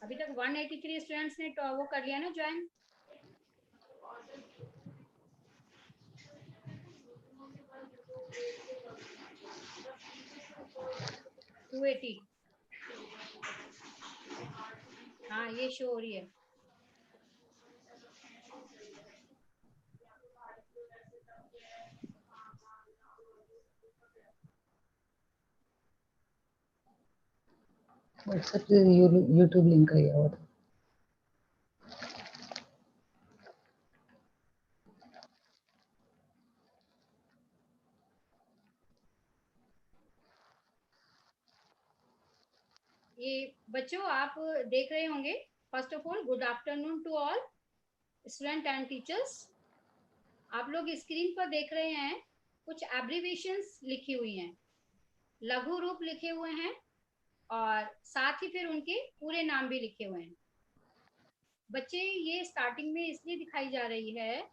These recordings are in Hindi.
अभी तक 183 स्टूडेंट्स ने तो वो कर लिया ना ज्वाइन। टू 80। हाँ ये शो हो रही है। व्हाट्सएप से यूट्यूब लिंक आया हुआ था। ये बच्चों आप देख रहे होंगे। First of all good afternoon to all student and teachers. आप लोग स्क्रीन पर देख रहे हैं कुछ एब्रीविएशंस लिखी हुई हैं, लघु रूप लिखे हुए हैं और साथ ही फिर उनके पूरे नाम भी लिखे हुए हैं। बच्चे ये स्टार्टिंग में इसलिए दिखाई जा रही है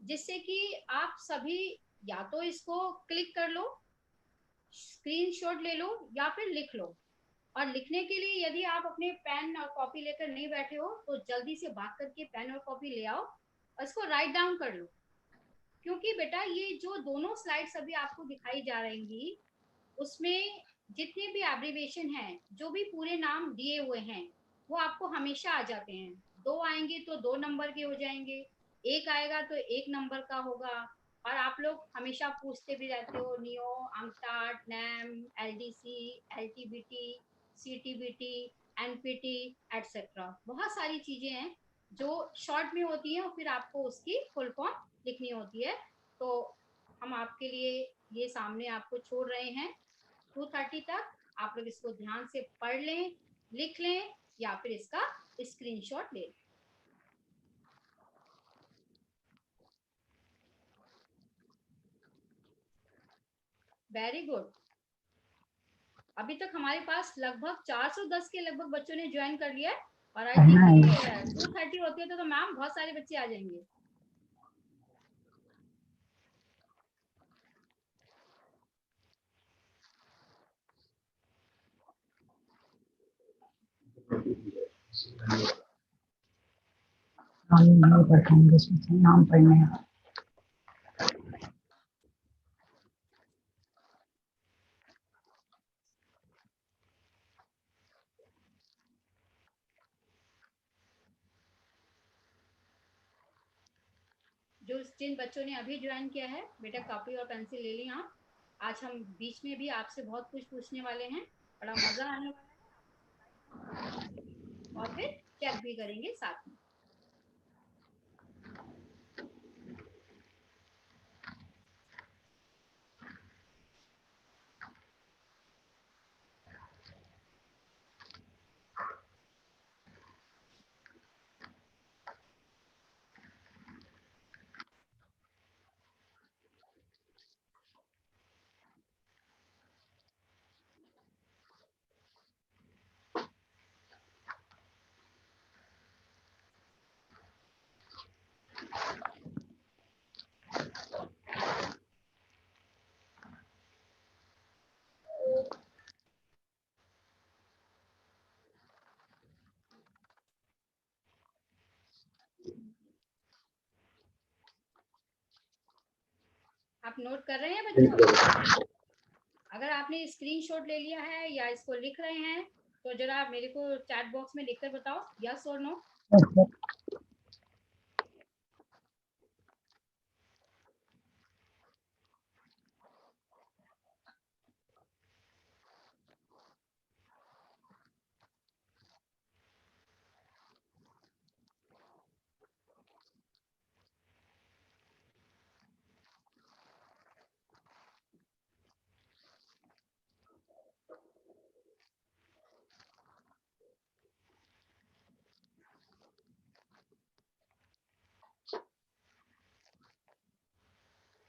जिससे कि आप सभी या तो इसको क्लिक कर लो, स्क्रीनशॉट ले लो या फिर लिख लो। और लिखने के लिए यदि आप अपने पेन और कॉपी लेकर नहीं बैठे हो तो जल्दी से भाग करके पेन और कॉपी ले आओ और इसको राइट डाउन कर लो। क्योंकि बेटा ये जो दोनों स्लाइड्स अभी आपको दिखाई जा रहेंगी उसमें जितने भी एब्रीविएशन हैं, जो भी पूरे नाम दिए हुए हैं वो आपको हमेशा आ जाते हैं। दो आएंगे तो 2 नंबर के हो जाएंगे, एक आएगा तो 1 नंबर का होगा। और आप लोग हमेशा पूछते भी रहते हो नियो, अमटाट, NAM, LDC, LTBT, CTBT, NPT etcetera. बहुत सारी चीजें हैं जो शॉर्ट में होती हैं और फिर आपको उसकी फुल फॉर्म लिखनी होती है। तो हम आपके लिए ये सामने आपको छोड़ रहे हैं 2:30 तक। आप लोग इसको ध्यान से पढ़ लें, लिख लें या फिर इसका स्क्रीनशॉट ले लें। Very good. अभी तक हमारे पास लगभग 410 के लगभग बच्चों ने ज्वाइन कर लिया है और आई थिंक 2:30 होती है तो मैम बहुत सारे बच्चे आ जाएंगे। नाम नहीं पढ़ पाएंगे, इसमें नाम पढ़ने हैं। जो जिन बच्चों ने अभी ज्वाइन किया है बेटा कॉपी और पेंसिल ले लें आप। आज हम बीच में भी आपसे बहुत कुछ पूछने वाले हैं, बड़ा मजा आने वाला है और फिर चेक भी करेंगे साथ में। आप नोट कर रहे हैं बच्चों? अगर आपने स्क्रीनशॉट ले लिया है या इसको लिख रहे हैं तो जरा आप मेरे को चैट बॉक्स में लिखकर बताओ यस और नो।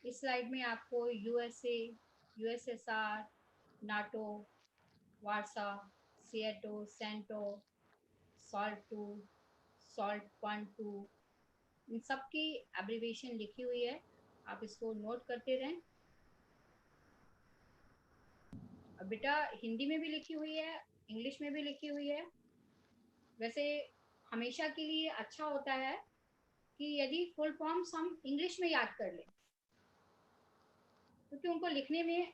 इस स्लाइड में आपको USA, USSR, NATO, Warsaw, SEATO, CENTO, SALT two, SALT 1 2 इन सब की एब्रीविएशन लिखी हुई है। आप इसको नोट करते रहें। और बेटा हिंदी में भी लिखी हुई है, इंग्लिश में भी लिखी हुई है। वैसे हमेशा के लिए अच्छा होता है कि यदि फुल फॉर्म्स हम इंग्लिश में याद कर लें, क्योंकि उनको लिखने में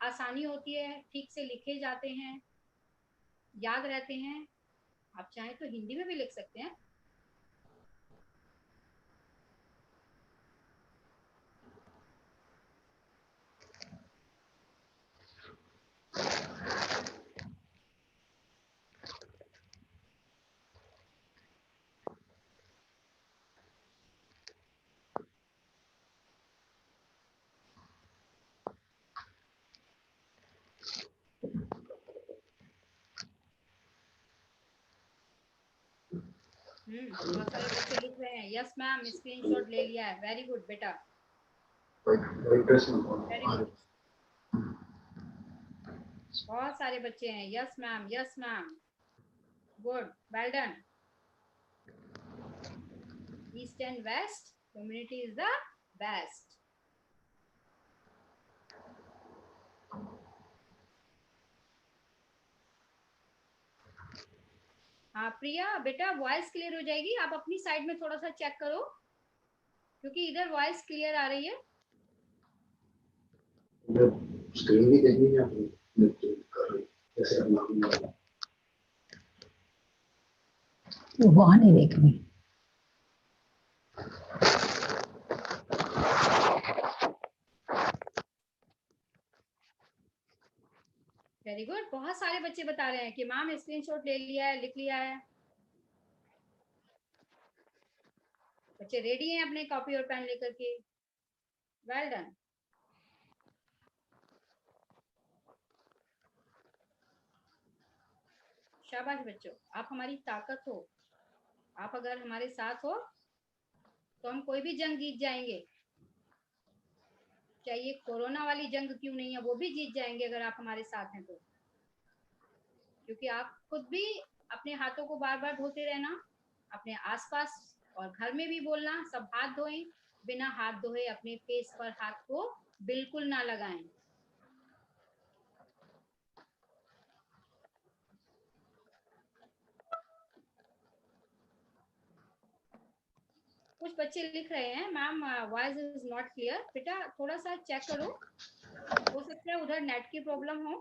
आसानी होती है, ठीक से लिखे जाते हैं, याद रहते हैं। आप चाहें तो हिंदी में भी लिख सकते हैं। बहुत सारे बच्चे लिख रहे हैं। यस मैम, स्क्रीनशॉट ले लिया है। वेरी गुड बेटा, वेरी गुड। बहुत सारे बच्चे हैं। Yes ma'am, yes ma'am, good, well done. East and west community is the best. हाँ प्रिया बेटा, वॉइस क्लियर हो जाएगी। आप अपनी साइड में थोड़ा सा चेक करो, क्योंकि इधर वॉइस क्लियर आ रही है। स्क्रीन भी देखनी है जैसे वहाँ नहीं देखनी। Very good. बहुत सारे बच्चे बता रहे हैं कि मैम स्क्रीनशॉट ले लिया है, लिख लिया है। बच्चे रेडी हैं अपने कॉपी और पेन लेकर के। Well done. शाबाश बच्चों, आप हमारी ताकत हो। आप अगर हमारे साथ हो तो हम कोई भी जंग जीत जाएंगे। चाहे कोरोना वाली जंग क्यों नहीं है, वो भी जीत जाएंगे अगर आप हमारे साथ हैं तो। क्योंकि आप खुद भी अपने हाथों को बार बार धोते रहना, अपने आसपास और घर में भी बोलना सब हाथ धोएं। बिना हाथ धोए अपने फेस पर हाथ को बिल्कुल ना लगाएं। कुछ बच्चे लिख रहे हैं ma'am voice is not clear. बेटा थोड़ा सा चेक करो, हो सकता है उधर नेट की प्रॉब्लम हो।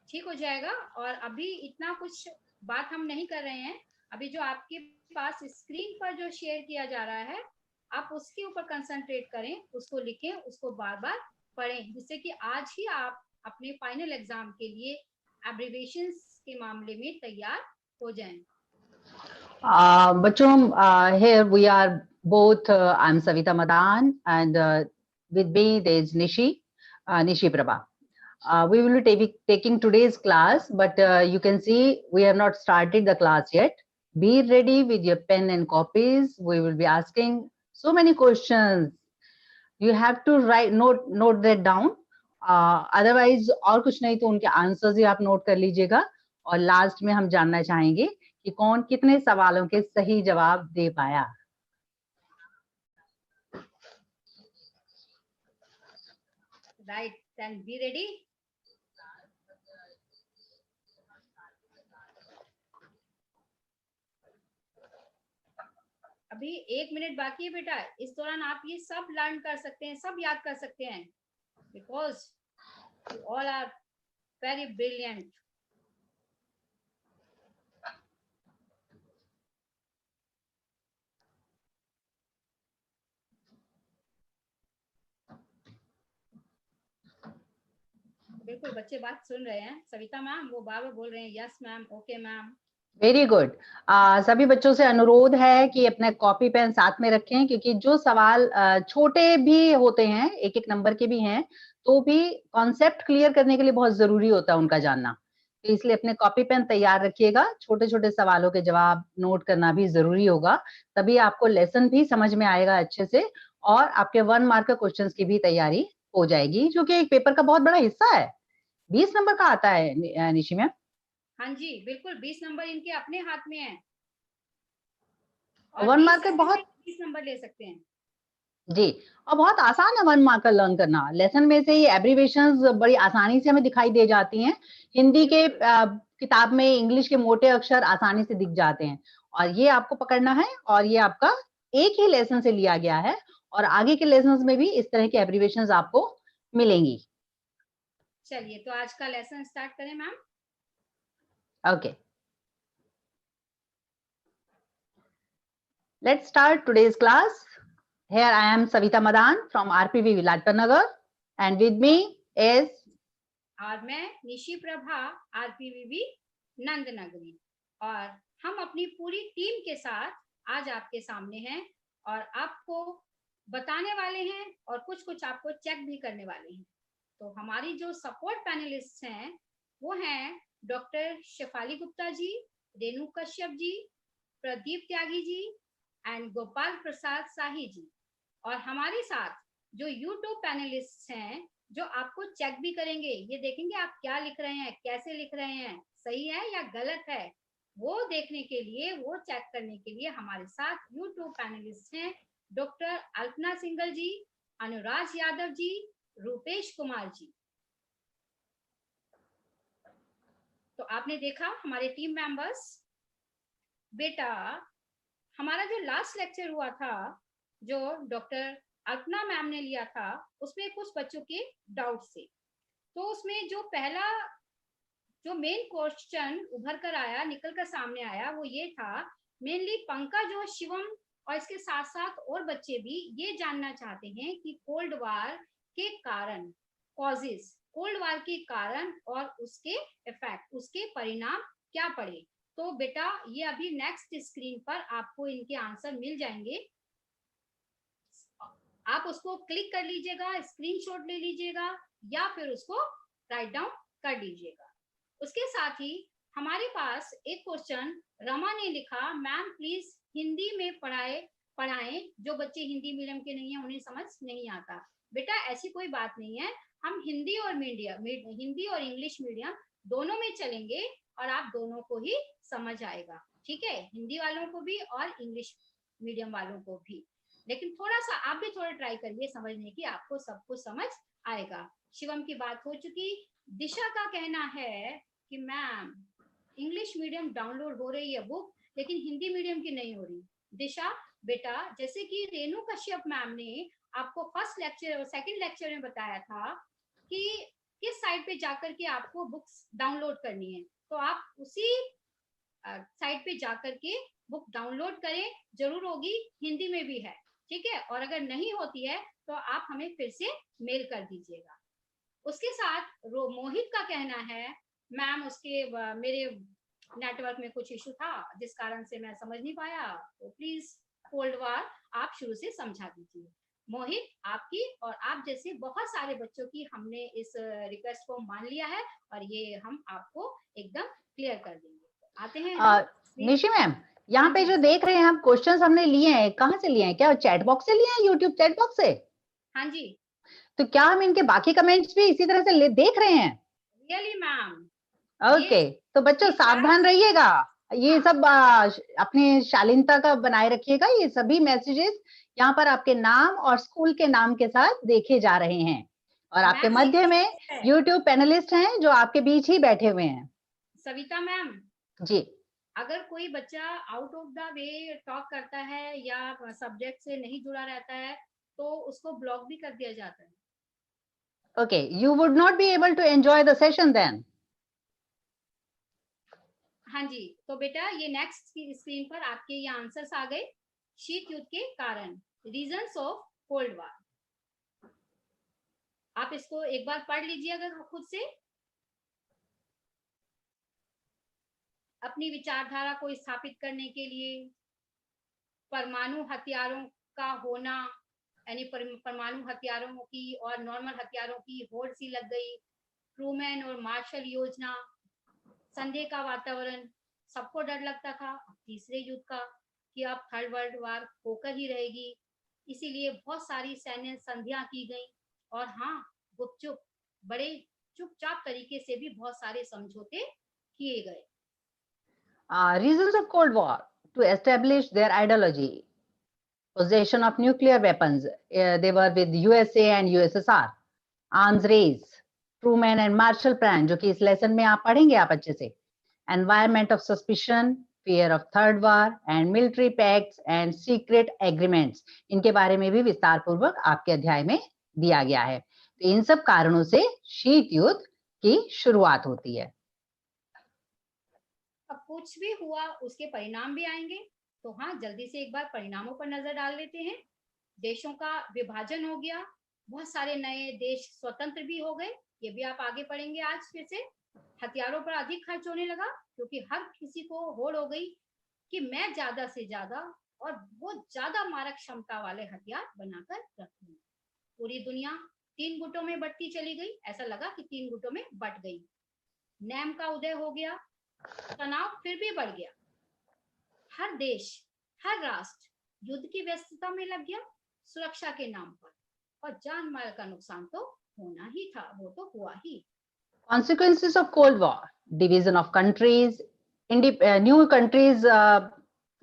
ठीक हो जाएगा। और अभी इतना कुछ बात हम नहीं कर रहे हैं। अभी जो आपके पास स्क्रीन पर जो शेयर किया जा रहा है, आप उसके ऊपर कंसंट्रेट करें, उसको लिखें, उसको बार बार पढ़ें, जिससे कि आज ही आप अपने फाइनल एग्जाम के लिए एब्रिविएशंस के मामले में तैयार हो जाएं। बच्चों, here we are both. I'm Savita Madan, and with me there is Nishi Prabha. We will be taking today's class, but you can see we have not started the class yet. Be ready with your pen and copies. We will be asking so many questions. You have to note that down. Otherwise, और कुछ नहीं तो उनके आंसर्स ही आप नोट कर लीजिएगा। और लास्ट में हम जानना चाहेंगे कि कौन कितने सवालों के सही जवाब दे पाया। Right, then be ready. अभी 1 मिनट बाकी है बेटा। इस दौरान आप ये सब लर्न कर सकते हैं, सब याद कर सकते हैं, because you all are very brilliant. बिल्कुल बच्चे बात सुन रहे हैं। सविता मैम वो बार बार बोल रहे हैं yes ma'am, okay ma'am. Very good. सभी बच्चों से अनुरोध है कि अपने कॉपी पेन साथ में रखें, क्योंकि जो सवाल छोटे भी होते हैं, एक एक नंबर के भी हैं, तो भी कॉन्सेप्ट क्लियर करने के लिए बहुत जरूरी होता है उनका जानना। तो इसलिए अपने कॉपी पेन तैयार रखिएगा। छोटे छोटे सवालों के जवाब नोट करना भी जरूरी होगा, तभी आपको लेसन भी समझ में आएगा अच्छे से, और आपके 1 मार्क क्वेश्चंस की भी तैयारी हो जाएगी, जो कि एक पेपर का बहुत बड़ा हिस्सा है। 20 नंबर का आता है निशी मैम। हाँ जी बिल्कुल, 20 नंबर इनके अपने हाथ में है। 1 मार्कर बहुत 20 नंबर ले सकते हैं जी, और बहुत आसान है 1 मार्कर लर्न करना। लेसन में से ही एब्रीविएशंस बड़ी आसानी से हमें दिखाई दे जाती हैं। हिंदी के किताब में इंग्लिश के मोटे अक्षर आसानी से दिख जाते हैं, और ये आपको पकड़ना है, और ये आपका एक ही लेसन से लिया गया है, और आगे के लेसन्स में भी इस तरह की एब्रिविएशंस आपको मिलेंगी। चलिए तो आज का लेसन स्टार्ट करें ma'am. Okay. Let's start today's class. Here I am Savita Madan from RPV Vilatpanagar, and with me is और मैं निशी प्रभा RPVV नंदनगरी, और हम अपनी पूरी टीम के साथ आज आपके सामने हैं और आपको बताने वाले हैं और कुछ कुछ आपको चेक भी करने वाले हैं। तो हमारी जो सपोर्ट पैनलिस्ट हैं वो हैं डॉक्टर शेफाली गुप्ता जी, रेणु कश्यप जी, प्रदीप त्यागी जी एंड गोपाल प्रसाद शाही जी। और हमारे साथ जो यूट्यूब पैनलिस्ट हैं जो आपको चेक भी करेंगे, ये देखेंगे आप क्या लिख रहे हैं, कैसे लिख रहे हैं, सही है या गलत है, वो देखने के लिए, वो चेक करने के लिए हमारे साथ यूट्यूब पैनलिस्ट हैं डॉक्टर अल्पना सिंगल जी, अनुराज यादव जी, रूपेश कुमार जी। तो आपने देखा हमारे टीम मेंबर्स। बेटा हमारा जो लास्ट लेक्चर हुआ था जो डॉक्टर अल्पना मैम ने लिया था, उसमें कुछ बच्चों के डाउट से, तो उसमें जो पहला जो मेन क्वेश्चन उभर कर आया, निकल कर सामने आया, वो ये था, मेनली पंकज और शिवम और इसके साथ साथ और बच्चे भी ये जानना चाहते हैं कि कोल्ड वार के कारण, कॉजेस, कोल्ड वार के कारण और उसके इफेक्ट, उसके परिणाम क्या पड़े। तो बेटा ये अभी नेक्स्ट स्क्रीन पर आपको इनके आंसर मिल जाएंगे, आप उसको क्लिक कर लीजिएगा, स्क्रीनशॉट ले लीजिएगा या फिर उसको राइट डाउन कर लीजिएगा। उसके साथ ही हमारे पास एक क्वेश्चन रमा ने लिखा, मैम प्लीज हिंदी में पढ़ाएं, जो बच्चे हिंदी मीडियम के नहीं है उन्हें समझ नहीं आता। बेटा ऐसी कोई बात नहीं है, हम हिंदी और इंग्लिश मीडियम दोनों में चलेंगे और आप दोनों को ही समझ आएगा, ठीक है, हिंदी वालों को भी और इंग्लिश मीडियम वालों को भी। लेकिन थोड़ा सा आप भी थोड़ा ट्राई करिए समझने की, आपको सब कुछ समझ आएगा। शिवम की बात हो चुकी। दिशा का कहना है कि मैम इंग्लिश मीडियम डाउनलोड हो रही है बुक, लेकिन हिंदी मीडियम की नहीं हो रही। दिशा बेटा जैसे कि रेणु कश्यप मैम ने आपको फर्स्ट लेक्चर और सेकंड लेक्चर में बताया था कि किस साइट पे जाकर के आपको बुक्स डाउनलोड करनी है, तो आप उसी साइट पे जाकर के बुक डाउनलोड करें, जरूर होगी, हिंदी में भी है, ठीक है, और अगर नहीं होती है तो आप हमें फिर से मेल कर दीजिएगा। उसके साथ मोहित का कहना है, मैम उसके मेरे नेटवर्क में कुछ इशू था जिस कारण से मैं समझ नहीं पाया, तो प्लीज कोल्ड वार आप शुरू से समझा दीजिए। मोहित आपकी और आप जैसे बहुत सारे बच्चों की हमने इस रिक्वेस्ट को मान लिया है और ये हम आपको एकदम क्लियर कर देंगे। आते हैं निशी मैम, यहाँ पे जो देख रहे हैं हम क्वेश्चंस हमने लिए हैं, कहाँ से लिए हैं, क्या चैट बॉक्स से लिए हैं, यूट्यूब चैट बॉक्स से? हाँ जी। तो क्या हम इनके बाकी कमेंट्स भी इसी तरह से देख रहे हैं? Really ma'am. ओके, तो बच्चों सावधान रहिएगा, ये सब अपनी शालीनता का बनाए रखिएगा। ये सभी मैसेजेस यहाँ पर आपके नाम और स्कूल के नाम के साथ देखे जा रहे हैं, और आपके मध्य में यूट्यूब पैनलिस्ट हैं जो आपके बीच ही बैठे हुए हैं। सविता मैम जी, अगर कोई बच्चा out of the way talk करता है या सब्जेक्ट से नहीं जुड़ा रहता है तो उसको ब्लॉक भी कर दिया जाता है। Okay, you would not be able to enjoy the session then. हाँ जी, तो बेटा ये नेक्स्ट की स्क्रीन पर आपके ये आंसर्स आ गए। शीत युद्ध के कारण, रीजंस ऑफ कोल्ड वार, आप इसको एक बार पढ़ लीजिएगा खुद से, अपनी विचारधारा को स्थापित करने के लिए। परमाणु हथियारों का होना, यानी परमाणु हथियारों की और नॉर्मल हथियारों की होड़ सी लग गई। ट्रूमैन और मार्शल योजना, संदेह का वातावरण, सबको डर लगता था तीसरे युद्ध का कि अब थर्ड वर्ल्ड वार होकर ही रहेगी, इसीलिए बहुत सारी सैन्य संधियां की गई, और हाँ गुपचुप बड़े चुपचाप तरीके से भी बहुत सारे समझौते किए गए। Reasons of Cold War: to establish their ideology, possession of nuclear weapons, they were with USA and USSR, arms race, Truman and Marshall Plan, जो कि इस लेसन में आप पढ़ेंगे आप अच्छे से, environment of suspicion, fear of third war and military pacts and secret agreements, इनके बारे में भी विस्तार पूर्वक आपके अध्याय में दिया गया है। तो इन सब कारणों से शीत युद्ध की शुरुआत होती है। अब कुछ भी हुआ उसके परिणाम भी आएंगे, तो हाँ, जल्दी से एक बार परिणामों पर नजर डाल लेते हैं। देशों का विभाजन हो गया, बहुत सारे नए देश स्वतंत्र भी हो गए, ये भी आप आगे पढ़ेंगे आज फिर से। हथियारों पर अधिक खर्च होने लगा, क्योंकि हर किसी को होड़ हो गई कि मैं ज्यादा से ज्यादा और वो ज्यादा मारक क्षमता वाले हथियार बनाकर रखूं। पूरी दुनिया 3 गुटों में बढ़ती चली गई, ऐसा लगा कि 3 गुटों में बट गई। नेम का उदय हो गया, तनाव फिर भी बढ़ गया। हर देश, हर राष्ट्र युद्ध की व्यस्तता में लग गया सुरक्षा के नाम पर, और जान माल का नुकसान तो होना ही था, वो तो हुआ ही। Consequences of Cold War: division of countries, new countries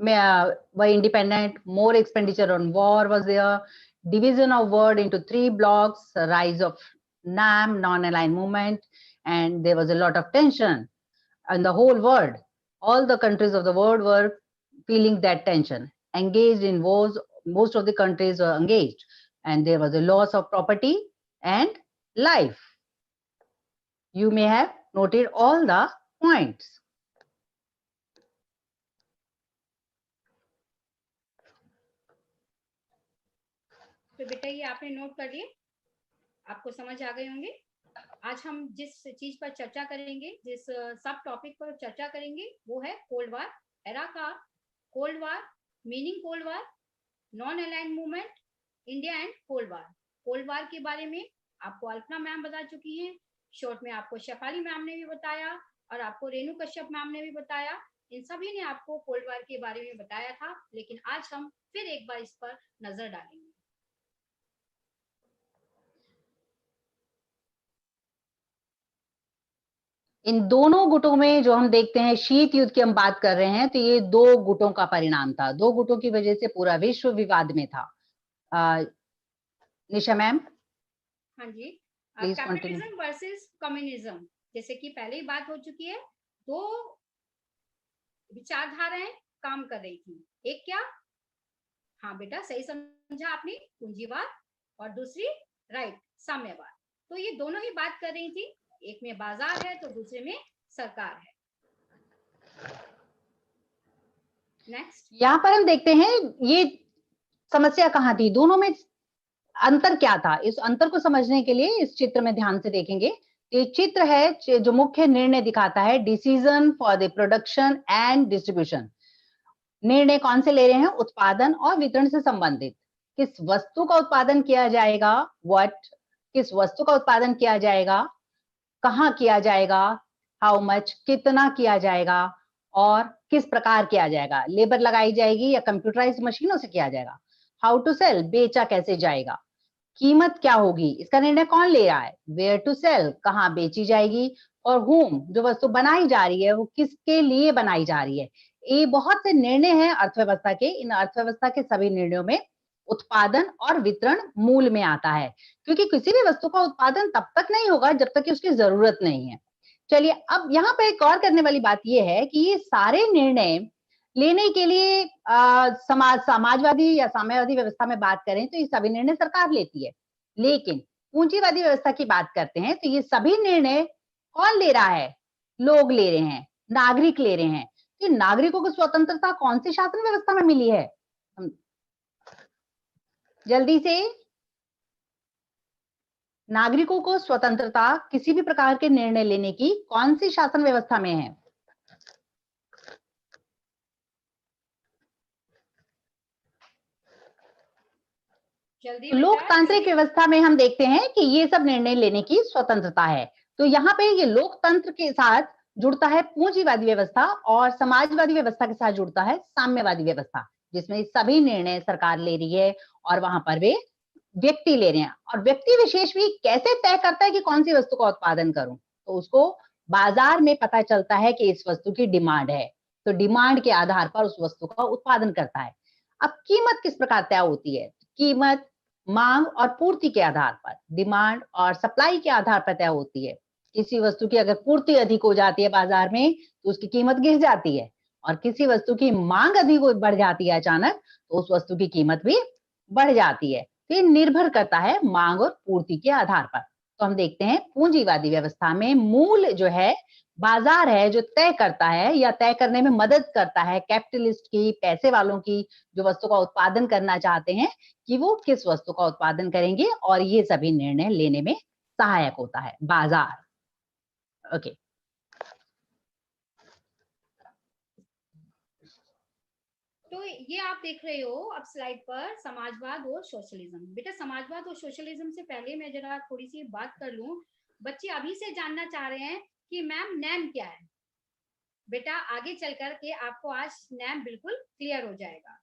were independent, more expenditure on war was there, division of world into 3 blocks, rise of NAM, non-aligned movement, and there was a lot of tension in the whole world. All the countries of the world were feeling that tension, engaged in wars. Most of the countries were engaged, and there was a loss of property and life. You may have noted all the points. तो बेटा ये आपने नोट कर लिए, आपको समझ आ गए होंगे। आज हम जिस चीज पर चर्चा करेंगे, जिस सब टॉपिक पर चर्चा करेंगे, वो है कोल्ड वार एरा का। Cold war meaning, cold war, non aligned movement, India and cold war. Cold war के बारे में आपको अल्पना मैम बता चुकी हैं, शॉर्ट में आपको शेफाली मैम ने भी बताया, और आपको रेणु कश्यप मैम ने भी बताया। इन सभी ने आपको कोल्ड वार के बारे में बताया था, लेकिन आज हम फिर एक बार इस पर नजर डालेंगे। इन दोनों गुटों में जो हम देखते हैं, शीत युद्ध की हम बात कर रहे हैं, तो ये 2 गुटों का परिणाम था। 2 गुटों की वजह से पूरा विश्व विवाद में था। निशा मैम, हाँ जी, please continue. Capitalism versus communism, जैसे कि पहले ही बात हो चुकी है, 2 विचारधाराएं काम कर रही थी। एक क्या, हाँ बेटा सही समझा आपने, पूंजीवाद, और दूसरी राइट, साम्यवाद। तो ये दोनों ही बात कर रही थी, एक में बाजार है तो दूसरे में सरकार है। नेक्स्ट, यहाँ पर हम देखते हैं ये समस्या कहाँ थी, दोनों में अंतर क्या था। इस अंतर को समझने के लिए इस चित्र में ध्यान से देखेंगे। ये चित्र है जो मुख्य निर्णय दिखाता है, decision for the production and distribution. निर्णय कौन से ले रहे हैं, उत्पादन और वितरण से संबंधित। किस वस्तु का उत्पादन किया जाएगा, व्हाट, किस वस्तु का उत्पादन किया जाएगा, कहाँ किया जाएगा, हाउ मच, कितना किया जाएगा, और किस प्रकार किया जाएगा, लेबर लगाई जाएगी या कंप्यूटराइज्ड मशीनों से किया जाएगा। हाउ टू सेल, बेचा कैसे जाएगा, कीमत क्या होगी, इसका निर्णय कौन ले रहा है, वेयर टू सेल, कहाँ बेची जाएगी, और होम, जो वस्तु बनाई जा रही है वो किसके लिए बनाई जा रही है। ये बहुत से निर्णय हैं अर्थव्यवस्था के। इन अर्थव्यवस्था के सभी निर्णयों में उत्पादन और वितरण मूल में आता है, क्योंकि किसी भी वस्तु का उत्पादन तब तक नहीं होगा जब तक कि उसकी जरूरत नहीं है। चलिए, अब यहाँ पे एक और करने वाली बात यह है कि ये सारे निर्णय लेने के लिए समाजवादी या साम्यवादी व्यवस्था में बात करें तो ये सभी निर्णय सरकार लेती है, लेकिन पूंजीवादी व्यवस्था की बात करते हैं तो ये सभी निर्णय कौन ले रहा है, लोग ले रहे हैं, नागरिक ले रहे हैं। कि नागरिकों को स्वतंत्रता कौन सी शासन व्यवस्था में मिली है, जल्दी से, नागरिकों को स्वतंत्रता किसी भी प्रकार के निर्णय लेने की कौन सी शासन व्यवस्था में है। लोकतांत्रिक व्यवस्था में हम देखते हैं कि ये सब निर्णय लेने की स्वतंत्रता है। तो यहाँ पे ये लोकतंत्र के साथ जुड़ता है पूंजीवादी व्यवस्था, और समाजवादी व्यवस्था के साथ जुड़ता है साम्यवादी व्यवस्था, जिसमें सभी निर्णय सरकार ले रही है और वहां पर वे व्यक्ति ले रहे हैं। और व्यक्ति विशेष भी कैसे तय करता है कि कौन सी वस्तु का उत्पादन करूं, तो उसको बाजार में पता चलता है कि इस वस्तु की डिमांड है, तो डिमांड के आधार पर उस वस्तु का उत्पादन करता है। अब कीमत किस प्रकार तय होती है, कीमत मांग और पूर्ति के आधार पर, डिमांड और सप्लाई के आधार पर तय होती है। किसी वस्तु की अगर पूर्ति अधिक हो जाती है बाजार में तो उसकी कीमत गिर जाती है, और किसी वस्तु की मांग अधिक बढ़ जाती है अचानक तो उस वस्तु की कीमत भी बढ़ जाती है। तो ये निर्भर करता है मांग और पूर्ति के आधार पर। तो हम देखते हैं पूंजीवादी व्यवस्था में मूल जो है बाजार है जो तय करता है या तय करने में मदद करता है कैपिटलिस्ट की, पैसे वालों की, जो वस्तु का उत्पादन करना चाहते हैं कि वो किस वस्तु का उत्पादन करेंगे, और ये सभी निर्णय लेने में सहायक होता है बाजार। ओके तो ये आप देख रहे हो अब स्लाइड पर समाजवाद और सोशलिज्म। बेटा समाजवाद और सोशलिज्म से पहले मैं जरा थोड़ी सी बात कर लूं। बच्चे अभी से जानना चाह रहे हैं कि मैम नैम क्या है। बेटा आगे चल कर के आपको आज नैम बिल्कुल क्लियर हो जाएगा।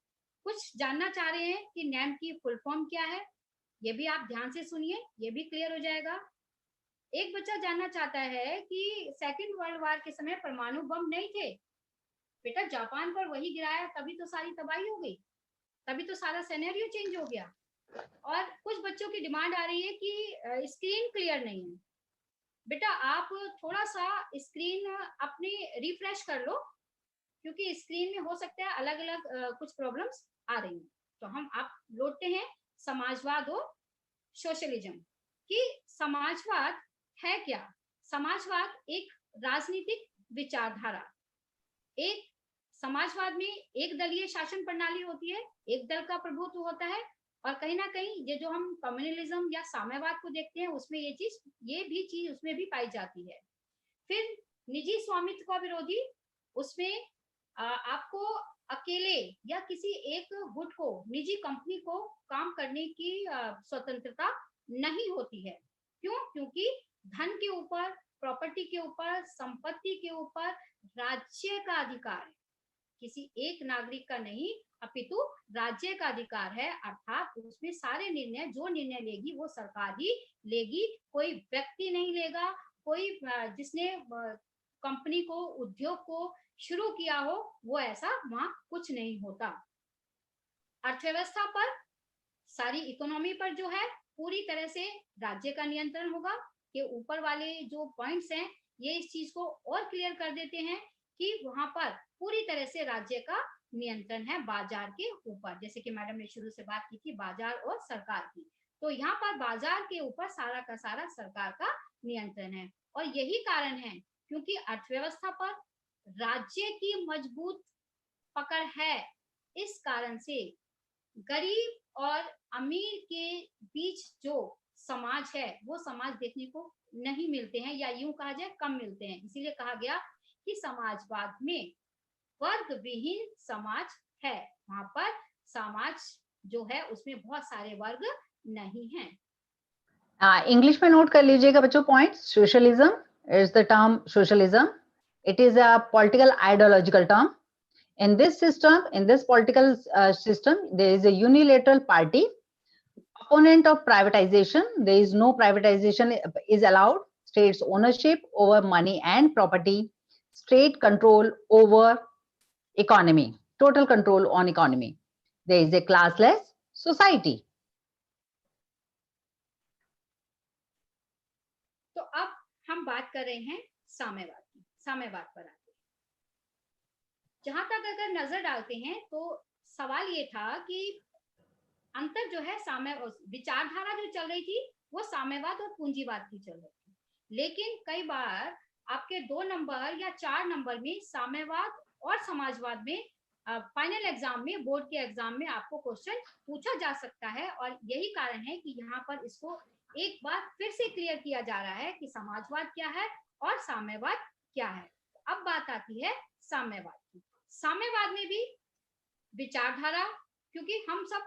कुछ जानना चाह रहे हैं कि नैम की फुल फॉर्म क्या है, ये भी आप ध्यान से सुनिए, ये भी क्लियर हो जाएगा। एक बच्चा जानना चाहता है कि सेकेंड वर्ल्ड वॉर के समय परमाणु बम नहीं थे। बेटा जापान पर वही गिराया तभी तो सारी तबाही हो गई, तभी तो सारा सिनेरियो चेंज हो गया। और कुछ बच्चों की डिमांड आ रही है कि स्क्रीन क्लियर नहीं है। बेटा आप थोड़ा सा स्क्रीन अपनी रिफ्रेश कर लो, क्योंकि स्क्रीन में हो सकता है अलग अलग कुछ प्रॉब्लम्स आ रही हैं। तो हम आप लौटते हैं समाजवाद और सोशलिज्म कि समाजवाद है क्या। समाजवाद एक राजनीतिक विचारधारा, एक समाजवाद में एक दलीय शासन प्रणाली होती है, एक दल का प्रभुत्व होता है, और कहीं ना कहीं ये जो हम कम्युनलिज्म या साम्यवाद को देखते हैं उसमें ये भी चीज उसमें भी पाई जाती है। फिर निजी स्वामित्व का विरोधी, उसमें आपको अकेले या किसी एक गुट को, निजी कंपनी को काम करने की स्वतंत्रता नहीं होती है। क्यों? क्योंकि धन के ऊपर, प्रॉपर्टी के ऊपर, संपत्ति के ऊपर राज्य का अधिकार है, किसी एक नागरिक का नहीं अपितु राज्य का अधिकार है। अर्थात उसमें सारे निर्णय, जो निर्णय लेगी वो सरकार ही लेगी, कोई व्यक्ति नहीं लेगा, कोई जिसने कंपनी को, उद्योग को शुरू किया हो वो ऐसा वहां कुछ नहीं होता। अर्थव्यवस्था पर, सारी इकोनॉमी पर जो है पूरी तरह से राज्य का नियंत्रण होगा। कि ऊपर वाले जो पॉइंट्स हैं ये इस चीज को और क्लियर कर देते हैं कि वहां पर पूरी तरह से राज्य का नियंत्रण है बाजार के ऊपर। जैसे कि मैडम ने शुरू से बात की थी बाजार और सरकार की, तो यहाँ पर बाजार के ऊपर सारा का सारा सरकार का नियंत्रण है। और यही कारण है क्योंकि अर्थव्यवस्था पर राज्य की मजबूत पकड़ है, इस कारण से गरीब और अमीर के बीच जो समाज है वो समाज देखने को नहीं मिलते हैं, या यूं कहा जाए कम मिलते हैं। इसीलिए कहा गया कि समाजवाद में वर्ग विहीन समाज है, वहां पर समाज जो है उसमें बहुत सारे वर्ग नहीं हैं। इंग्लिश में नोट कर लीजिएगा बच्चों point. Socialism is the term socialism, it is a political ideological term. In this system, in this political system, there is a unilateral party. Opponent of privatization, there is no privatization is allowed. States ownership over money and property, state control over economy, total control on economy. There is a classless society. तो अब हम बात कर रहे हैं साम्यवाद की। साम्यवाद पर आते हैं। जहां तक अगर नजर डालते हैं तो सवाल ये था कि अंतर जो है साम्य विचारधारा जो चल रही थी वो साम्यवाद और पूंजीवाद की चल रही थी, लेकिन कई बार आपके 2 नंबर या 4 नंबर में साम्यवाद और समाजवाद में फाइनल एग्जाम में, बोर्ड के एग्जाम में आपको क्वेश्चन पूछा जा सकता है। और यही कारण है कि यहाँ पर इसको एक बार फिर से क्लियर किया जा रहा है कि समाजवाद क्या है और साम्यवाद क्या है। अब बात आती है साम्यवाद की। साम्यवाद में भी विचारधारा, क्योंकि हम सब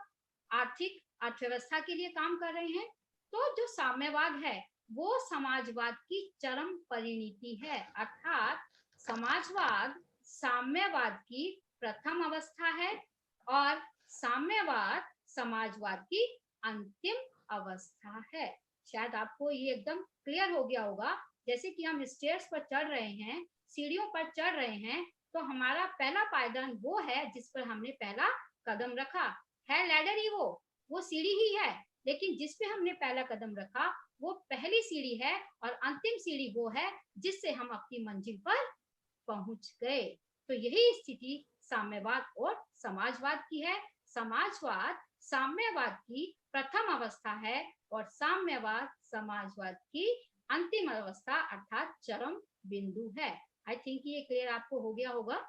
आर्थिक अर्थव्यवस्था के लिए काम कर रहे हैं, तो जो साम्यवाद है वो समाजवाद की चरम परिणति है। अर्थात समाजवाद साम्यवाद की प्रथम अवस्था है और साम्यवाद समाजवाद की अंतिम अवस्था है। शायद आपको ये एकदम क्लियर हो गया होगा। जैसे कि हम स्टेयर्स पर चढ़ रहे हैं, सीढ़ियों पर चढ़ रहे हैं, तो हमारा पहला पायदान वो है जिस पर हमने पहला कदम रखा है। लैडर ही वो सीढ़ी ही है, लेकिन जिस पे हमने पहला कदम रखा वो पहली सीढ़ी है और अंतिम सीढ़ी वो है जिससे हम अपनी मंजिल पर पहुंच गए। तो यही स्थिति साम्यवाद और समाजवाद की है। समाजवाद साम्यवाद की प्रथम अवस्था है और साम्यवाद समाजवाद की अंतिम अवस्था अर्थात चरम बिंदु है। आई थिंक ये क्लियर आपको हो गया होगा।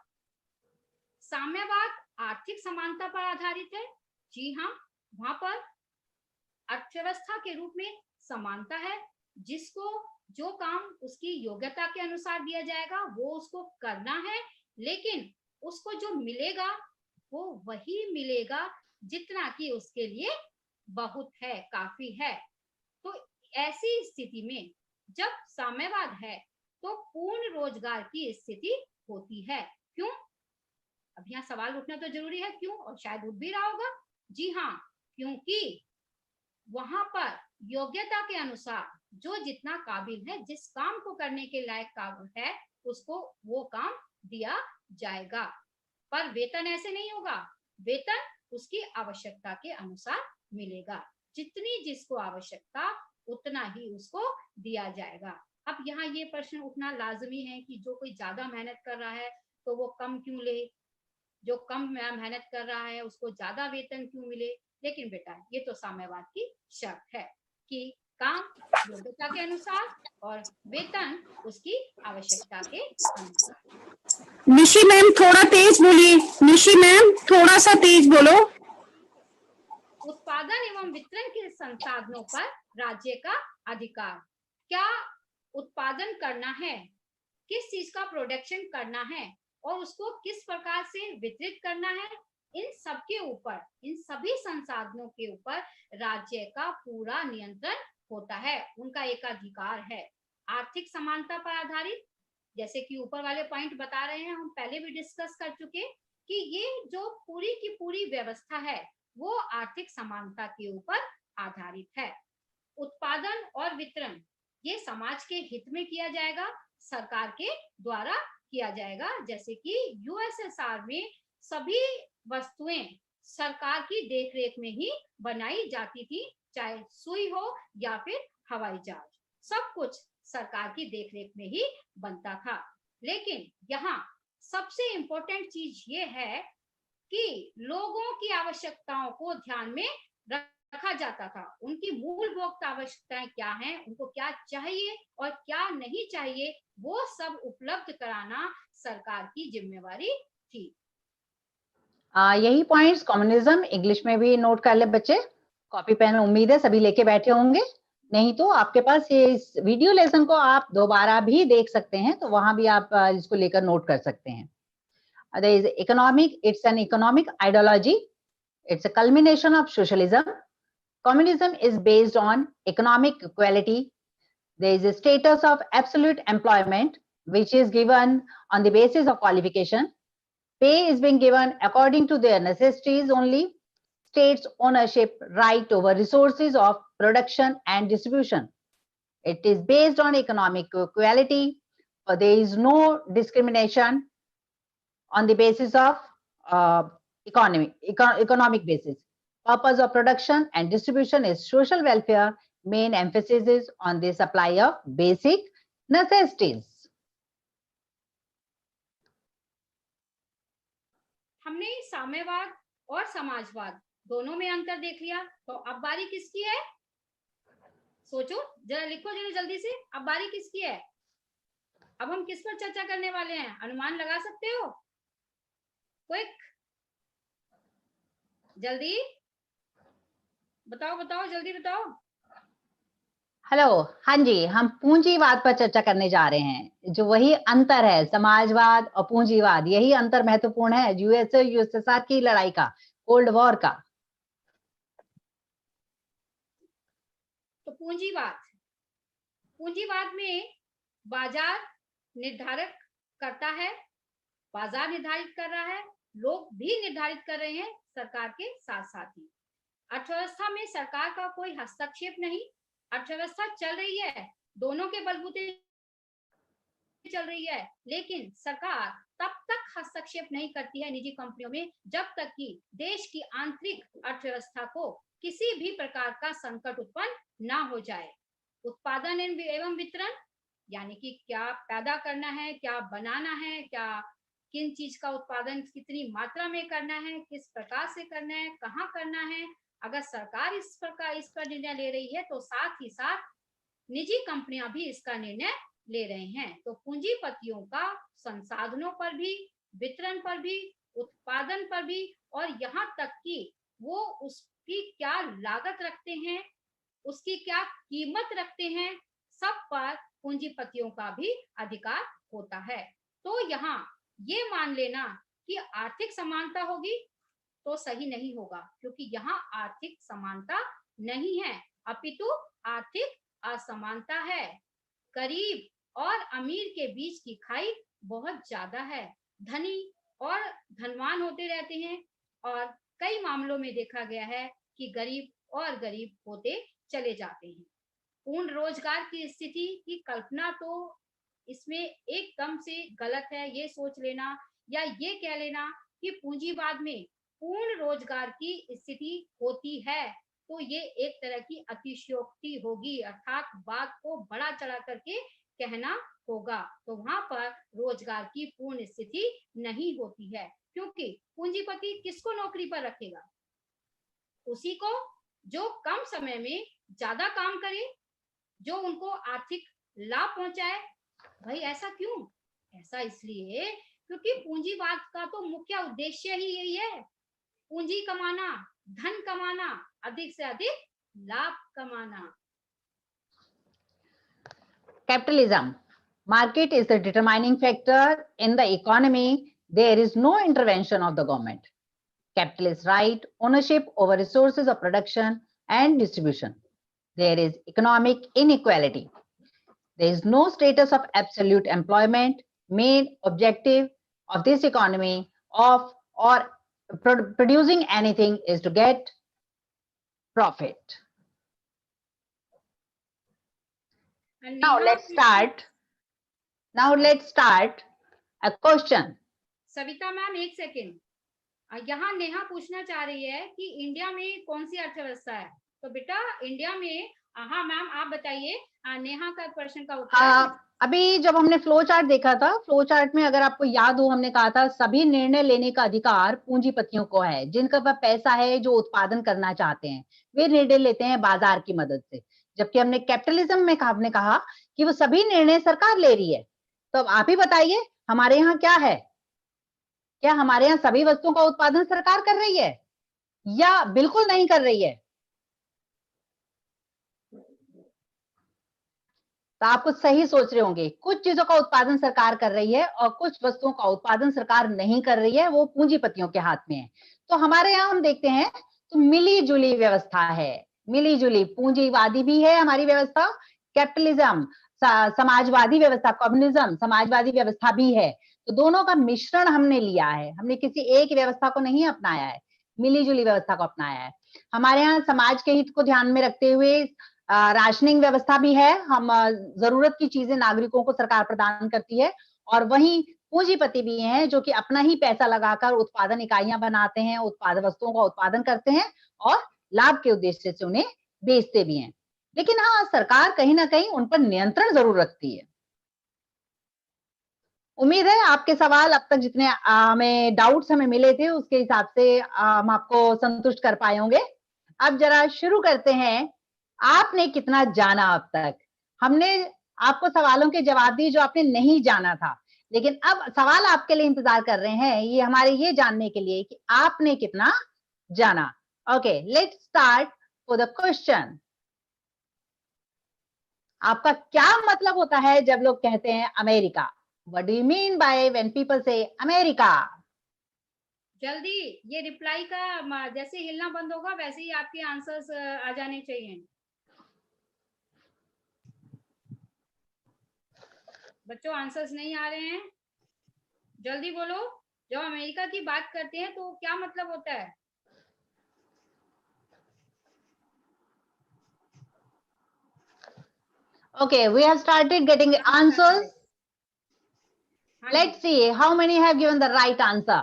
साम्यवाद आर्थिक समानता पर आधारित है। जी हाँ, वहां पर अर्थव्यवस्था के रूप में समानता है, जिसको जो काम उसकी योग्यता के अनुसार दिया जाएगा वो उसको करना है, लेकिन उसको जो मिलेगा वो वही मिलेगा जितना कि उसके लिए बहुत है, काफी है। तो ऐसी स्थिति में जब साम्यवाद है तो पूर्ण रोजगार की स्थिति होती है। क्यों? अब यहाँ सवाल उठना तो जरूरी है, क्यों? और शायद उठ भी रहा होगा। जी हाँ, क्योंकि वहां पर योग्यता के अनुसार जो जितना काबिल है, जिस काम को करने के लायक काबिल है, उसको वो काम दिया जाएगा। पर वेतन ऐसे नहीं होगा, वेतन उसकी आवश्यकता के अनुसार मिलेगा। जितनी जिसको आवश्यकता उतना ही उसको दिया जाएगा। अब यहाँ ये प्रश्न उठना लाजमी है कि जो कोई ज्यादा मेहनत कर रहा है तो वो कम क्यों ले, जो कम मेहनत कर रहा है उसको ज्यादा वेतन क्यों मिले। लेकिन बेटा ये तो साम्यवाद की शर्त है कि काम योग्यता के अनुसार और वेतन उसकी आवश्यकता के अनुसार। निशी मैम थोड़ा तेज बोलिए, निशी मैम थोड़ा सा तेज बोलो। उत्पादन एवं वितरण के संसाधनों पर राज्य का अधिकार। क्या उत्पादन करना है, किस चीज का प्रोडक्शन करना है और उसको किस प्रकार से वितरित करना है, इन सब के ऊपर, इन सभी संसाधनों के ऊपर राज्य का पूरा नियंत्रण होता है, उनका एकाधिकार है। आर्थिक समानता पर आधारित, जैसे कि ऊपर वाले पॉइंट बता रहे हैं, हम पहले भी डिस्कस कर चुके कि ये जो पूरी की पूरी व्यवस्था है वो आर्थिक समानता के ऊपर आधारित है। उत्पादन और वितरण ये समाज के हित में किया जाएगा, सरकार के द्वारा किया जाएगा। जैसे कि यूएसएसआर में सभी वस्तुएं सरकार की देखरेख में ही बनाई जाती थी, चाहे सुई हो या फिर हवाई जहाज, सब कुछ सरकार की देखरेख में ही बनता था। लेकिन यहाँ सबसे इंपॉर्टेंट चीज ये है कि लोगों की आवश्यकताओं को ध्यान में रखा जाता था। उनकी मूलभूत आवश्यकताएं क्या हैं, उनको क्या चाहिए और क्या नहीं चाहिए, वो सब उपलब्ध कराना सरकार की जिम्मेवारी थी। यही पॉइंट्स कम्युनिज्म इंग्लिश में भी नोट कर ले बच्चे, कॉपी पेन उम्मीद है सभी लेके बैठे होंगे। नहीं तो आपके पास ये इस वीडियो लेसन को आप दोबारा भी देख सकते हैं, तो वहां भी आप इसको लेकर नोट कर सकते हैं। There is economic, it's an economic ideology. It's a culmination of socialism. Communism is based on economic equality. There is a status of absolute employment, which is given on the basis of qualification. Pay is being given according to their necessities only. States' ownership right over resources of production and distribution. It is based on economic equality. There is no discrimination on the basis of economic basis. Purpose of production and distribution is social welfare. Main emphasis is on the supply of basic necessities. हमने साम्यवाद और समाजवाद दोनों में अंतर देख लिया, तो अब बारी किसकी है? सोचो जरा, लिखो जरा जल्दी से, अब बारी किसकी है? अब हम किस पर चर्चा करने वाले हैं? अनुमान लगा सकते हो? क्विक, जल्दी बताओ बताओ, जल्दी बताओ। हेलो, हाँ जी, हम पूंजीवाद पर चर्चा करने जा रहे हैं, जो वही अंतर है समाजवाद और पूंजीवाद, यही अंतर महत्वपूर्ण है यूएसएसआर की लड़ाई का, कोल्ड वॉर का। तो पूंजीवाद में बाजार निर्धारक करता है, बाजार निर्धारित कर रहा है, लोग भी निर्धारित कर रहे हैं सरकार के साथ साथ ही। अर्थव्यवस्था में सरकार का कोई हस्तक्षेप नहीं, अर्थव्यवस्था चल रही है, दोनों के बलबूते चल रही है, लेकिन सरकार तब तक हस्तक्षेप नहीं करती है निजी कंपनियों में जब तक कि देश की आंतरिक अर्थव्यवस्था को किसी भी प्रकार का संकट उत्पन्न ना हो जाए। उत्पादन एवं वितरण, यानी कि क्या पैदा करना है, क्या बनाना है, क्या किन चीज का उत्पादन कितनी मात्रा में करना है, किस प्रकार से करना है, कहाँ करना है। अगर सरकार इस पर निर्णय ले रही है तो साथ ही साथ निजी कंपनियां भी इसका निर्णय ले रहे हैं। तो पूंजीपतियों का संसाधनों पर भी, वितरण पर भी, उत्पादन पर भी, और यहाँ तक कि वो उसकी क्या लागत रखते हैं, उसकी क्या कीमत रखते हैं, सब पर पूंजीपतियों का भी अधिकार होता है। तो यहाँ ये मान लेना कि आर्थिक समानता होगी तो सही नहीं होगा, क्योंकि यहाँ आर्थिक समानता नहीं है, अपितु आर्थिक असमानता है। गरीब और अमीर के बीच की खाई बहुत ज्यादा है। धनी और धनवान होते रहते हैं, और कई मामलों में देखा गया है कि गरीब और गरीब होते चले जाते हैं। पूर्ण रोजगार की स्थिति की कल्पना तो इसमें एकदम से गलत है। ये सोच लेना या ये कह लेना कि पूंजीवाद में पूर्ण रोजगार की स्थिति होती है, तो ये एक तरह की अतिशयोक्ति होगी, अर्थात बात को बड़ा चढ़ा करके कहना होगा। तो वहां पर रोजगार की पूर्ण स्थिति नहीं होती है, क्योंकि पूंजीपति किसको नौकरी पर रखेगा? उसी को जो कम समय में ज्यादा काम करे, जो उनको आर्थिक लाभ पहुंचाए। भाई ऐसा क्यों? ऐसा इसलिए क्योंकि पूंजीवाद का तो मुख्य उद्देश्य ही यही है, पूंजी कमाना, धन कमाना, अधिक से अधिक लाभ कमाना। Capitalism. Market is the determining factor in the economy. There is no intervention of the government. Capitalists' right ownership over resources of production and distribution. There is economic inequality. There is no status of absolute employment. Main objective of this economy of or producing anything is to get profit. And Now let's start a question. Savita ma'am एक सेकेंड, यहाँ नेहा पूछना चाह रही है कि इंडिया में कौन सी अर्थव्यवस्था है। तो बेटा इंडिया में, हाँ मैम आप बताइए, नेहा का प्रश्न का उत्तर। अभी जब हमने फ्लो चार्ट देखा था, फ्लो चार्ट में अगर आपको याद हो, हमने कहा था सभी निर्णय लेने का अधिकार पूंजीपतियों को है। जिनका पास पैसा है, जो उत्पादन करना चाहते हैं, वे निर्णय लेते हैं बाजार की मदद से। जबकि हमने कैपिटलिज्म में हमने कहा कि वो सभी निर्णय सरकार ले रही है। तो अब आप ही बताइए हमारे यहाँ क्या है? क्या हमारे यहाँ सभी वस्तुओं का उत्पादन सरकार कर रही है या बिल्कुल नहीं कर रही है? तो आप कुछ सही सोच रहे होंगे, कुछ चीजों का उत्पादन सरकार कर रही है और कुछ वस्तुओं का उत्पादन सरकार नहीं कर रही है, वो पूंजीपतियों के हाथ में है। तो हमारे यहाँ हम देखते हैं तो मिली जुली व्यवस्था है, मिली जुली पूंजीवादी भी है हमारी व्यवस्था, कैपिटलिज्म समाजवादी व्यवस्था, कम्युनिज्म समाजवादी व्यवस्था भी है। तो दोनों का मिश्रण हमने लिया है, हमने किसी एक व्यवस्था को नहीं अपनाया है, मिली जुली व्यवस्था को अपनाया है। हमारे यहाँ समाज के हित को ध्यान में रखते हुए राशनिंग व्यवस्था भी है। हम जरूरत की चीजें नागरिकों को सरकार प्रदान करती है, और वहीं पूंजीपति भी हैं जो कि अपना ही पैसा लगाकर उत्पादन इकाइयां बनाते हैं, वस्तुओं का उत्पादन करते हैं और लाभ के उद्देश्य से उन्हें बेचते भी हैं। लेकिन हाँ, सरकार कहीं ना कहीं उन पर नियंत्रण जरूर रखती है। उम्मीद है आपके सवाल अब तक जितने हमें डाउट्स हमें मिले थे उसके हिसाब से हम आपको संतुष्ट कर पाए होंगे। अब जरा शुरू करते हैं। आपने कितना जाना अब तक? हमने आपको सवालों के जवाब दिए जो आपने नहीं जाना था, लेकिन अब सवाल आपके लिए इंतजार कर रहे हैं, ये हमारे ये जानने के लिए कि आपने कितना जाना। Okay, let's start for the question. आपका क्या मतलब होता है जब लोग कहते हैं America? What do you mean by when people से अमेरिका? जल्दी ये रिप्लाई का जैसे हिलना बंद होगा वैसे ही आपके आंसर्स आ जाने चाहिए। बच्चों आंसर्स नहीं आ रहे हैं, जल्दी बोलो। जब अमेरिका की बात करते हैं तो क्या मतलब होता है? Okay, we have started getting answers. Let's see how many have given the right answer.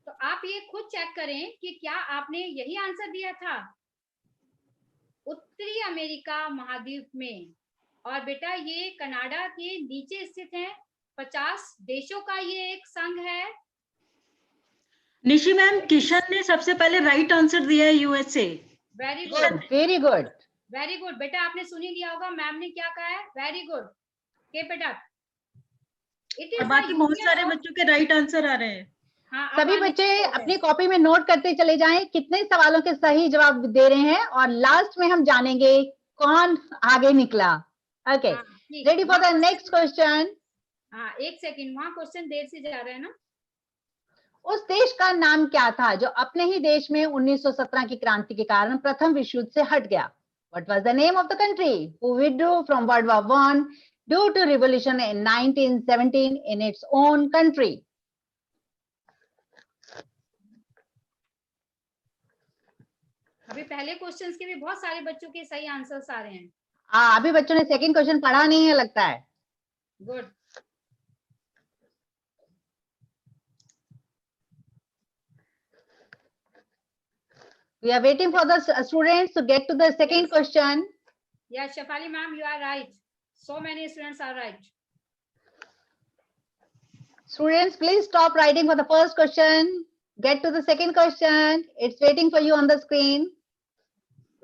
तो आप ये खुद चेक करें कि क्या आपने यही आंसर दिया था। उत्तरी अमेरिका महाद्वीप में। और बेटा ये कनाडा के नीचे स्थित है। 50 देशों का ये एक संघ है। निशी मैम, किशन ने सबसे पहले राइट आंसर दिया है, USA. Very good, good, very good, very good. बेटा आपने सुन ही लिया होगा मैम ने क्या कहा है। Very good, keep it up. It और इज बाकी बहुत सारे बच्चों के राइट आंसर आ रहे हैं। हाँ, सभी बच्चे अपनी कॉपी में नोट करते चले जाएं कितने सवालों के सही जवाब दे रहे हैं, और लास्ट में हम जानेंगे कौन आगे निकला। Okay, ready for the next question. हाँ, एक सेकंड, वहाँ क्वेश्चन देर से जा रहे हैं ना। उस देश का नाम क्या था जो अपने ही देश में 1917 की क्रांति के कारण प्रथम विश्व युद्ध से हट गया? What was the name of the country who withdrew from World War I due to revolution in 1917 in its own country? अभी पहले क्वेश्चंस के भी बहुत सारे बच्चों के सही आंसर्स आ रहे हैं। अभी बच्चों ने सेकंड क्वेश्चन पढ़ा नहीं है लगता है। Good. We are waiting for the students to get to the second question. Yes, Shefali ma'am, you are right. So many students are right. Students, please stop writing for the first question. Get to the second question. It's waiting for you on the screen.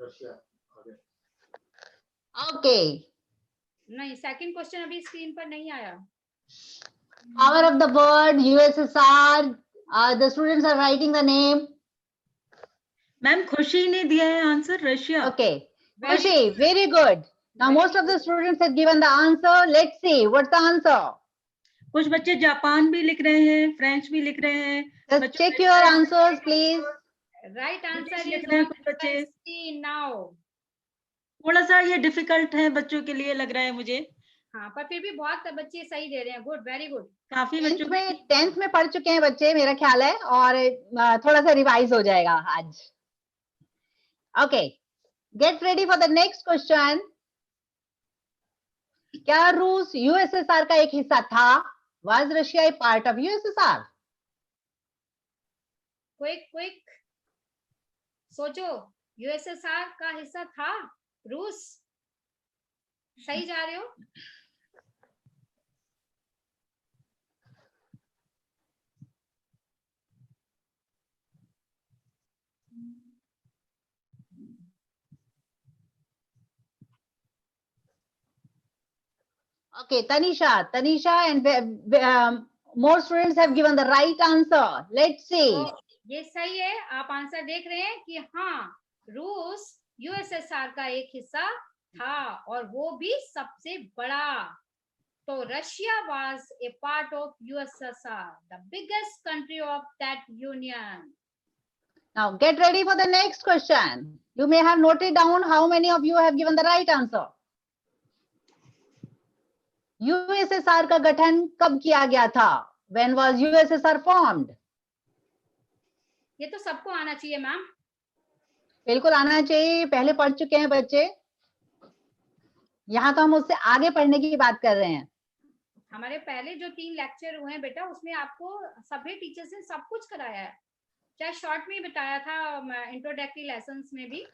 Russia आगे। Okay. नहीं, सेकंड क्वेश्चन अभी स्क्रीन पर नहीं आया। Power of the word USSR. The students are writing the name. Ma'am खुशी ने दिया है answer Russia. Okay. Khushi, very good. Now most of the students have given the answer. Let's see what's the answer. कुछ बच्चे जापान भी लिख रहे हैं, फ्रेंच भी लिख रहे हैं। Just check your answers, please. Right answer लिख इज रहे हैं कुछ बच्चे। नाउ। थोड़ा सा ये डिफिकल्ट है बच्चों के लिए लग रहा है मुझे। हाँ, पर फिर भी बहुत बच्चे सही दे रहे हैं। Good, very good. काफी बच्चों टेंथ में पढ़ चुके हैं बच्चे मेरा ख्याल है, और थोड़ा सा रिवाइज हो जाएगा आज। Okay, get ready for the next question. क्या रूस यूएसएसआर का एक हिस्सा था? Was Russia A part of USSR? Quick सोचो, यूएसएसआर का हिस्सा था रूस? सही जा रहे हो? Okay, Tanisha and more students have given the right answer. Let's see. तो ये सही है। आप आंसर देख रहे हैं कि हाँ, रूस यूएसएसआर का एक हिस्सा था और वो भी सबसे बड़ा। तो Russia was a part of USSR, the biggest country of that union. Now get ready for the next question. You may have noted down how many of you have given the right answer. USSR का गठन कब किया गया था? When was USSR formed? ये तो सबको आना चाहिए मैम। बिल्कुल आना चाहिए, पहले पढ़ चुके हैं बच्चे। यहाँ तो हम उससे आगे पढ़ने की बात कर रहे हैं। हमारे पहले जो 3 लेक्चर हुए हैं बेटा, उसमें आपको सभी टीचर्स ने सब कुछ कराया है, चाहे शॉर्ट में बताया था इंट्रोडक्टरी लेसन्स में भी।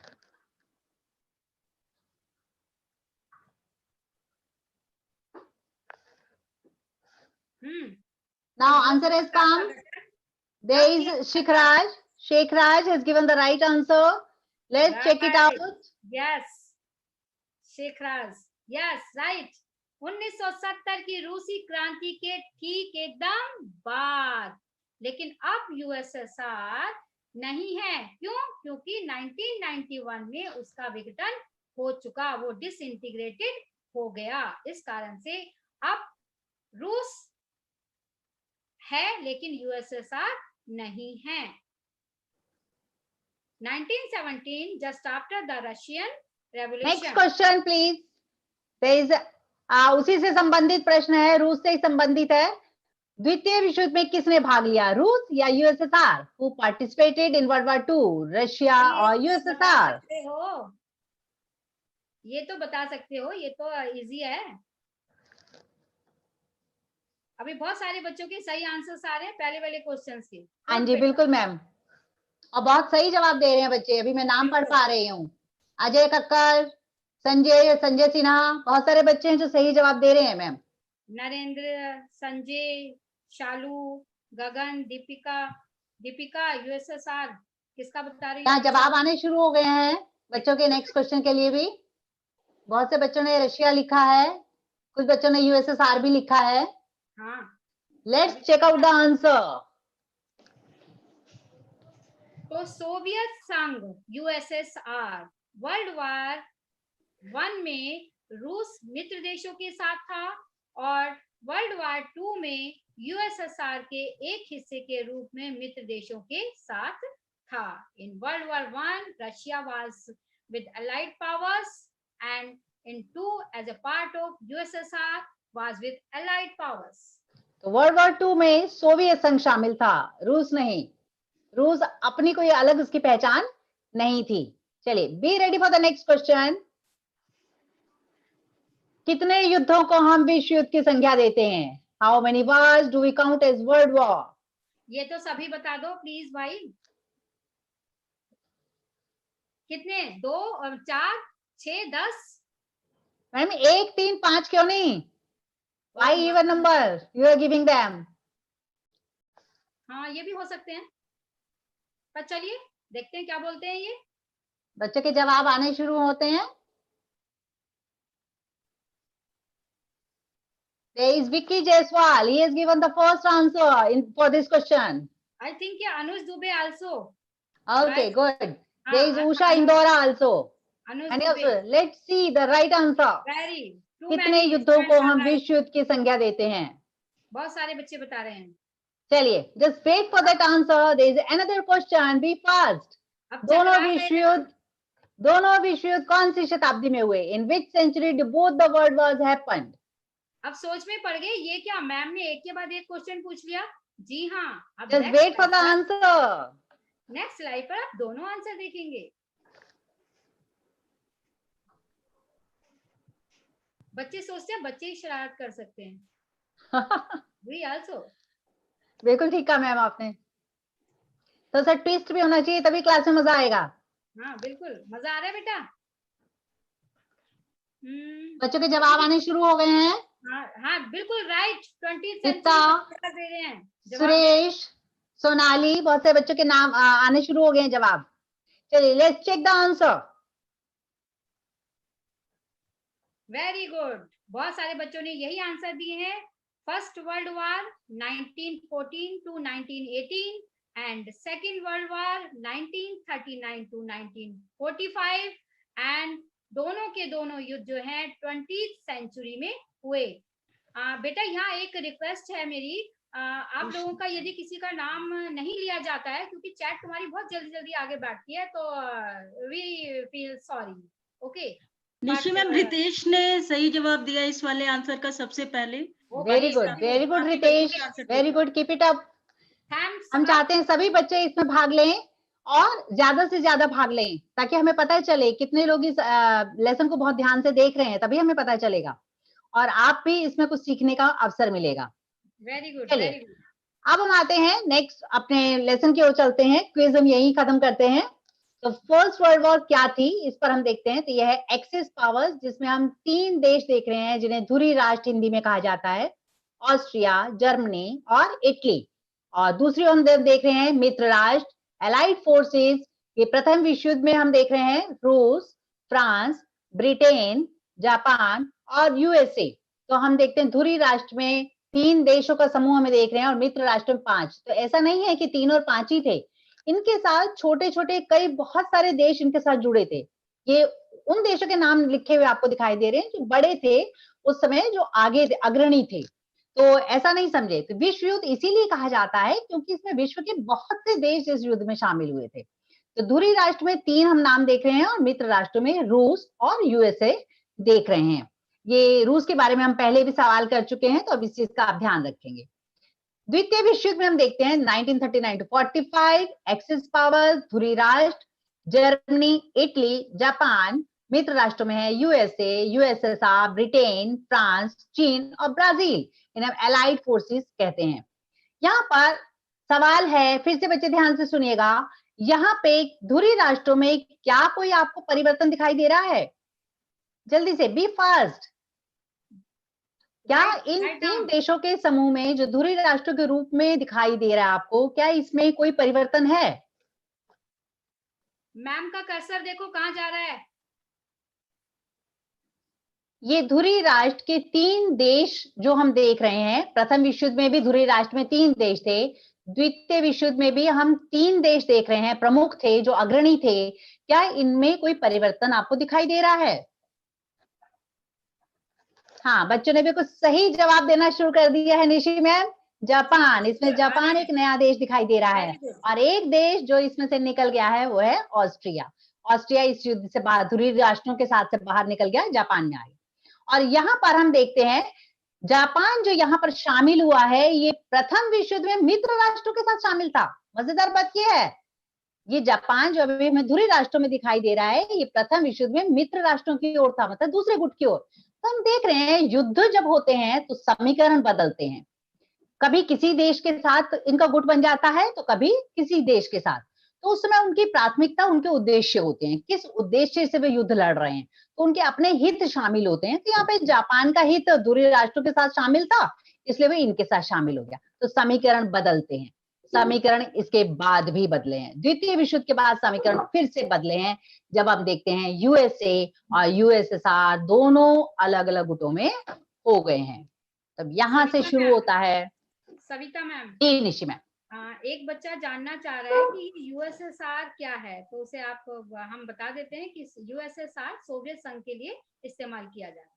Now answer has come. There is Shekhraj. Shekhraj has given the right answer. Let's check it out. Yes, Shekhraj. Yes, right. 1970 की रूसी क्रांति के ठीक एकदम बाद। लेकिन अब यूएसएसआर नहीं है। क्यों? क्योंकि 1991 में उसका विघटन हो चुका, वो डिसइंटीग्रेटेड हो गया। इस कारण से अब रूस है लेकिन यूएसएसआर नहीं है। 1917, just after the Russian Revolution. Next question, please. There is उसी से संबंधित प्रश्न है, रूस से संबंधित है। द्वितीय विश्व युद्ध में किसने भाग लिया, रूस या USSR? Who participated in World War II, Russia और यूएसएसआर? ये तो बता सकते हो, ये तो इजी है। अभी बहुत सारे बच्चों के सही आंसर्स आ रहे हैं पहले वाले क्वेश्चंस के। हाँ जी बिल्कुल मैम, और बहुत सही जवाब दे रहे हैं बच्चे। अभी मैं नाम पढ़ पा रही हूँ। अजय कक्कर, संजय सिन्हा, बहुत सारे बच्चे हैं जो सही जवाब दे रहे हैं मैम। नरेंद्र, संजय, शालू, गगन, दीपिका यूएसएसआर किसका बता रही यहाँ है? जवाब आने शुरू हो गए हैं बच्चों के नेक्स्ट क्वेश्चन के लिए भी। बहुत से बच्चों ने रशिया लिखा है, कुछ बच्चों ने यूएसएसआर भी लिखा है। हाँ, let's check out the answer. तो सोवियत संघ यूएसएसआर वर्ल्ड वार 1 में रूस मित्र देशों के साथ था और वर्ल्ड वार 2 में यूएसएसआर के एक हिस्से के रूप में मित्र देशों के साथ था। In world war 1 Russia was with allied powers and in 2 as a part of USSR was with allied powers. तो वर्ल्ड वॉर 2 में सोवियत संघ शामिल था, रूस नहीं। रूस अपनी कोई अलग उसकी पहचान नहीं थी। चलिए, be ready for the next question. कितने युद्धों को हम विश्व युद्ध की संख्या देते हैं? How many wars do we count as world war? ये तो सभी बता दो प्लीज भाई। कितने? 2 और 4, 6, 10? मैम 1, 3, 5 क्यों नहीं? Why even number you are giving them? हाँ, ये भी हो सकते हैं, पर चलिए देखते हैं क्या बोलते हैं ये। बच्चों के जवाब आने शुरू होते हैं। There is Vicky Jaiswal. He has given the first answer for this question. I think yeah, Anuj Dubey also. Okay, Right. good. There is Usha Anuj- Indora also. Anuj And Dubey. also, let's see the right answer. Very. Too कितने many युद्धों को students हम are right. विश्व युद्ध की संख्या देते हैं? बहुत सारे बच्चे बता रहे हैं। चलिए, just wait for that answer. There is another question. Be fast. अब दोनों चकरा विश्व गए। युद्ध कौन सी शताब्दी में हुए? In which century did both the world wars happened? अब सोच में पड़ गए ये क्या मैम ने एक के बाद एक क्वेश्चन पूछ लिया। जी हाँ, अब Just wait for the answer. Next slide पर आप दोनों आंसर देखेंगे। बच्चे सोचते हैं बच्चे ही शरारत कर सकते हैं। We also. बिल्कुल ठीक कहा मैम आपने। तो सर ट्विस्ट भी होना चाहिए, तभी क्लास में मजा आएगा। हाँ बिल्कुल, मजा आ रहा है बेटा। बच्चों के जवाब आने शुरू हो गए हैं। हाँ बिल्कुल राइट। 20th गीता, सेंचुरी दे रहे हैं जवाब। सुरेश, सोनाली, बहुत से बच्चों के नाम आने शुरू हो गए हैं जवाब। चलिए, let's check the answer. Very good, बहुत सारे बच्चों ने यही आंसर दिए हैं। First world war 1914 to 1918 and second world war 1939 to 1945 and दोनों के दोनों युद्ध जो हैं 20th सेंचुरी में हुए। बेटा यहाँ एक रिक्वेस्ट है मेरी, आप लोगों का यदि किसी का नाम नहीं लिया जाता है क्योंकि चैट तुम्हारी बहुत जल्दी जल्दी आगे बढ़ती है, तो we feel sorry. Okay Nishi ma'am, Ritesh ने सही जवाब दिया इस वाले आंसर का सबसे पहले। Very good Ritesh, very good, keep it up. हम चाहते हैं सभी बच्चे इसमें भाग लें और ज्यादा से ज्यादा भाग लें, ताकि हमें पता चले कितने लोग इस लेसन को बहुत ध्यान से देख रहे हैं, तभी हमें पता चलेगा और आप भी इसमें कुछ सीखने का अवसर मिलेगा। Very good. चलिए, अब हम आते हैं नेक्स्ट अपने लेसन की ओर चलते हैं। क्विज हम यही खत्म करते हैं। तो फर्स्ट वर्ल्ड वॉर क्या थी, इस पर हम देखते हैं। तो यह है एक्सिस पावर्स, जिसमें हम 3 देश देख रहे हैं जिन्हें धुरी राष्ट्र हिंदी में कहा जाता है, ऑस्ट्रिया, जर्मनी और इटली। और दूसरी हम देख रहे हैं मित्र राष्ट्र, एलाइड फोर्सेस। ये प्रथम विश्व युद्ध में हम देख रहे हैं रूस, फ्रांस, ब्रिटेन, जापान और यूएसए। तो हम देखते हैं धुरी राष्ट्र में 3 देशों का समूह हमें देख रहे हैं और मित्र राष्ट्र में 5। तो ऐसा नहीं है कि 3 और 5 ही थे, इनके साथ छोटे छोटे कई बहुत सारे देश इनके साथ जुड़े थे। ये उन देशों के नाम लिखे हुए आपको दिखाई दे रहे हैं जो बड़े थे उस समय, जो आगे थे, अग्रणी थे। तो ऐसा नहीं समझे, तो विश्व युद्ध इसीलिए कहा जाता है क्योंकि इसमें विश्व के बहुत से देश इस युद्ध में शामिल हुए थे। तो धुरी राष्ट्र में 3 हम नाम देख रहे हैं और मित्र राष्ट्र में रूस और यूएसए देख रहे हैं। ये रूस के बारे में हम पहले भी सवाल कर चुके हैं, तो अब इस चीज का आप ध्यान रखेंगे। द्वितीय विश्व युद्ध में हम देखते हैं 1939 to 45, एक्सिस पावर, धुरी राष्ट्र, जर्मनी, इटली, जापान। मित्र राष्ट्रों में है यूएसए, यूएसएसआर, ब्रिटेन, फ्रांस, चीन और ब्राजील। इन्हें एलाइड फोर्सेस कहते हैं। यहाँ पर सवाल है, फिर से बच्चे ध्यान से सुनिएगा, यहाँ पे धुरी राष्ट्रों में क्या कोई आपको परिवर्तन दिखाई दे रहा है? जल्दी से, बी फास्ट। क्या इन तीन देशों के समूह में जो धुरी राष्ट्रों के रूप में दिखाई दे रहा है आपको, क्या इसमें कोई परिवर्तन है? मैम का कर्सर देखो कहाँ जा रहा है। ये धुरी राष्ट्र के 3 देश जो हम देख रहे हैं, प्रथम विश्व युद्ध में भी धुरी राष्ट्र में 3 देश थे, द्वितीय विश्व युद्ध में भी हम 3 देश देख रहे हैं, प्रमुख थे, जो अग्रणी थे। क्या इनमें कोई परिवर्तन आपको दिखाई दे रहा है? हाँ, बच्चों ने भी कुछ सही जवाब देना शुरू कर दिया है। निशी मैम, जापान, इसमें जापान एक नया देश दिखाई दे रहा है। और एक देश जो इसमें से निकल गया है वो है ऑस्ट्रिया। ऑस्ट्रिया इस युद्ध से बाहर, धुरी राष्ट्रों के साथ से बाहर निकल गया, जापान में आ गया। और यहाँ पर हम देखते हैं जापान जो यहाँ पर शामिल हुआ है, ये प्रथम विश्व युद्ध में मित्र राष्ट्रों के साथ शामिल था। मजेदार बात यह है, ये जापान जो अभी हमें धुरी राष्ट्रों में दिखाई दे रहा है, ये प्रथम विश्व युद्ध में मित्र राष्ट्रों की ओर था, मतलब दूसरे गुट की ओर। तो हम देख रहे हैं युद्ध जब होते हैं तो समीकरण बदलते हैं, कभी किसी देश के साथ इनका गुट बन जाता है तो कभी किसी देश के साथ। तो उस समय उनकी प्राथमिकता, उनके उद्देश्य होते हैं, किस उद्देश्य से वे युद्ध लड़ रहे हैं, तो उनके अपने हित शामिल होते हैं। तो यहाँ पे जापान का हित धुरी राष्ट्रों के साथ शामिल था, इसलिए वे इनके साथ शामिल हो गया। तो समीकरण बदलते हैं। समीकरण इसके बाद भी बदले हैं, द्वितीय विश्व युद्ध के बाद समीकरण फिर से बदले हैं, जब हम देखते हैं यूएसए और यूएसएसआर दोनों अलग अलग गुटों में हो गए हैं। तब यहाँ से शुरू होता है। सविता मैम, जी निशी मैम, एक बच्चा जानना चाह रहा है कि यूएसएसआर क्या है, तो उसे आप हम बता देते हैं कि यूएसएसआर सोवियत संघ के लिए इस्तेमाल किया जाता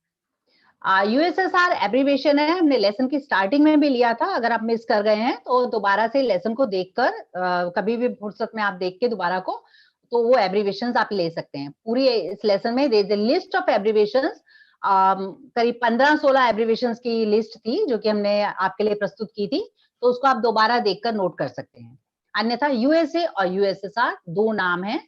है। यूएसएसआर एब्रीविएशन है, हमने लेसन की स्टार्टिंग में भी लिया था। अगर आप मिस कर गए हैं तो दोबारा से लेसन को देखकर, कभी भी फुर्सत में आप देख के दोबारा को, तो वो एब्रीविएशंस आप ले सकते हैं। पूरी इस लेसन में there is a list of abbreviations, करीब 15-16 एब्रीविएशंस की लिस्ट थी जो कि हमने आपके लिए प्रस्तुत की थी, तो उसको आप दोबारा देखकर नोट कर सकते हैं। अन्यथा यूएसए और यूएसएसआर दो नाम है,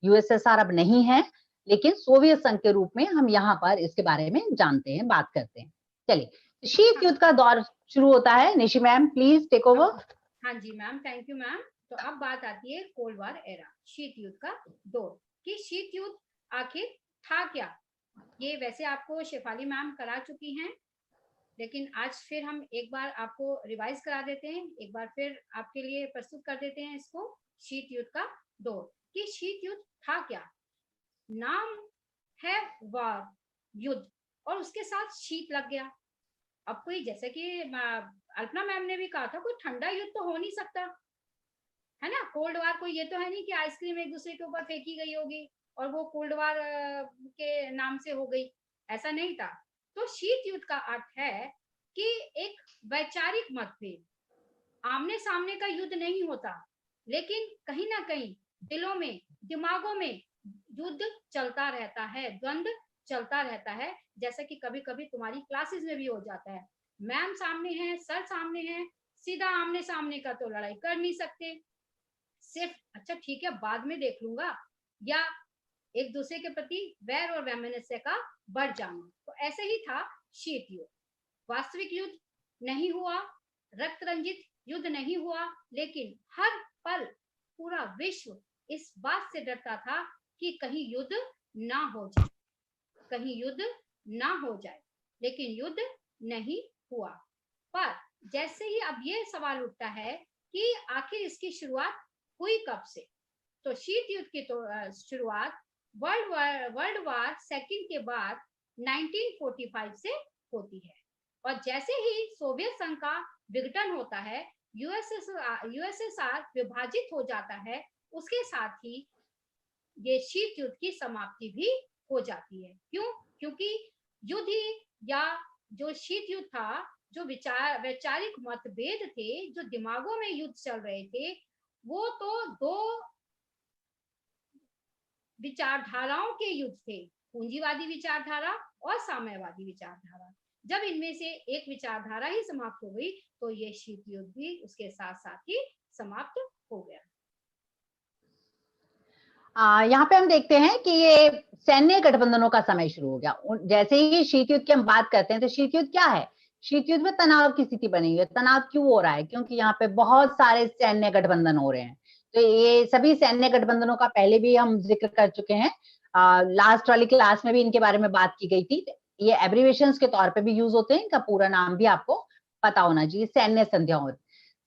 यूएसएसआर अब नहीं है, लेकिन सोवियत संघ के रूप में हम यहाँ पर इसके बारे में जानते हैं, बात करते हैं। चलिए, शीत युद्ध का दौर शुरू होता है। Nishi ma'am please take over. हाँ जी मैम, थैंक यू मैम। तो अब बात आती है कोल्ड वार एरा, शीत युद्ध का दौर, कि शीत युद्ध आखिर था क्या। ये वैसे आपको शेफाली मैम करा चुकी हैं, लेकिन आज फिर हम एक बार आपको रिवाइज करा देते हैं, एक बार फिर आपके लिए प्रस्तुत कर देते हैं इसको, शीत युद्ध का दौर, कि शीत युद्ध था क्या। नाम है वार, युद्ध, और उसके साथ शीत लग गया। अब कोई, जैसे कि अल्पना मैम ने भी कहा था, कोई ठंडा युद्ध तो हो नहीं सकता है ना। कोल्ड वार कोई ये तो है नहीं कि आइसक्रीम एक दूसरे के ऊपर फेंकी गई होगी और वो कोल्ड वार के नाम से हो गई, ऐसा नहीं था। तो शीत युद्ध का अर्थ है कि एक वैचारिक मतभेद, आमने सामने का युद्ध नहीं होता, लेकिन कहीं ना कहीं दिलों में, दिमागों में युद्ध चलता रहता है, द्वंद्व चलता रहता है। जैसा कि कभी कभी तुम्हारी क्लासेस में भी हो जाता है, मैम सामने है, सर सामने है, सीधा आमने सामने का तो लड़ाई कर नहीं सकते, सिर्फ अच्छा ठीक है बाद में देख लूंगा, या एक दूसरे के प्रति वैर और वैमनस्य का बढ़ जाना। तो ऐसे ही था शीत युद्ध। वास्तविक युद्ध नहीं हुआ, रक्त रंजित युद्ध नहीं हुआ, लेकिन हर पल पूरा विश्व इस बात से डरता था कि कहीं युद्ध ना हो जाए, कहीं युद्ध ना हो जाए। लेकिन युद्ध नहीं हुआ। पर जैसे ही अब ये सवाल उठता है कि आखिर इसकी शुरुआत हुई कब से, तो शीत युद्ध की तो शुरुआत वर्ल्ड वार सेकंड के बाद 1945 से होती है। और जैसे ही सोवियत संघ का विघटन होता है, यूएसएसआर विभाजित हो जाता है, उसके साथ ही ये शीत युद्ध की समाप्ति भी हो जाती है। क्यों? क्योंकि युद्ध ही, या जो शीत युद्ध था, जो वैचारिक मतभेद थे, जो दिमागों में युद्ध चल रहे थे, वो तो दो विचारधाराओं के युद्ध थे, पूंजीवादी विचारधारा और साम्यवादी विचारधारा। जब इनमें से एक विचारधारा ही समाप्त हो गई, तो ये शीत युद्ध भी उसके साथ साथ ही समाप्त हो गया। यहाँ पे हम देखते हैं कि ये सैन्य गठबंधनों का समय शुरू हो गया। जैसे ही शीत युद्ध की हम बात करते हैं, तो शीत युद्ध क्या है? शीत युद्ध में तनाव की स्थिति बनी हुई है। तनाव क्यों हो रहा है? क्योंकि यहाँ पे बहुत सारे सैन्य गठबंधन हो रहे हैं। तो ये सभी सैन्य गठबंधनों का पहले भी हम जिक्र कर चुके हैं, लास्ट वाली क्लास में भी इनके बारे में बात की गई थी। ये एब्रीवेशंस के तौर पे भी यूज होते हैं, इनका पूरा नाम भी आपको पता होना चाहिए। सैन्य संधियाओं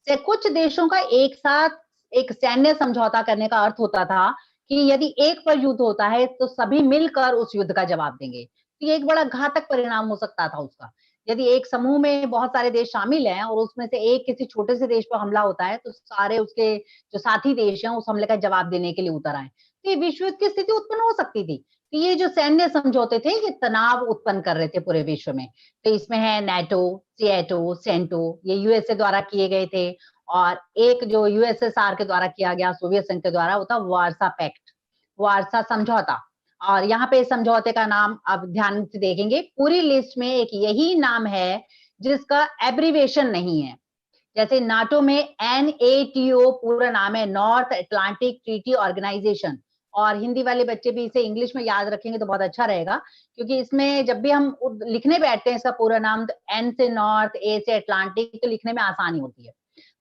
से कुछ देशों का एक साथ एक सैन्य समझौता करने का अर्थ होता था कि यदि एक पर युद्ध होता है तो सभी मिलकर उस युद्ध का जवाब देंगे। तो ये एक बड़ा घातक परिणाम हो सकता था उसका। यदि एक समूह में बहुत सारे देश शामिल हैं और उसमें से एक किसी छोटे से देश पर हमला होता है तो सारे उसके जो साथी देश हैं उस हमले का जवाब देने के लिए उतर आए, तो ये विश्व युद्ध की स्थिति उत्पन्न हो सकती थी। तो ये जो सैन्य समझौते थे ये तनाव उत्पन्न कर रहे थे पूरे विश्व में। तो इसमें है नेटो, सीएटो, सेंटो, ये यूएसए द्वारा किए गए थे, और एक जो यूएसएसआर के द्वारा किया गया, सोवियत संघ के द्वारा, वो था वार्सा पैक्ट, वार्सा समझौता। और यहाँ पे समझौते का नाम अब ध्यान से देखेंगे, पूरी लिस्ट में एक यही नाम है जिसका एब्रीवेशन नहीं है। जैसे नाटो में NATO पूरा नाम है, नॉर्थ अटलांटिक ट्रीटी ऑर्गेनाइजेशन, और हिंदी वाले बच्चे भी इसे इंग्लिश में याद रखेंगे तो बहुत अच्छा रहेगा, क्योंकि इसमें जब भी हम लिखने बैठते हैं इसका पूरा नाम, तो N से नॉर्थ, A से अटलांटिक, तो लिखने में आसानी होती है।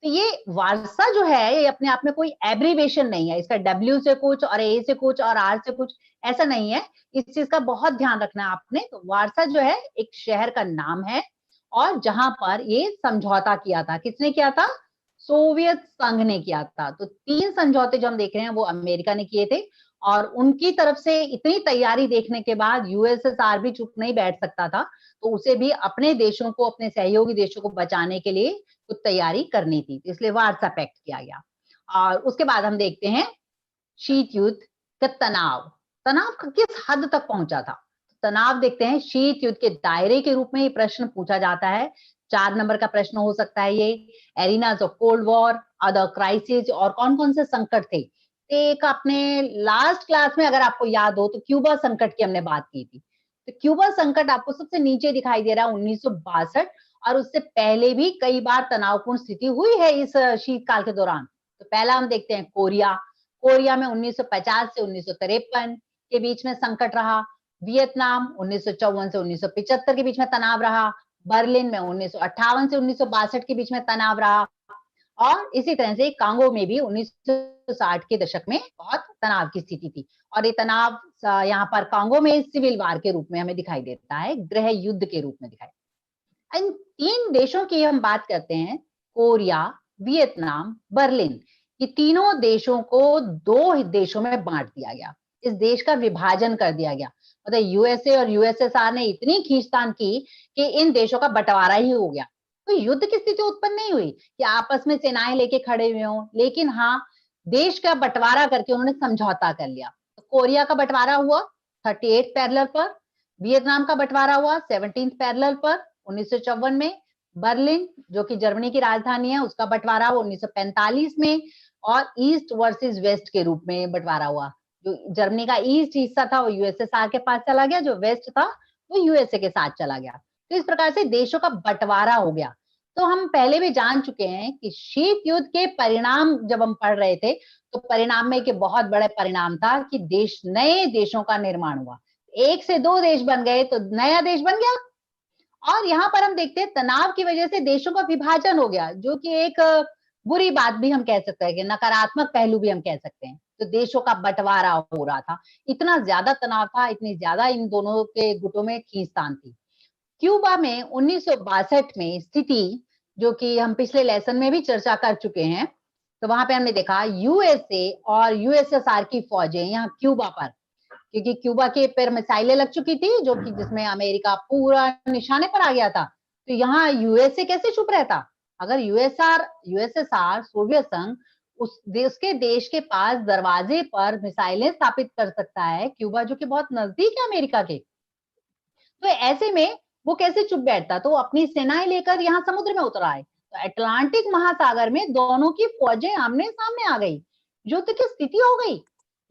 तो ये वार्सा जो है ये अपने आप में कोई एब्रीवेशन नहीं है, इसका W से कुछ और A से कुछ और R से कुछ ऐसा नहीं है। इस चीज का बहुत ध्यान रखना है आपने। तो वार्सा जो है एक शहर का नाम है, और जहां पर ये समझौता किया था, किसने किया था? सोवियत संघ ने किया था। तो 3 समझौते जो हम देख रहे हैं वो अमेरिका ने किए थे, और उनकी तरफ से इतनी तैयारी देखने के बाद यूएसएसआर भी चुप नहीं बैठ सकता था, तो उसे भी अपने देशों को, अपने सहयोगी देशों को बचाने के लिए कुछ तैयारी करनी थी, इसलिए वार्सा पैक्ट किया गया। और उसके बाद हम देखते हैं शीत युद्ध का तनाव, तनाव किस हद तक पहुंचा था। तनाव देखते हैं, शीत युद्ध के दायरे के रूप में ये प्रश्न पूछा जाता है। 4 नंबर का प्रश्न हो सकता है ये। Arenas of cold war, other crisis, और कौन कौन से संकट थे। एक अपने लास्ट क्लास में अगर आपको याद हो तो क्यूबा संकट की हमने बात की थी। तो क्यूबा संकट आपको सबसे नीचे दिखाई दे रहा है 1962, और उससे पहले भी कई बार तनावपूर्ण स्थिति हुई है इस शीतकाल के दौरान। तो पहला हम देखते हैं कोरिया। कोरिया में 1950 से 1953 के बीच में संकट रहा। वियतनाम 1954 से 1975 के बीच में तनाव रहा। बर्लिन में 1958 से 1962 के बीच में तनाव रहा। और इसी तरह से कांगो में भी 1960 के दशक में बहुत तनाव की स्थिति थी, और ये तनाव यहाँ पर कांगो में सिविल वार के रूप में हमें दिखाई देता है, गृह युद्ध के रूप में दिखाई। इन 3 देशों की हम बात करते हैं, कोरिया, वियतनाम, बर्लिन, ये तीनों देशों को 2 देशों में बांट दिया गया। इस देश का विभाजन कर दिया गया। मतलब यूएसए और यूएसएसआर ने इतनी खींचतान की कि इन देशों का बंटवारा ही हो गया। तो युद्ध की स्थिति उत्पन्न नहीं हुई कि आपस में सेनाएं लेके खड़े हुए हों, लेकिन हाँ, देश का बंटवारा करके उन्होंने समझौता कर लिया। तो कोरिया का बंटवारा हुआ 38 पैरेलल पर, वियतनाम का बंटवारा हुआ 17 पैरेलल पर 1954 में, बर्लिन जो कि जर्मनी की राजधानी है उसका बंटवारा हुआ 1945 में, और ईस्ट वर्सेस वेस्ट के रूप में बंटवारा हुआ। जो जर्मनी का ईस्ट हिस्सा था वो यूएसएसआर के पास चला गया, जो वेस्ट था वो यूएसए के साथ चला गया। तो इस प्रकार से देशों का बंटवारा हो गया। तो हम पहले भी जान चुके हैं कि शीत युद्ध के परिणाम जब हम पढ़ रहे थे तो परिणाम में एक बहुत बड़ा परिणाम था कि देश, नए देशों का निर्माण हुआ। 1 से 2 देश बन गए तो नया देश बन गया। और यहाँ पर हम देखते हैं तनाव की वजह से देशों का विभाजन हो गया, जो कि एक बुरी बात भी हम कह सकते हैं, कि नकारात्मक पहलू भी हम कह सकते हैं। तो देशों का बंटवारा हो रहा था, इतना ज्यादा तनाव था, इतनी ज्यादा इन दोनों के गुटों में खींचतान थी। क्यूबा में 1962 में स्थिति, जो कि हम पिछले लेसन में भी चर्चा कर चुके हैं, तो वहां पे हमने देखा यूएसए और यूएसएसआर की फौजें यहाँ क्यूबा पर, क्योंकि क्यूबा के पर मिसाइलें लग चुकी थी, जो कि जिसमें अमेरिका पूरा निशाने पर आ गया था। तो यहाँ यूएसए कैसे चुप रहता? अगर यूएसएसआर, सोवियत संघ, उसके देश के पास दरवाजे पर मिसाइलें स्थापित कर सकता है, क्यूबा जो कि बहुत नजदीक है अमेरिका के, तो ऐसे में वो कैसे चुप बैठता? तो अपनी सेनाएं लेकर यहाँ समुद्र में उतर आए। तो अटलांटिक महासागर में दोनों की फौजें आमने सामने आ गई, युद्ध की स्थिति हो गई।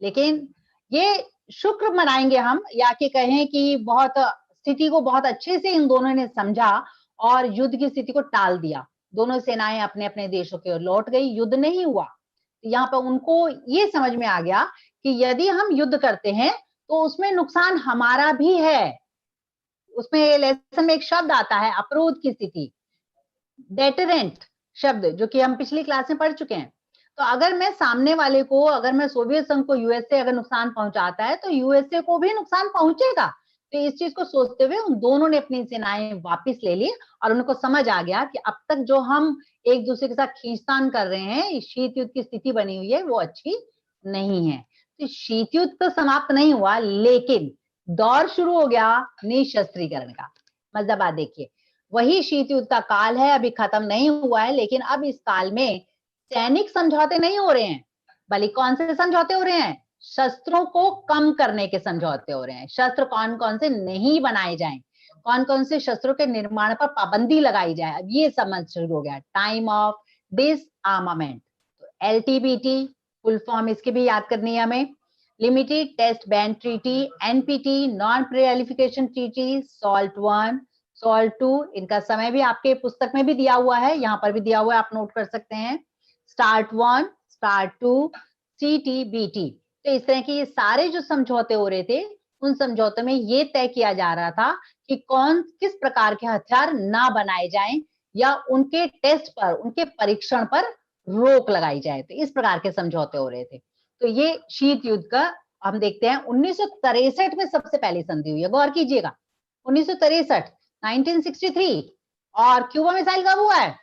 लेकिन ये शुक्र मनाएंगे हम, या कि कहें कि बहुत स्थिति को बहुत अच्छे से इन दोनों ने समझा और युद्ध की स्थिति को टाल दिया। दोनों सेनाएं अपने अपने देशों की ओर लौट गई, युद्ध नहीं हुआ। यहाँ पर उनको ये समझ में आ गया कि यदि हम युद्ध करते हैं तो उसमें नुकसान हमारा भी है। उसमें लेसन में एक शब्द आता है, अपरोध की स्थिति, डेटरेंट शब्द, जो कि हम पिछली क्लास में पढ़ चुके हैं। तो अगर मैं सामने वाले को, अगर मैं सोवियत संघ को यूएसए अगर नुकसान पहुंचाता है तो यूएसए को भी नुकसान पहुंचेगा। तो इस चीज को सोचते हुए उन दोनों ने अपनी सेनाएं वापस ले ली और उनको समझ आ गया कि अब तक जो हम एक दूसरे के साथ खींचतान कर रहे हैं, शीत युद्ध की स्थिति बनी हुई है, वो अच्छी नहीं है। तो शीत युद्ध तो समाप्त नहीं हुआ, लेकिन दौर शुरू हो गया निशस्त्रीकरण का। मतलब बात देखिए, वही शीत युद्ध का काल है, अभी खत्म नहीं हुआ है, लेकिन अब इस काल में सैनिक समझौते नहीं हो रहे हैं, बल्कि कौन से समझौते हो रहे हैं? शस्त्रों को कम करने के समझौते हो रहे हैं। शस्त्र कौन कौन से नहीं बनाए जाएं, कौन कौन से शस्त्रों के निर्माण पर पाबंदी लगाई जाए, अब ये समझ शुरू हो गया। टाइम ऑफ डिसआर्मामेंट, तो एलटीबीटी फुल फॉर्म इसकी भी याद करनी है हमें। Limited test ban treaty, NPT non proliferation treaty, SALT 1, SALT 2, इनका समय भी आपके पुस्तक में भी दिया हुआ है, यहाँ पर भी दिया हुआ है, आप नोट कर सकते हैं। Start 1, start 2, CTBT. तो इस तरह के ये सारे जो समझौते हो रहे थे, उन समझौतों में ये तय किया जा रहा था कि कौन किस प्रकार के हथियार ना बनाए जाएं या उनके टेस्ट पर, उनके परीक्षण पर रोक लगाई जाए। तो इस प्रकार के समझौते हो रहे थे। तो ये शीत युद्ध का हम देखते हैं 1963 में सबसे पहली संधि हुई है, गौर कीजिएगा, 1963, 1963। और क्यूबा मिसाइल कब हुआ है?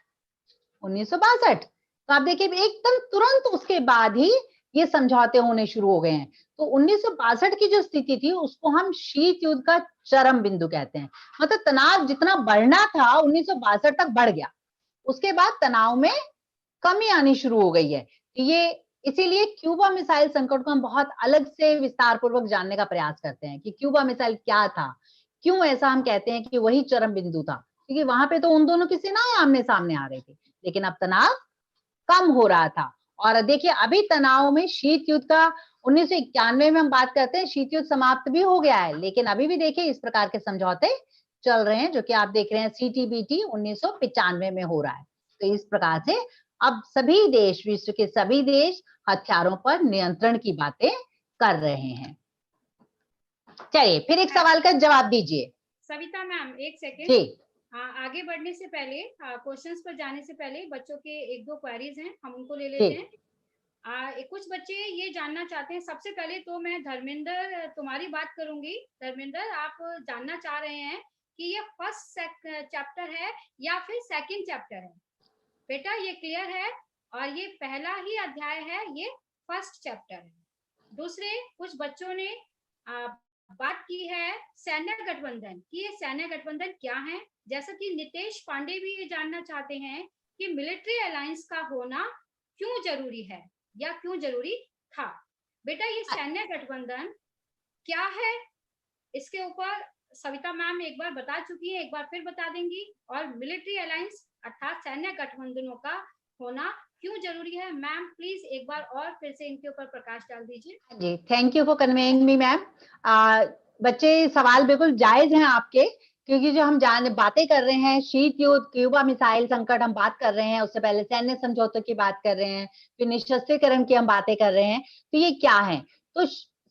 1962। तो आप देखिए एकदम तुरंत उसके बाद ही ये समझौते होने शुरू हो गए हैं। तो 1962 की जो स्थिति थी उसको हम शीत युद्ध का चरम बिंदु कहते हैं। मतलब तनाव जितना बढ़ना था 1962 तक बढ़ गया, उसके बाद तनाव में कमी आनी शुरू हो गई है। ये इसीलिए क्यूबा मिसाइल संकट को हम बहुत अलग से विस्तार पूर्वक जानने का प्रयास करते हैं कि क्यूबा मिसाइल क्या था, क्यों ऐसा हम कहते हैं कि वही चरम बिंदु था, क्योंकि वहां पे तो उन दोनों की सेनाएं आमने सामने आ रही थी, लेकिन अब तनाव कम हो रहा था। और देखिए अभी तनाव में शीत युद्ध का 1991 में हम बात करते हैं, शीत युद्ध समाप्त भी हो गया है, लेकिन अभी भी देखिए इस प्रकार के समझौते चल रहे हैं, जो कि आप देख रहे हैं सीटीबीटी 1995 में हो रहा है। तो इस प्रकार से अब सभी देश, विश्व के सभी देश हथियारों पर नियंत्रण की बातें कर रहे हैं। चलिए फिर एक सवाल का जवाब दीजिए। सविता मैम एक सेकेंड जी, आगे बढ़ने से पहले, क्वेश्चंस पर जाने से पहले बच्चों के एक दो क्वेरीज हैं, हम उनको ले लेते हैं। कुछ बच्चे ये जानना चाहते हैं, सबसे पहले तो मैं धर्मेंद्र तुम्हारी बात करूंगी। धर्मेंद्र, आप जानना चाह रहे हैं कि ये फर्स्ट चैप्टर है या फिर सेकंड चैप्टर है? बेटा ये क्लियर है, और ये पहला ही अध्याय है, ये फर्स्ट चैप्टर है। दूसरे कुछ बच्चों ने बात की है सैन्य गठबंधन की, ये सैन्य गठबंधन क्या है? जैसा कि नितेश पांडे भी ये जानना चाहते हैं कि मिलिट्री अलायंस का होना क्यों जरूरी है या क्यों जरूरी था। बेटा ये सैन्य गठबंधन क्या है, इसके ऊपर सविता मैम एक बार बता चुकी है, एक बार फिर बता देंगी। और मिलिट्री अलायंस अर्थात सैन्य गठबंधनों का होना क्यों जरूरी है, मैम प्लीज एक बार और फिर से इनके ऊपर प्रकाश डाल दीजिए। जी, thank you for conveying me ma'am. बच्चे सवाल बिल्कुल जायज हैं आपके, क्योंकि जो हम बातें कर रहे हैं, शीत युद्ध, क्यूबा मिसाइल संकट हम बात कर रहे हैं, उससे पहले सैन्य समझौतों की बात कर रहे हैं, फिर निशस्त्रीकरण की हम बातें कर रहे हैं। तो ये क्या है? तो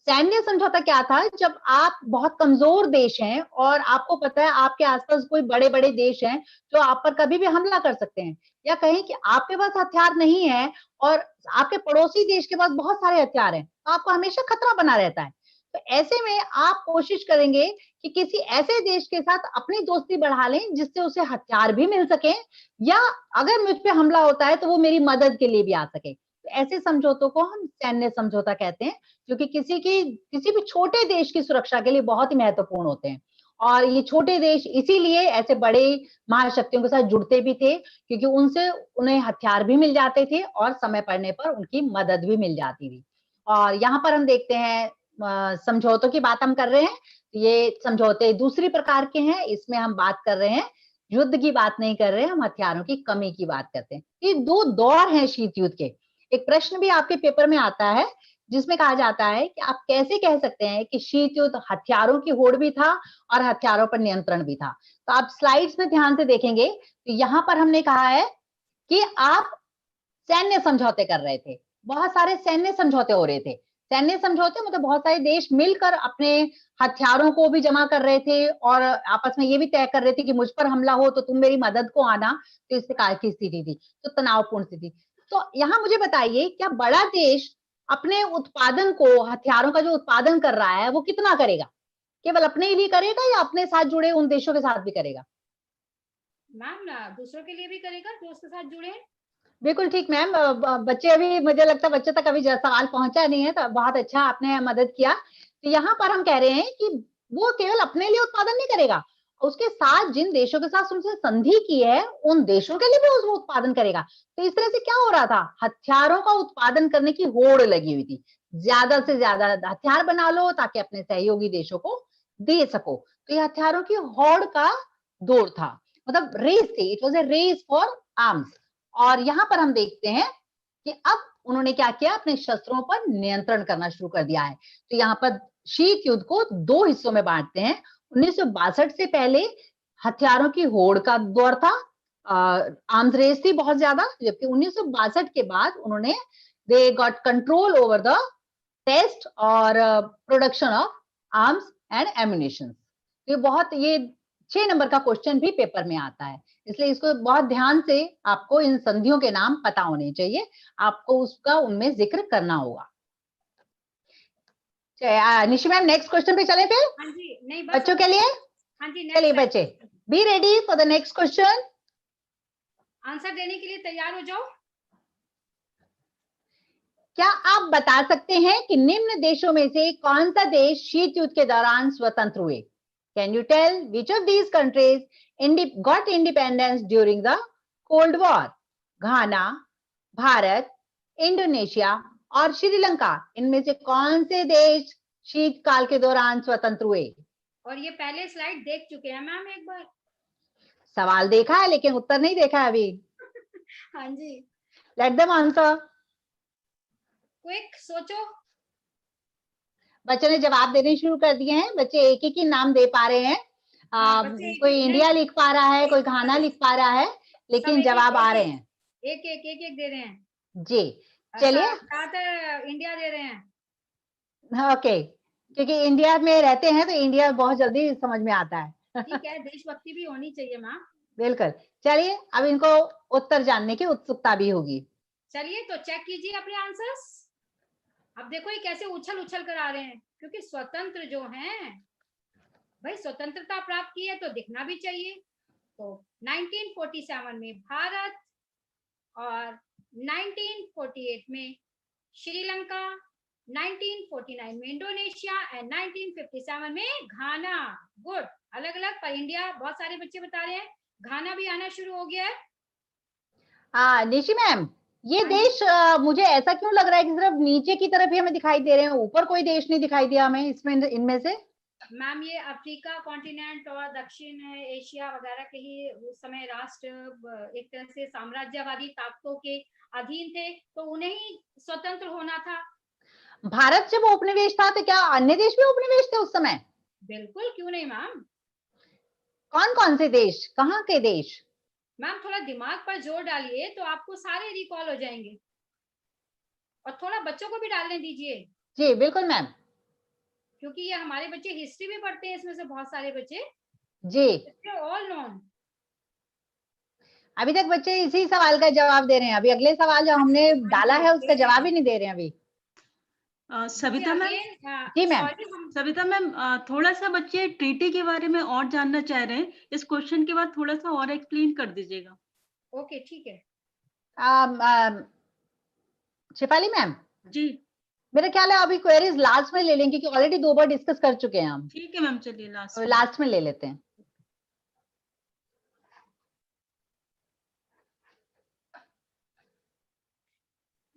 सैन्य समझौता क्या था? जब आप बहुत कमजोर देश हैं और आपको पता है आपके आसपास कोई बड़े बड़े देश हैं जो आप पर कभी भी हमला कर सकते हैं, या कहें कि आपके पास हथियार नहीं है और आपके पड़ोसी देश के पास बहुत सारे हथियार हैं, तो आपको हमेशा खतरा बना रहता है। तो ऐसे में आप कोशिश करेंगे कि किसी ऐसे देश के साथ अपनी दोस्ती बढ़ा लें जिससे उसे हथियार भी मिल सके, या अगर मुझ पे हमला होता है तो वो मेरी मदद के लिए भी आ सके। तो ऐसे समझौतों को हम सैन्य समझौता कहते हैं, जो कि किसी भी छोटे देश की सुरक्षा के लिए बहुत ही महत्वपूर्ण होते हैं। और ये छोटे देश इसीलिए ऐसे बड़े महाशक्तियों के साथ जुड़ते भी थे, क्योंकि उनसे उन्हें हथियार भी मिल जाते थे और समय पड़ने पर उनकी मदद भी मिल जाती थी। और यहाँ पर हम देखते हैं समझौतों की बात हम कर रहे हैं, ये समझौते दूसरी प्रकार के हैं, इसमें हम बात कर रहे हैं युद्ध की बात नहीं कर रहे हैं, हम हथियारों की कमी की बात करते हैं। ये दो दौर हैं शीत युद्ध के। एक प्रश्न भी आपके पेपर में आता है जिसमें कहा जाता है कि आप कैसे कह सकते हैं कि शीत युद्ध हथियारों की होड़ भी था और हथियारों पर नियंत्रण भी था। तो आप स्लाइड्स में ध्यान से देखेंगे तो यहाँ पर हमने कहा है कि आप सैन्य समझौते कर रहे थे, बहुत सारे सैन्य समझौते हो रहे थे। सैन्य समझौते मतलब बहुत सारे देश मिलकर अपने हथियारों को भी जमा कर रहे थे और आपस में ये भी तय कर रहे थे कि मुझ पर हमला हो तो तुम मेरी मदद को आना। तो इस प्रकार की स्थिति थी, तो तनावपूर्ण स्थिति। तो यहाँ मुझे बताइए, क्या बड़ा देश अपने उत्पादन को, हथियारों का जो उत्पादन कर रहा है वो कितना करेगा? केवल अपने ही लिए करेगा या अपने साथ जुड़े उन देशों के साथ भी करेगा? मैम ना दूसरों के लिए भी करेगा जो उसके साथ जुड़े हैं। बिल्कुल ठीक मैम। बच्चे अभी, मुझे लगता है बच्चों तक अभी सवाल पहुंचा नहीं है, तो बहुत अच्छा आपने मदद किया। तो यहाँ पर हम कह रहे हैं कि वो केवल अपने लिए उत्पादन नहीं करेगा, उसके साथ जिन देशों के साथ उसने संधि की है उन देशों के लिए भी वो उत्पादन करेगा। तो इस तरह से क्या हो रहा था, हथियारों का उत्पादन करने की होड़ लगी हुई थी, ज्यादा से ज्यादा हथियार बना लो ताकि अपने सहयोगी देशों को दे सको। तो ये हथियारों की होड़ का दौर था, मतलब रेस थी, it was a race for arms. और यहाँ पर हम देखते हैं कि अब उन्होंने क्या किया, अपने शस्त्रों पर नियंत्रण करना शुरू कर दिया है। तो यहाँ पर शीत युद्ध को दो हिस्सों में बांटते हैं। 1962 से पहले हथियारों की होड़ का दौर था, आर्म्स रेस थी बहुत ज्यादा, जबकि 1962 के बाद उन्होंने they got control over the test और production of arms and ammunition. ये बहुत, ये 6 नंबर का क्वेश्चन भी पेपर में आता है, इसलिए इसको बहुत ध्यान से आपको इन संधियों के नाम पता होने चाहिए, आपको उसका उनमें जिक्र करना होगा। निशि मैम नेक्स्ट क्वेश्चन पे चले फिर। हाँ जी, नहीं बस बच्चों के लिए, हाँ जी, चलिए बच्चे be ready for the next question. Answer देने के लिए तैयार हो जाओ। क्या आप बता सकते हैं कि निम्न देशों में से कौन सा देश शीत युद्ध के दौरान स्वतंत्र हुए? Can you tell which of these countries got independence during the cold war? Ghana, Bharat, Indonesia और श्रीलंका, इनमें से कौन से देश शीतकाल के दौरान स्वतंत्र हुए? और ये पहले स्लाइड देख चुके हैं मैम एक बार। सवाल देखा है लेकिन उत्तर नहीं देखा है अभी। हाँ जी, लेट देम आंसर। क्विक सोचो। बच्चों ने जवाब देने शुरू कर दिए हैं, बच्चे एक एक ही नाम दे पा रहे हैं। बच्चे एक कोई एक इंडिया नहीं, लिख पा रहा है, कोई घाना लिख पा रहा है, लेकिन एक जवाब आ रहे हैं। एक एक दे रहे हैं। जी चलिए, ज्यादातर इंडिया दे रहे हैं। ओके, क्योंकि इंडिया में रहते हैं तो इंडिया बहुत जल्दी समझ में आता है। ठीक है, देशभक्ति भी होनी चाहिए मैम। बिल्कुल। चलिए, अब इनको उत्तर जानने की उत्सुकता भी होगी। चलिए तो चेक कीजिए अपने आंसर्स। अब देखो ये कैसे उछल उछल कर आ रहे हैं, क्योंकि स्वतंत्र जो हैं, भाई स्वतंत्रता प्राप्त की है तो दिखना भी चाहिए। तो 1947 में भारत और 1948 में श्रीलंका, 1949 में इंडोनेशिया एंड 1957 में घाना। गुड, अलग अलग पर इंडिया बहुत सारे बच्चे बता रहे हैं, घाना भी आना शुरू हो गया है। निशि मैम, ये हाँ देश मुझे ऐसा क्यों लग रहा है कि सिर्फ नीचे की तरफ ही हमें दिखाई दे रहे हैं, ऊपर कोई देश नहीं दिखाई दिया हमें इसमें, इनमें से? मैम ये अफ्रीका कॉन्टिनेंट और दक्षिण एशिया वगैरह के ही उस समय राष्ट्र एक तरह से साम्राज्यवादी ताकतों के अधीन थे, तो उन्हें ही स्वतंत्र होना था। भारत जब उपनिवेश था तो क्या अन्य देश भी उपनिवेश थे उस समय? बिल्कुल, क्यों नहीं मैम। कौन कौन से देश, कहाँ के देश? मैम थोड़ा दिमाग पर जोर डालिए तो आपको सारे रिकॉल हो जाएंगे, और थोड़ा बच्चों को भी डालने दीजिए। जी बिल्कुल मैम, क्योंकि ये हमारे बच्चे हिस्ट्री भी पढ़ते हैं, इसमें से बहुत सारे बच्चे। जी ऑल नोन। अभी तक बच्चे इसी सवाल का जवाब दे रहे हैं, अभी अगले सवाल जो हमने डाला है उसका जवाब ही नहीं दे रहे हैं अभी। सविता मैम, जी मैम। सविता मैम, थोड़ा सा बच्चे ट्रीटी के बारे में और जानना चाह रहे हैं, इस क्वेश्चन के बाद थोड़ा सा और एक्सप्लेन कर दीजिएगा। ओके ठीक है। शिफाली मैम जी मेरा ख्याल है अभी क्वेरीज लास्ट में ले लेंगे, क्योंकि ऑलरेडी 2 बार डिस्कस कर चुके हैं हम। ठीक है मैम, चलिए लास्ट में ले लेते हैं।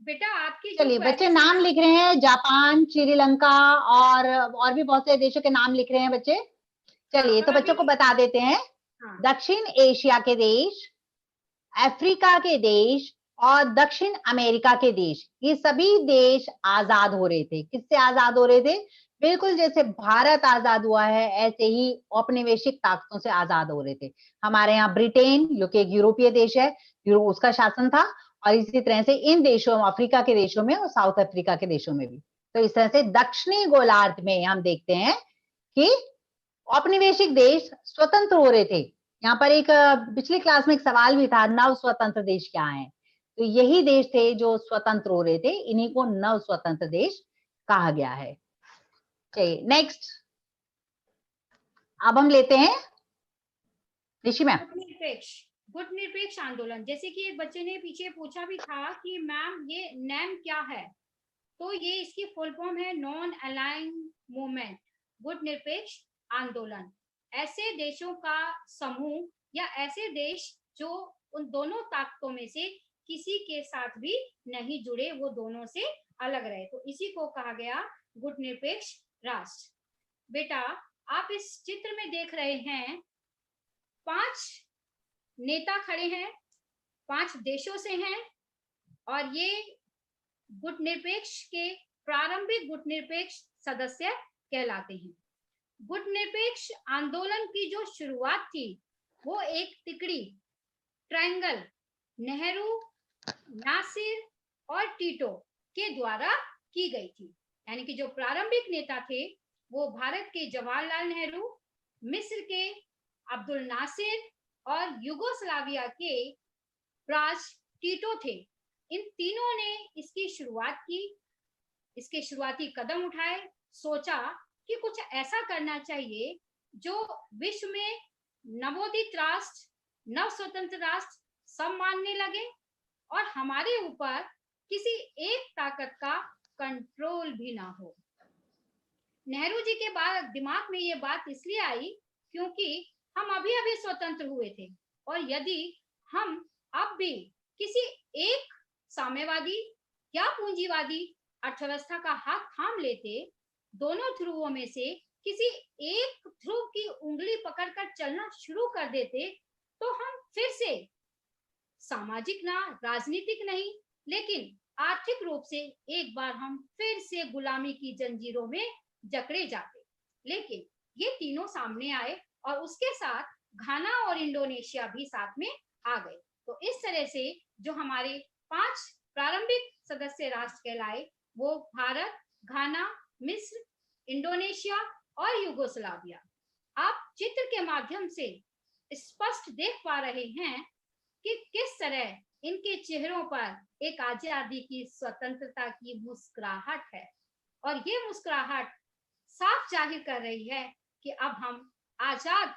बेटा आपकी चलिए, बच्चे नाम लिख रहे हैं, जापान, श्रीलंका और भी बहुत से देशों के नाम लिख रहे हैं बच्चे। चलिए तो बच्चों को बता देते हैं। दक्षिण एशिया के देश, अफ्रीका के देश और दक्षिण अमेरिका के देश, ये सभी देश आजाद हो रहे थे। किससे आजाद हो रहे थे? बिल्कुल जैसे भारत आजाद हुआ है ऐसे ही औपनिवेशिक ताकतों से आजाद हो रहे थे। हमारे यहाँ ब्रिटेन, जो कि एक यूरोपीय देश है, उसका शासन था, और इसी तरह से इन देशों, अफ्रीका के देशों में और साउथ अफ्रीका के देशों में भी। तो इस तरह से दक्षिणी गोलार्ध में हम देखते हैं कि औपनिवेशिक देश स्वतंत्र हो रहे थे। यहाँ पर एक पिछली क्लास में एक सवाल भी था, नव स्वतंत्र देश क्या है? तो यही देश थे जो स्वतंत्र हो रहे थे, इन्हीं को नव स्वतंत्र देश कहा गया है। चलिए नेक्स्ट, अब हम लेते हैं निशी मैम। गुटनिरपेक्ष आंदोलन, जैसे कि एक बच्चे ने पीछे पूछा भी था कि मैम ये नेम क्या है, तो ये इसकी फुल फॉर्म है नॉन अलाइंड मूवमेंट, गुटनिरपेक्ष आंदोलन। ऐसे देशों का समूह या ऐसे देश जो उन दोनों ताकतों में से किसी के साथ भी नहीं जुड़े, वो दोनों से अलग रहे, तो इसी को कहा गया गुटनिरपेक्ष राष्ट्र। बेटा आप इस चित्र में देख रहे हैं 5 नेता खड़े हैं, 5 देशों से हैं, और ये गुटनिरपेक्ष के प्रारंभिक गुटनिरपेक्ष सदस्य कहलाते हैं। गुटनिरपेक्ष आंदोलन की जो शुरुआत थी वो एक तिकड़ी ट्रायंगल नेहरू, नासिर और टीटो के द्वारा की गई थी। यानी कि जो प्रारंभिक नेता थे वो भारत के जवाहरलाल नेहरू, मिस्र के अब्दुल नासिर और युगोस्लाविया के ब्राज टीटो थे। इन तीनों ने इसकी शुरुआत की, इसके शुरुआती कदम उठाए, सोचा कि कुछ ऐसा करना चाहिए जो विश्व में नवोदित राष्ट्र, नव स्वतंत्र राष्ट्र सब मानने लगे और हमारे ऊपर किसी एक ताकत का कंट्रोल भी ना हो। नेहरू जी के बाद दिमाग में ये बात इसलिए आई क्योंकि हम अभी अभी स्वतंत्र हुए थे, और यदि हम अब भी किसी एक साम्यवादी या पूंजीवादी अर्थव्यवस्था का हाथ थाम लेते, दोनों ध्रुवों में से किसी एक ध्रुव की उंगली पकड़कर चलना शुरू कर देते, तो हम फिर से सामाजिक ना, राजनीतिक नहीं, लेकिन आर्थिक रूप से एक बार हम फिर से गुलामी की जंजीरों में जकड़े जाते। लेकिन ये तीनों सामने आए और उसके साथ घाना और इंडोनेशिया भी साथ में आ गए। तो इस तरह से जो हमारे 5 प्रारंभिक सदस्य राष्ट्र कहलाए वो भारत, घाना, मिस्र, इंडोनेशिया और युगोस्लाविया। आप चित्र के माध्यम से स्पष्ट देख पा रहे हैं कि किस तरह इनके चेहरों पर एक आजादी की, स्वतंत्रता की मुस्कुराहट है, और ये मुस्कुराहट साफ जाहिर कर रही है कि अब हम आजाद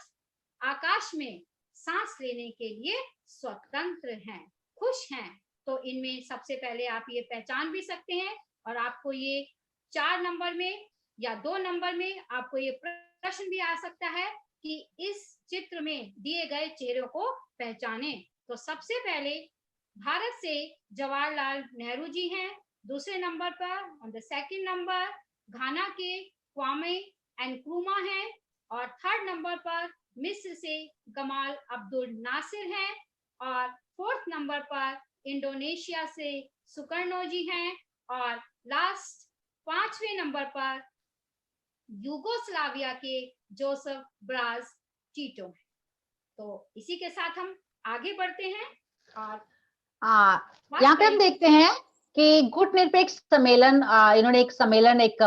आकाश में सांस लेने के लिए स्वतंत्र हैं, खुश हैं। तो इनमें सबसे पहले आप ये पहचान भी सकते हैं, और आपको ये 4 नंबर में या 2 नंबर में आपको ये प्रश्न भी आ सकता है कि इस चित्र में दिए गए चेहरों को पहचाने। तो सबसे पहले भारत से जवाहरलाल नेहरू जी हैं, दूसरे नंबर पर ऑन द सेकंड नंबर घाना के क्वामे नक्रुमा हैं, और 3rd नंबर पर मिस्र से गमाल अब्दुल नासिर हैं, और 4th नंबर पर इंडोनेशिया से सुकर्णो जी हैं, और लास्ट 5वें नंबर पर युगोस्लाविया के जोसेफ ब्राज टीटो हैं। तो इसी के साथ हम आगे बढ़ते हैं, और यहाँ पे हम देखते हैं कि गुटनिरपेक्ष सम्मेलन, इन्होंने एक सम्मेलन, एक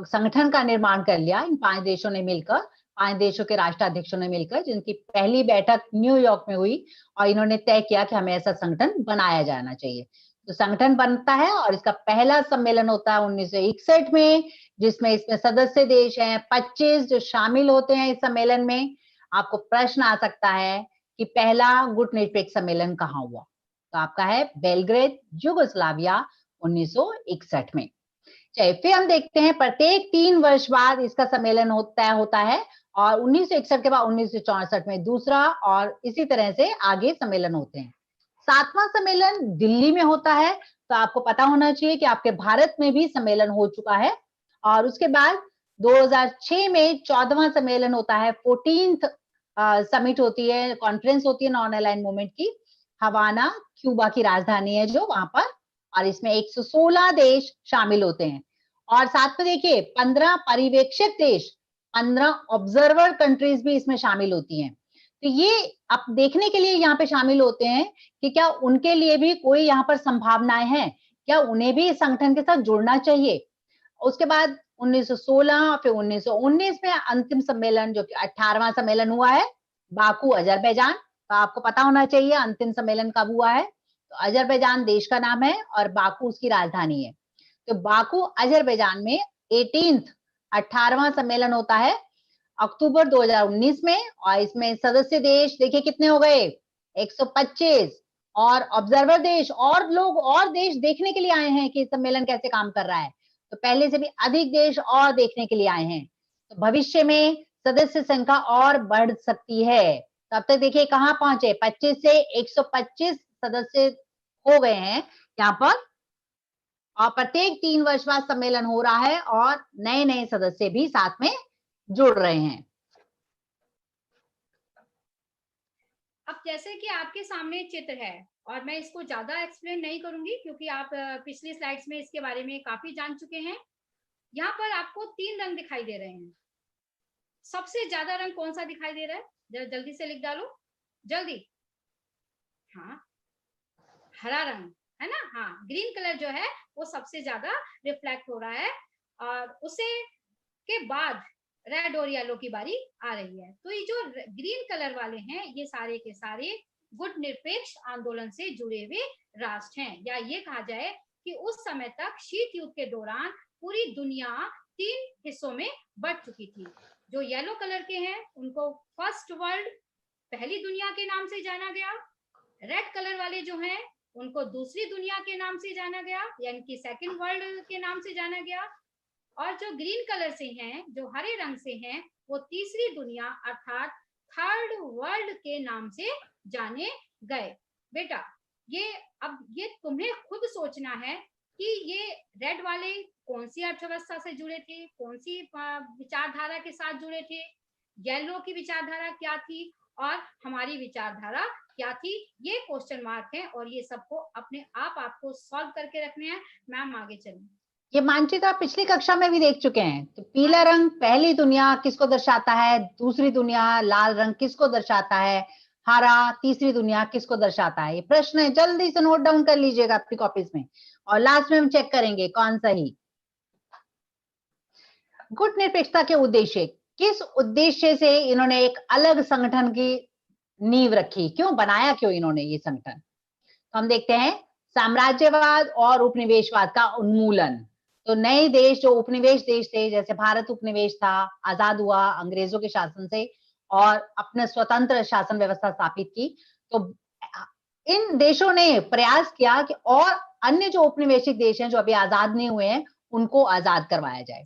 संगठन का निर्माण कर लिया इन 5 देशों ने मिलकर, 5 देशों के राष्ट्राध्यक्षों ने मिलकर, जिनकी पहली बैठक न्यूयॉर्क में हुई, और इन्होंने तय किया कि हमें ऐसा संगठन बनाया जाना चाहिए। तो संगठन बनता है और इसका पहला सम्मेलन होता है 1961 में, जिसमें इसमें सदस्य देश हैं 25 जो शामिल होते हैं इस सम्मेलन में। आपको प्रश्न आ सकता है कि पहला गुटनिरपेक्ष सम्मेलन कहाँ हुआ, तो आपका है बेलग्रेड, युगोस्लाविया 1961 में। चलिए फिर हम देखते हैं प्रत्येक 3 वर्ष बाद इसका सम्मेलन होता है, और 1961 के बाद 1964 में दूसरा, और इसी तरह से आगे सम्मेलन होते हैं। 7वां सम्मेलन दिल्ली में होता है, तो आपको पता होना चाहिए कि आपके भारत में भी सम्मेलन हो चुका है। और उसके बाद 2006 में 14वां सम्मेलन होता है, 14th समिट होती है, कॉन्फ्रेंस होती है नॉन अलाइंड मूवमेंट की, हवाना क्यूबा की राजधानी है जो वहां पर, और इसमें 116 देश शामिल होते हैं। और साथ में देखिए 15 पर्यवेक्षक देश, 15 ऑब्जर्वर कंट्रीज भी इसमें शामिल होती हैं। तो ये आप देखने के लिए यहाँ पे शामिल होते हैं कि क्या उनके लिए भी कोई यहाँ पर संभावनाएं हैं, क्या उन्हें भी इस संगठन के साथ जुड़ना चाहिए। उसके बाद 1916 फिर 1919 में अंतिम सम्मेलन जो कि 18वां सम्मेलन हुआ है, बाकू अजरबैजान। तो आपको पता होना चाहिए अंतिम सम्मेलन कब हुआ है, तो अजरबैजान देश का नाम है और बाकू उसकी राजधानी है। तो बाकू अजरबैजान में 18वां सम्मेलन होता है अक्टूबर 2019 में, और इसमें सदस्य देश देखिए कितने हो गए, 125, और ऑब्जर्वर देश और लोग और देश देखने के लिए आए हैं कि सम्मेलन कैसे काम कर रहा है। तो पहले से भी अधिक देश और देखने के लिए आए हैं। तो भविष्य में सदस्य संख्या और बढ़ सकती है। तो अब तक देखिए कहाँ पहुंचे, 25 से 125 सदस्य हो गए हैं यहाँ पर, और प्रत्येक 3 वर्ष बाद सम्मेलन हो रहा है और नए नए सदस्य भी साथ में जुड़ रहे हैं। अब जैसे कि आपके सामने चित्र है और मैं इसको ज्यादा एक्सप्लेन नहीं करूंगी क्योंकि आप पिछली स्लाइड्स में इसके बारे में काफी जान चुके हैं। यहाँ पर आपको 3 रंग दिखाई दे रहे हैं। सबसे ज्यादा रंग कौन सा दिखाई दे रहा है, जरा जल्दी से लिख डालो, जल्दी। हाँ, हरा रंग है ना। हाँ, ग्रीन कलर जो है वो सबसे ज्यादा रिफ्लेक्ट हो रहा है, और उसे के बाद रेड और येलो की बारी आ रही है। तो ये जो ग्रीन कलर वाले हैं ये सारे के सारे गुट निरपेक्ष आंदोलन से जुड़े हुए राष्ट्र हैं, या ये कहा जाए कि उस समय तक शीत युद्ध के दौरान पूरी दुनिया 3 हिस्सों में बट चुकी थी। जो येलो कलर के हैं उनको फर्स्ट वर्ल्ड, पहली दुनिया के नाम से जाना गया। रेड कलर वाले जो हैं उनको दूसरी दुनिया के नाम से जाना गया, यानी कि सेकंड वर्ल्ड के नाम से जाना गया। और जो ग्रीन कलर से हैं, जो हरे रंग से हैं, वो तीसरी दुनिया अर्थात थर्ड वर्ल्ड के नाम से जाने गए। बेटा अब ये तुम्हें खुद सोचना है कि ये रेड वाले कौन सी अर्थव्यवस्था से जुड़े थे, कौन सी विचारधारा के साथ जुड़े थे, येलो की विचारधारा क्या थी और हमारी विचारधारा क्या थी। ये क्वेश्चन मार्क है और ये सबको अपने आप आपको सॉल्व करके रखने हैं। मैम आगे चलें। ये मानचित्र आप पिछली कक्षा में भी देख चुके हैं। तो पीला रंग पहली दुनिया किसको दर्शाता है, दूसरी दुनिया, लाल रंग किसको दर्शाता है, हरा तीसरी दुनिया किसको दर्शाता है। ये प्रश्न है, जल्दी से नोट डाउन कर लीजिएगा अपनी कॉपीज में, और लास्ट में हम चेक करेंगे कौन सही। गुट निरपेक्षता के उद्देश्य, किस उद्देश्य से इन्होंने एक अलग संगठन की नींव रखी, क्यों बनाया, क्यों इन्होंने ये संगठन। तो हम देखते हैं, साम्राज्यवाद और उपनिवेशवाद का उन्मूलन। तो नए देश जो उपनिवेश देश थे, जैसे भारत उपनिवेश था, आजाद हुआ अंग्रेजों के शासन से और अपने स्वतंत्र शासन व्यवस्था स्थापित की। तो इन देशों ने प्रयास किया कि और अन्य जो उपनिवेशिक देश हैं जो अभी आजाद नहीं हुए हैं उनको आजाद करवाया जाए।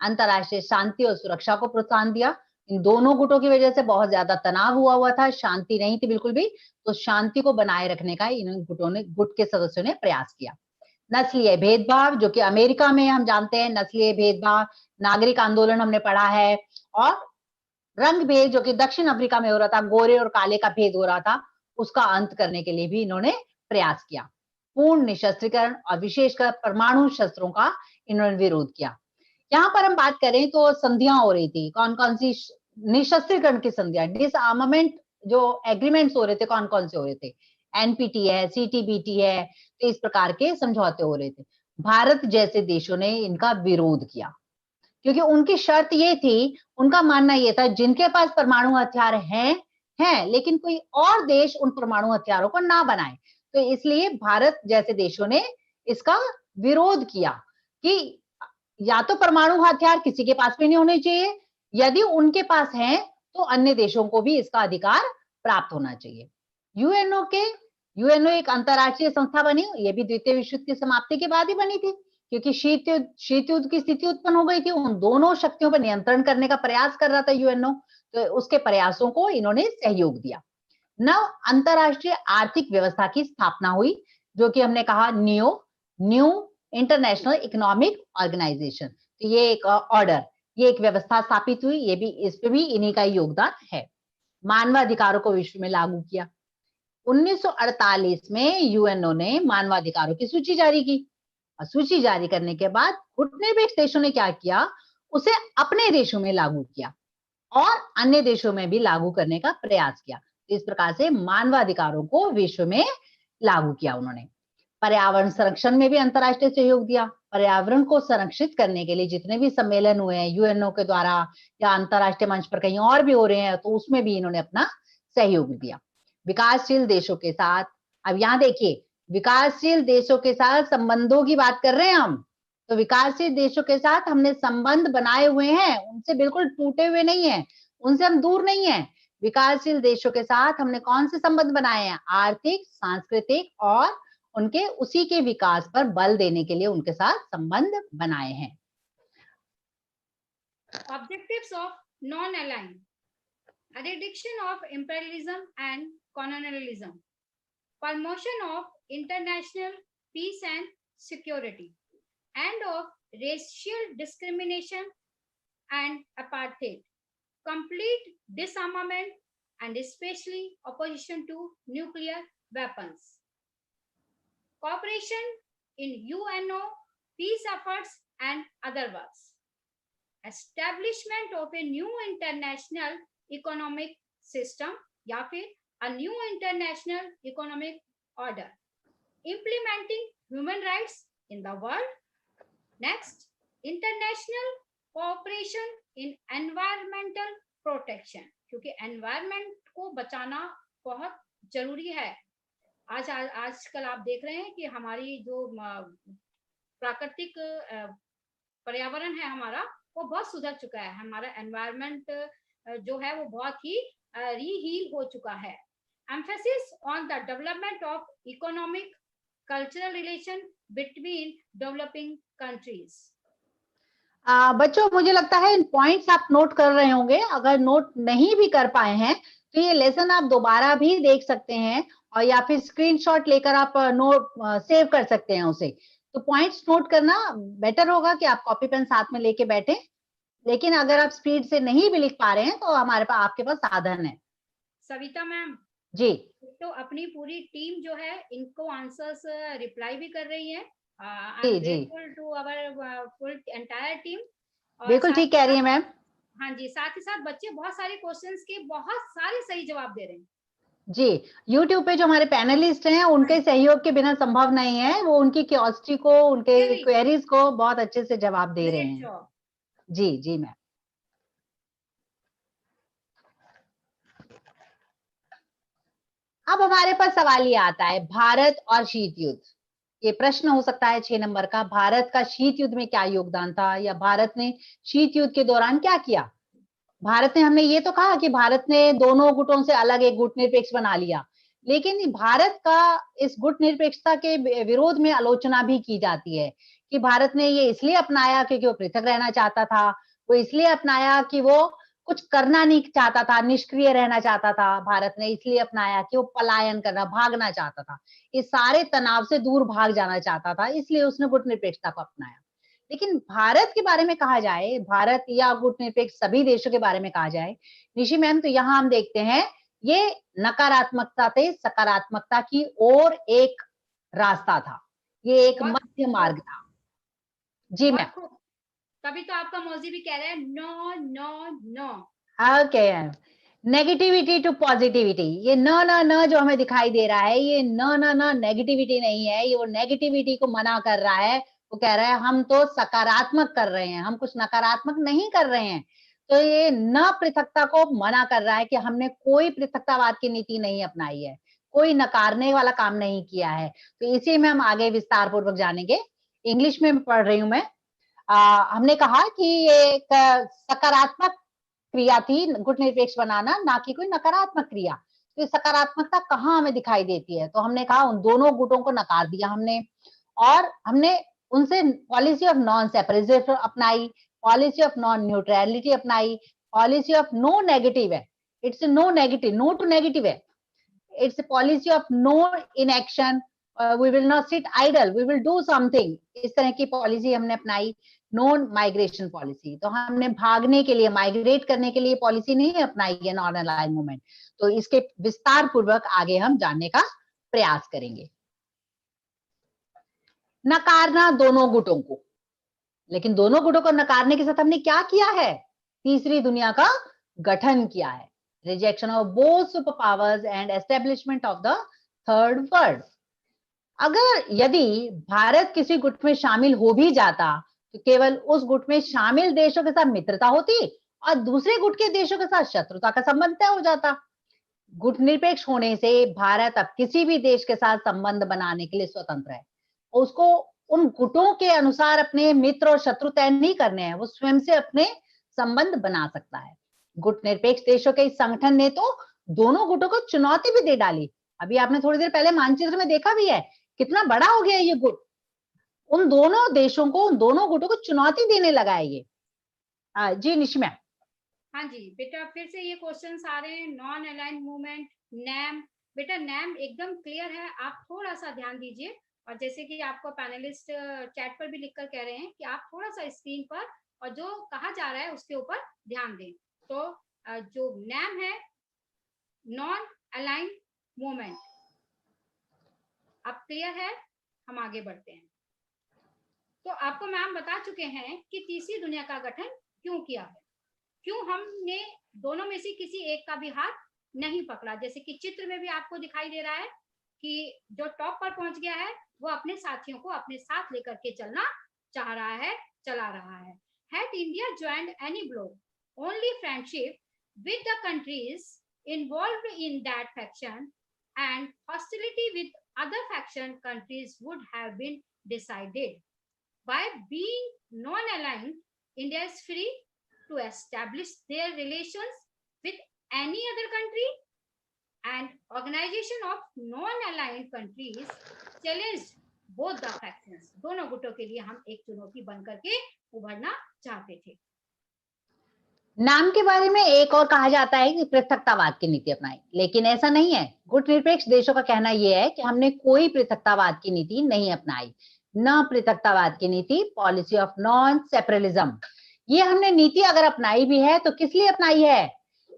अंतरराष्ट्रीय शांति और सुरक्षा को प्रोत्साहन दिया। इन दोनों गुटों की वजह से बहुत ज्यादा तनाव हुआ था, शांति नहीं थी बिल्कुल भी। तो शांति को बनाए रखने का इन गुट के सदस्यों ने प्रयास किया। नस्लीय भेदभाव, जो कि अमेरिका में हम जानते हैं नस्लीय भेदभाव, नागरिक आंदोलन हमने पढ़ा है, और रंग भेद जो कि दक्षिण अफ्रीका में हो रहा था, गोरे और काले का भेद हो रहा था, उसका अंत करने के लिए भी इन्होंने प्रयास किया। पूर्ण निशस्त्रीकरण और विशेषकर परमाणु शस्त्रों का इन्होंने विरोध किया। यहाँ पर हम बात करें तो संधियां हो रही थी, कौन कौन सी निशस्त्रीकरण की संधियां, डिसआर्मामेंट जो एग्रीमेंट्स हो रहे थे, कौन कौन से हो रहे थे, एनपीटी है, सीटीबीटी है, तो इस प्रकार के समझौते हो रहे थे। भारत जैसे देशों ने इनका विरोध किया क्योंकि उनकी शर्त ये थी, उनका मानना ये था जिनके पास परमाणु हथियार हैं लेकिन कोई और देश उन परमाणु हथियारों को ना बनाए। तो इसलिए भारत जैसे देशों ने इसका विरोध किया कि या तो परमाणु हथियार किसी के पास भी नहीं होने चाहिए, यदि उनके पास हैं तो अन्य देशों को भी इसका अधिकार प्राप्त होना चाहिए। यूएनओ एक अंतरराष्ट्रीय संस्था बनी, ये भी द्वितीय विश्व युद्ध की समाप्ति के बाद ही बनी थी क्योंकि शीत युद्ध की स्थिति उत्पन्न हो गई थी। उन दोनों शक्तियों पर नियंत्रण करने का प्रयास कर रहा था यूएनओ, तो उसके प्रयासों को इन्होंने सहयोग दिया। नव अंतरराष्ट्रीय आर्थिक व्यवस्था की स्थापना हुई, जो कि हमने कहा न्यू इंटरनेशनल इकोनॉमिक ऑर्गेनाइजेशन। तो ये एक ऑर्डर, ये एक व्यवस्था स्थापित हुई, ये भी इस पे भी इन्हीं का योगदान है। मानवाधिकारों को विश्व में लागू किया। 1948 में यूएनओ ने मानवाधिकारों की सूची जारी की, और सूची जारी करने के बाद गुटनिरपेक्ष देशों ने क्या किया, उसे अपने देशों में लागू किया और अन्य देशों में भी लागू करने का प्रयास किया। इस प्रकार से मानवाधिकारों को विश्व में लागू किया उन्होंने। पर्यावरण संरक्षण में भी अंतरराष्ट्रीय सहयोग दिया। पर्यावरण को संरक्षित करने के लिए जितने भी सम्मेलन हुए हैं यूएनओ के द्वारा या अंतरराष्ट्रीय मंच पर कहीं और भी हो रहे हैं, तो उसमें भी इन्होंने अपना सहयोग दिया। विकासशील देशों के साथ, अब यहाँ देखिए विकासशील देशों के साथ संबंधों की बात कर रहे हैं हम। तो विकासशील देशों के साथ हमने संबंध बनाए हुए हैं, उनसे बिल्कुल टूटे हुए नहीं है, उनसे हम दूर नहीं है। विकासशील देशों के साथ हमने कौन से संबंध बनाए हैं? आर्थिक, सांस्कृतिक और उनके उसी के विकास पर बल देने के लिए उनके साथ संबंध बनाए हैं। Objectives of non-aligned: eradication of imperialism and colonialism, promotion of international peace and security, end of racial discrimination and apartheid, complete disarmament, and especially opposition to nuclear weapons, cooperation in UNO peace efforts and other works, establishment of a new international economic system या फिर a new international economic order, implementing human rights in the world. Next, international cooperation in environmental protection, क्योंकि environment को बचाना बहुत जरूरी है। आजकल आप देख रहे हैं कि हमारी जो प्राकृतिक पर्यावरण है हमारा, वो बहुत सुधर चुका है। हमारा एनवायरनमेंट जो है वो बहुत ही रीहील हो चुका है। Emphasis on the development of economic cultural relation between developing countries. बच्चों, मुझे लगता है इन पॉइंट्स आप नोट कर रहे होंगे। अगर नोट नहीं भी कर पाए हैं तो ये लेसन आप दोबारा भी देख सकते हैं, और या फिर स्क्रीनशॉट लेकर आप नोट सेव कर सकते हैं उसे। तो पॉइंट्स नोट करना बेटर होगा कि आप कॉपी पेन साथ में लेके बैठे। लेकिन अगर आप स्पीड से नहीं भी लिख पा रहे हैं तो हमारे पास, आपके पास साधन है। सविता मैम जी, तो अपनी पूरी टीम जो है इनको आंसर्स रिप्लाई भी कर रही है। जी जी, to our full entire team. बिल्कुल ठीक कह रही है मैम। हाँ जी, साथ ही साथ बच्चे बहुत सारे क्वेश्चंस के बहुत सारे सही जवाब दे रहे हैं। जी, YouTube पे जो हमारे पैनलिस्ट हैं उनके सहयोग के बिना संभव नहीं है। वो उनकी क्यूरियोसिटी को, उनके क्वेरीज को बहुत अच्छे से जवाब दे रहे हैं। जी जी मैम। अब हमारे पास सवाल ये आता है, भारत और शीत युद्ध। ये प्रश्न हो सकता है 6 नंबर का, भारत का शीत युद्ध में क्या योगदान था, या भारत ने शीत युद्ध के दौरान क्या किया। भारत ने, हमने ये तो कहा कि भारत ने दोनों गुटों से अलग एक गुट निरपेक्ष बना लिया, लेकिन भारत का इस गुट निरपेक्षता के विरोध में आलोचना भी की जाती है कि भारत ने ये इसलिए अपनाया क्योंकि वो पृथक रहना चाहता था, वो इसलिए अपनाया कि वो कुछ करना नहीं चाहता था, निष्क्रिय रहना चाहता था। भारत ने इसलिए अपनाया कि वो पलायन करना, भागना चाहता था, इस सारे तनाव से दूर भाग जाना चाहता था, इसलिए उसने गुट निरपेक्षता को अपनाया। लेकिन भारत के बारे में कहा जाए, भारत या गुट निरपेक्ष सभी देशों के बारे में कहा जाए निशी मैम, तो यहाँ हम देखते हैं ये नकारात्मकता से सकारात्मकता की ओर एक रास्ता था, ये एक मध्य मार्ग था। जी मैम। तभी तो आपका मौजी भी कह रहा है no no no. Okay, negativity to positivity. ये न न न जो हमें दिखाई दे रहा है, ये न न न नेगेटिविटी नहीं है, ये वो नेगेटिविटी को मना कर रहा है। वो कह रहा है हम तो सकारात्मक कर रहे हैं, हम कुछ नकारात्मक नहीं कर रहे हैं। तो ये न पृथकता को मना कर रहा है कि हमने कोई पृथकतावाद की नीति नहीं अपनाई है, कोई नकारने वाला काम नहीं किया है। तो इसी में हम आगे विस्तार पूर्वक जानेंगे। इंग्लिश में पढ़ रही हूँ मैं। हमने कहा कि ये एक सकारात्मक क्रिया थी गुट निरपेक्ष बनाना, ना कि कोई नकारात्मक क्रिया। तो सकारात्मकता कहाँ हमें दिखाई देती है, तो हमने कहा उन दोनों गुटों को नकार दिया हमने, और हमने उनसे पॉलिसी ऑफ नॉन सेपरेटिज्म अपनाई, पॉलिसी ऑफ नॉन न्यूट्रलिटी अपनाई, पॉलिसी ऑफ नो नेगेटिव है, it's no negative, no to negative है, it's policy of no inaction, we will not sit idle, we will do something, इस तरह की पॉलिसी हमने अपनाई। नॉन माइग्रेशन पॉलिसी, तो हमने भागने के लिए, माइग्रेट करने के लिए पॉलिसी नहीं अपनाई है नॉन अलाइंड मूवमेंट। तो इसके विस्तार पूर्वक आगे हम जानने का प्रयास करेंगे। नकारना दोनों गुटों को, लेकिन दोनों गुटों को नकारने के साथ हमने क्या किया है? तीसरी दुनिया का गठन किया है, rejection of both super powers and establishment of the third world. अगर यदि भारत किसी गुट में शामिल हो भी जाता तो केवल उस गुट में शामिल देशों के साथ मित्रता होती और दूसरे गुट के देशों के साथ शत्रुता का संबंध तय हो जाता। गुटनिरपेक्ष होने से भारत अब किसी भी देश के साथ संबंध बनाने के लिए स्वतंत्र है। उसको उन गुटों के अनुसार अपने मित्र और शत्रु तय नहीं करने हैं, वो स्वयं से अपने संबंध बना सकता है। गुटनिरपेक्ष देशों के इस संगठन ने तो दोनों गुटों को चुनौती भी दे डाली। अभी आपने थोड़ी देर पहले मानचित्र में देखा भी है कितना बड़ा हो गया ये गुट। उन दोनों देशों को, उन दोनों गुटों को चुनौती देने लगा है ये। जी निशी मैम। हाँ जी बेटा, फिर से ये क्वेश्चंस आ रहे हैं। Non aligned movement, NAM. बेटा नैम एकदम क्लियर है, आप थोड़ा सा ध्यान दीजिए। और जैसे कि आपको पैनलिस्ट चैट पर भी लिखकर कह रहे हैं कि आप थोड़ा सा स्क्रीन पर और जो कहा जा रहा है उसके ऊपर ध्यान दें। तो जो नैम है, नॉन अलाइंड मूवमेंट, अब क्लियर है? हम आगे बढ़ते हैं। तो आपको मैम बता चुके हैं कि तीसरी दुनिया का गठन क्यों किया है, क्यों हमने दोनों में से किसी एक का भी हाथ नहीं पकड़ा। जैसे कि चित्र में भी आपको दिखाई दे रहा है कि जो टॉप पर पहुंच गया है वो अपने साथियों को अपने साथ लेकर के चलना चाह रहा है, चला रहा है। Had India joined any bloc, only friendship with the countries involved in that faction and hostility with other faction countries would have been decided. By being non-aligned, India is free to establish their relations with any other country, and organization of non-aligned countries challenged both the factions. दोनों गुटों के लिए हम एक चुनौती बनकर के उभरना चाहते थे। नाम के बारे में एक और कहा जाता है कि पृथकतावाद की नीति अपनाई, लेकिन ऐसा नहीं है। गुटनिरपेक्ष देशों का कहना यह है कि हमने कोई पृथकतावाद की नीति नहीं अपनाई। न पृथकतावाद की नीति, पॉलिसी ऑफ नॉन सेपरलिज्म, ये हमने नीति अगर अपनाई भी है तो किस लिए अपनाई है?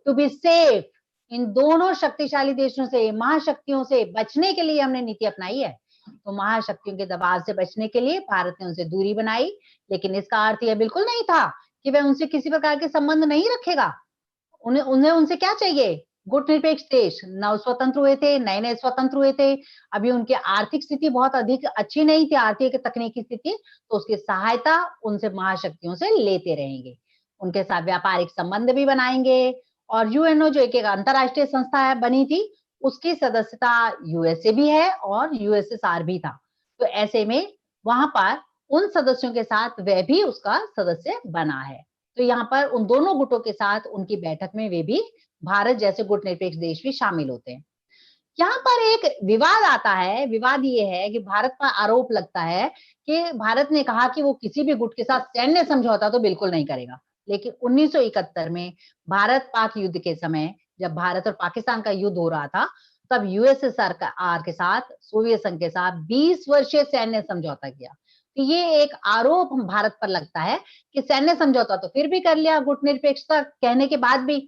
To be safe. इन दोनों शक्तिशाली देशों से, महाशक्तियों से बचने के लिए हमने नीति अपनाई है। तो महाशक्तियों के दबाव से बचने के लिए भारत ने उनसे दूरी बनाई, लेकिन इसका अर्थ यह बिल्कुल नहीं था कि वह उनसे किसी प्रकार के संबंध नहीं रखेगा। उन्हें उनसे क्या चाहिए? गुटनिरपेक्ष देश नव स्वतंत्र हुए थे, नए नए स्वतंत्र हुए थे, अभी उनकी आर्थिक स्थिति बहुत अधिक अच्छी नहीं थी, आर्थिक तकनीकी स्थिति, तो उसकी सहायता उनसे महाशक्तियों से लेते रहेंगे। उनके साथ व्यापारिक संबंध भी बनाएंगे। और यूएनओ जो एक अंतरराष्ट्रीय संस्था है बनी थी, उसकी सदस्यता यूएसए भी है और यूएसएसआर भी था। तो ऐसे में वहां पर उन सदस्यों के साथ वह भी उसका सदस्य बना है। तो यहाँ पर उन दोनों गुटों के साथ उनकी बैठक में वे भी भारत जैसे गुटनिरपेक्ष देश भी शामिल होते हैं। यहाँ पर एक विवाद आता है। विवाद ये है कि भारत पर आरोप लगता है कि भारत ने कहा कि वो किसी भी गुट के साथ सैन्य समझौता तो बिल्कुल नहीं करेगा, लेकिन 1971 में भारत पाक युद्ध के समय जब भारत और पाकिस्तान का युद्ध हो रहा था, तब यूएसएसआर के साथ, सोवियत संघ के साथ 20 वर्षीय सैन्य समझौता किया। तो ये एक आरोप भारत पर लगता है कि सैन्य समझौता तो फिर भी कर लिया गुटनिरपेक्षता कहने के बाद भी।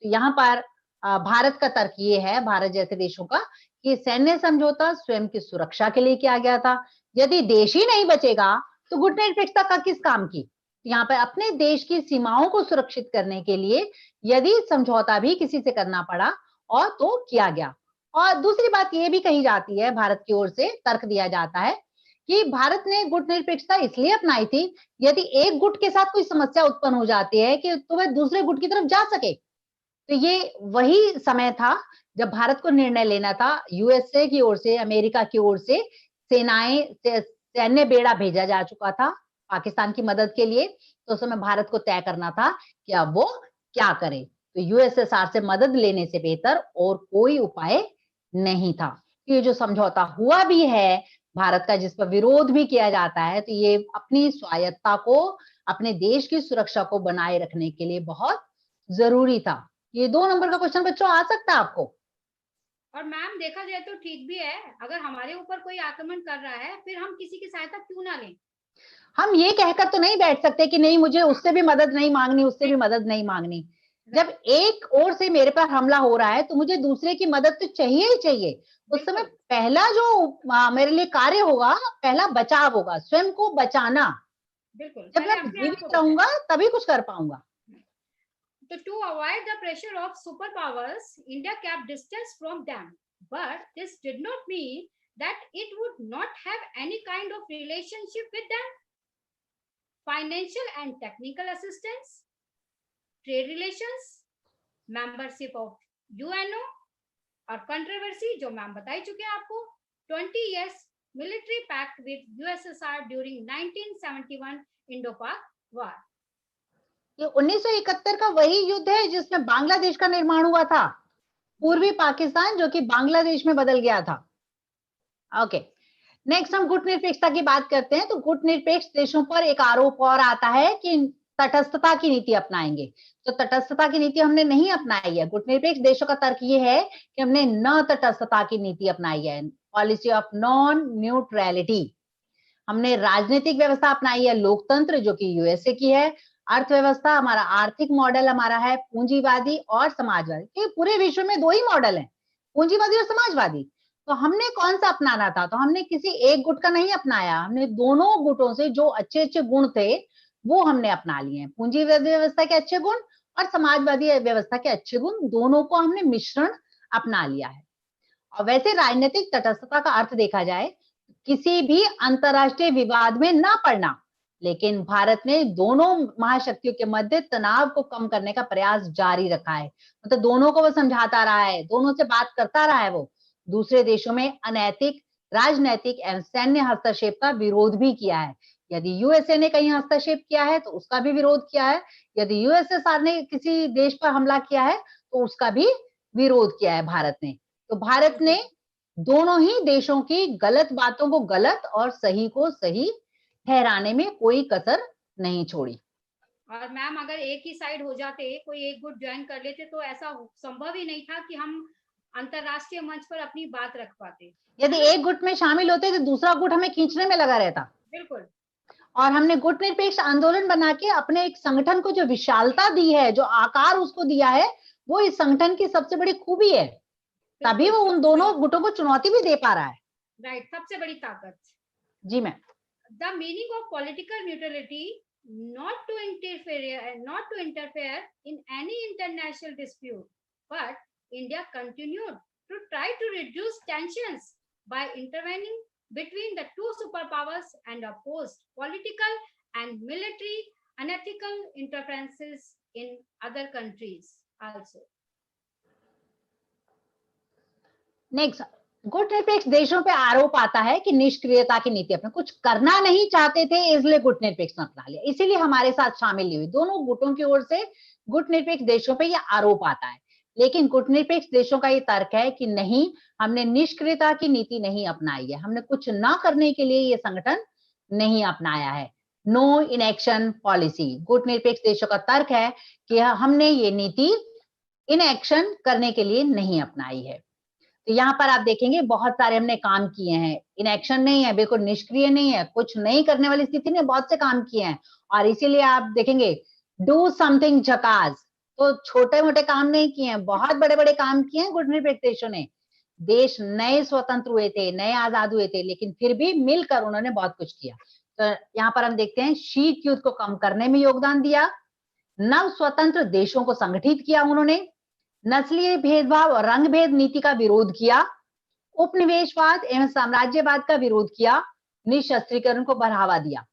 तो यहाँ पर भारत का तर्क ये है, भारत जैसे देशों का, कि सैन्य समझौता स्वयं की सुरक्षा के लिए किया गया था। यदि देश ही नहीं बचेगा तो गुटनिरपेक्षता का किस काम की? यहाँ पर अपने देश की सीमाओं को सुरक्षित करने के लिए यदि समझौता भी किसी से करना पड़ा और तो किया गया। और दूसरी बात ये भी कही जाती है, भारत की ओर से तर्क दिया जाता है कि भारत ने गुटनिरपेक्षता इसलिए अपनाई थी, यदि एक गुट के साथ कोई समस्या उत्पन्न हो जाती है कि तो वह दूसरे गुट की तरफ जा सके। तो ये वही समय था जब भारत को निर्णय लेना था, यूएसए की ओर से, अमेरिका की ओर से सेनाएं, सैन्य बेड़ा भेजा जा चुका था पाकिस्तान की मदद के लिए। तो उस समय भारत को तय करना था कि अब वो क्या करे। तो यूएसएसआर से मदद लेने से बेहतर और कोई उपाय नहीं था। ये जो समझौता हुआ भी है भारत का, जिस पर विरोध भी किया जाता है, तो ये अपनी स्वायत्ता को, अपने देश की सुरक्षा को बनाए रखने के लिए बहुत जरूरी था। ये 2 नंबर का क्वेश्चन बच्चों आ सकता है आपको। और मैम देखा जाए तो ठीक भी है, अगर हमारे ऊपर कोई आक्रमण कर रहा है फिर हम किसी की सहायता क्यों ना लें? हम ये कहकर तो नहीं बैठ सकते कि नहीं मुझे उससे भी मदद नहीं मांगनी, उससे भी मदद नहीं मांगनी। जब एक ओर से मेरे पर हमला हो रहा है तो मुझे दूसरे की मदद तो चाहिए ही चाहिए। उस समय पहला जो मेरे लिए कार्य होगा, पहला बचाव होगा, स्वयं को बचाना। बिल्कुल, जब मैं जीवित रहूंगा तभी कुछ कर पाऊंगा। So to avoid the pressure of superpowers, India kept distance from them. But this did not mean that it would not have any kind of relationship with them. Financial and technical assistance, trade relations, membership of UNO, और कंट्रोवर्सी जो मैम बता ही चुके हैं आपको, 20 years military pact with USSR during 1971 Indo-Pak war. ये 1971 का वही युद्ध है जिसमें बांग्लादेश का निर्माण हुआ था, पूर्वी पाकिस्तान जो कि बांग्लादेश में बदल गया था। ओके, नेक्स्ट हम गुट निरपेक्षता की बात करते हैं। तो गुट निरपेक्ष देशों पर एक आरोप और आता है कि तटस्थता की नीति अपनाएंगे। तो तटस्थता की नीति हमने नहीं अपनाई है। गुट निरपेक्ष देशों का तर्क ये है कि हमने न तटस्थता की नीति अपनाई है, पॉलिसी ऑफ नॉन न्यूट्रलिटी। हमने राजनीतिक व्यवस्था अपनाई है लोकतंत्र जो कि यूएसए की है। अर्थव्यवस्था, हमारा आर्थिक मॉडल हमारा है पूंजीवादी और समाजवादी। ये पूरे विश्व में दो ही मॉडल हैं, पूंजीवादी और समाजवादी। तो हमने कौन सा अपनाना था? तो हमने किसी एक गुट का नहीं अपनाया, हमने दोनों गुटों से जो अच्छे अच्छे गुण थे वो हमने अपना लिए हैं। पूंजीवादी व्यवस्था के अच्छे गुण और समाजवादी व्यवस्था के अच्छे गुण, दोनों को हमने मिश्रण अपना लिया है। और वैसे राजनीतिक तटस्थता का अर्थ देखा जाए किसी भी अंतरराष्ट्रीय विवाद में ना पड़ना, लेकिन भारत ने दोनों महाशक्तियों के मध्य तनाव को कम करने का प्रयास जारी रखा है। मतलब दोनों को वो समझाता रहा है, दोनों से बात करता रहा है। वो दूसरे देशों में अनैतिक राजनैतिक एवं सैन्य हस्तक्षेप का विरोध भी किया है। यदि यूएसए ने कहीं हस्तक्षेप किया है तो उसका भी विरोध किया है। यदि यूएसएसआर ने किसी देश पर हमला किया है तो उसका भी विरोध किया है भारत ने। तो भारत ने दोनों ही देशों की गलत बातों को गलत और सही को सही ठहराने में कोई कसर नहीं छोड़ी। और मैम अगर एक ही साइड हो जाते, कोई एक गुट ज्वाइन कर लेते तो ऐसा संभव ही नहीं था कि हम अंतरराष्ट्रीय मंच पर अपनी बात रख पाते। यदि एक गुट में शामिल होते तो दूसरा गुट हमें खींचने में लगा रहता। बिल्कुल। और हमने गुट निरपेक्ष आंदोलन बना के अपने एक संगठन को जो विशालता दी है, जो आकार उसको दिया है, वो इस संगठन की सबसे बड़ी खूबी है। तभी वो उन दोनों गुटों को चुनौती भी दे पा रहा है। राइट, सबसे बड़ी ताकत। जी ma'am. The meaning of political neutrality not to interfere in any international dispute, but India continued to try to reduce tensions by intervening between the two superpowers and opposed political and military unethical interferences in other countries also. Next, गुट निरपेक्ष देशों पे आरोप आता है कि निष्क्रियता की नीति अपने कुछ करना नहीं चाहते थे, इसलिए गुट निरपेक्ष ने अपना लिया, इसीलिए हमारे साथ शामिल हुई। दोनों गुटों की ओर से गुट निरपेक्ष देशों पे ये आरोप आता है। लेकिन गुट निरपेक्ष देशों का ये तर्क है कि नहीं, हमने निष्क्रियता की नीति नहीं अपनाई है, हमने कुछ ना करने के लिए ये संगठन नहीं अपनाया है। नो इनएक्शन पॉलिसी, गुट निरपेक्ष देशों का तर्क है कि हमने ये नीति इनएक्शन करने के लिए नहीं अपनाई है। तो यहाँ पर आप देखेंगे बहुत सारे हमने काम किए हैं, इनएक्शन नहीं है, बिल्कुल निष्क्रिय नहीं है, कुछ नहीं करने वाली स्थिति ने बहुत से काम किए हैं। और इसीलिए आप देखेंगे डू समथिंग झकास, तो छोटे मोटे काम नहीं किए हैं, बहुत बड़े बड़े काम किए हैं गुट निरपेक्ष देशों ने। देश नए स्वतंत्र हुए थे, नए आजाद हुए थे, लेकिन फिर भी मिलकर उन्होंने बहुत कुछ किया। तो यहाँ पर हम देखते हैं शीत युद्ध को कम करने में योगदान दिया, नव स्वतंत्र देशों को संगठित किया उन्होंने, नस्लीय भेदभाव और रंग भेद नीति का विरोध किया, उपनिवेशवाद एवं साम्राज्यवाद का विरोध किया, निशस्त्रीकरण को बढ़ावा दिया।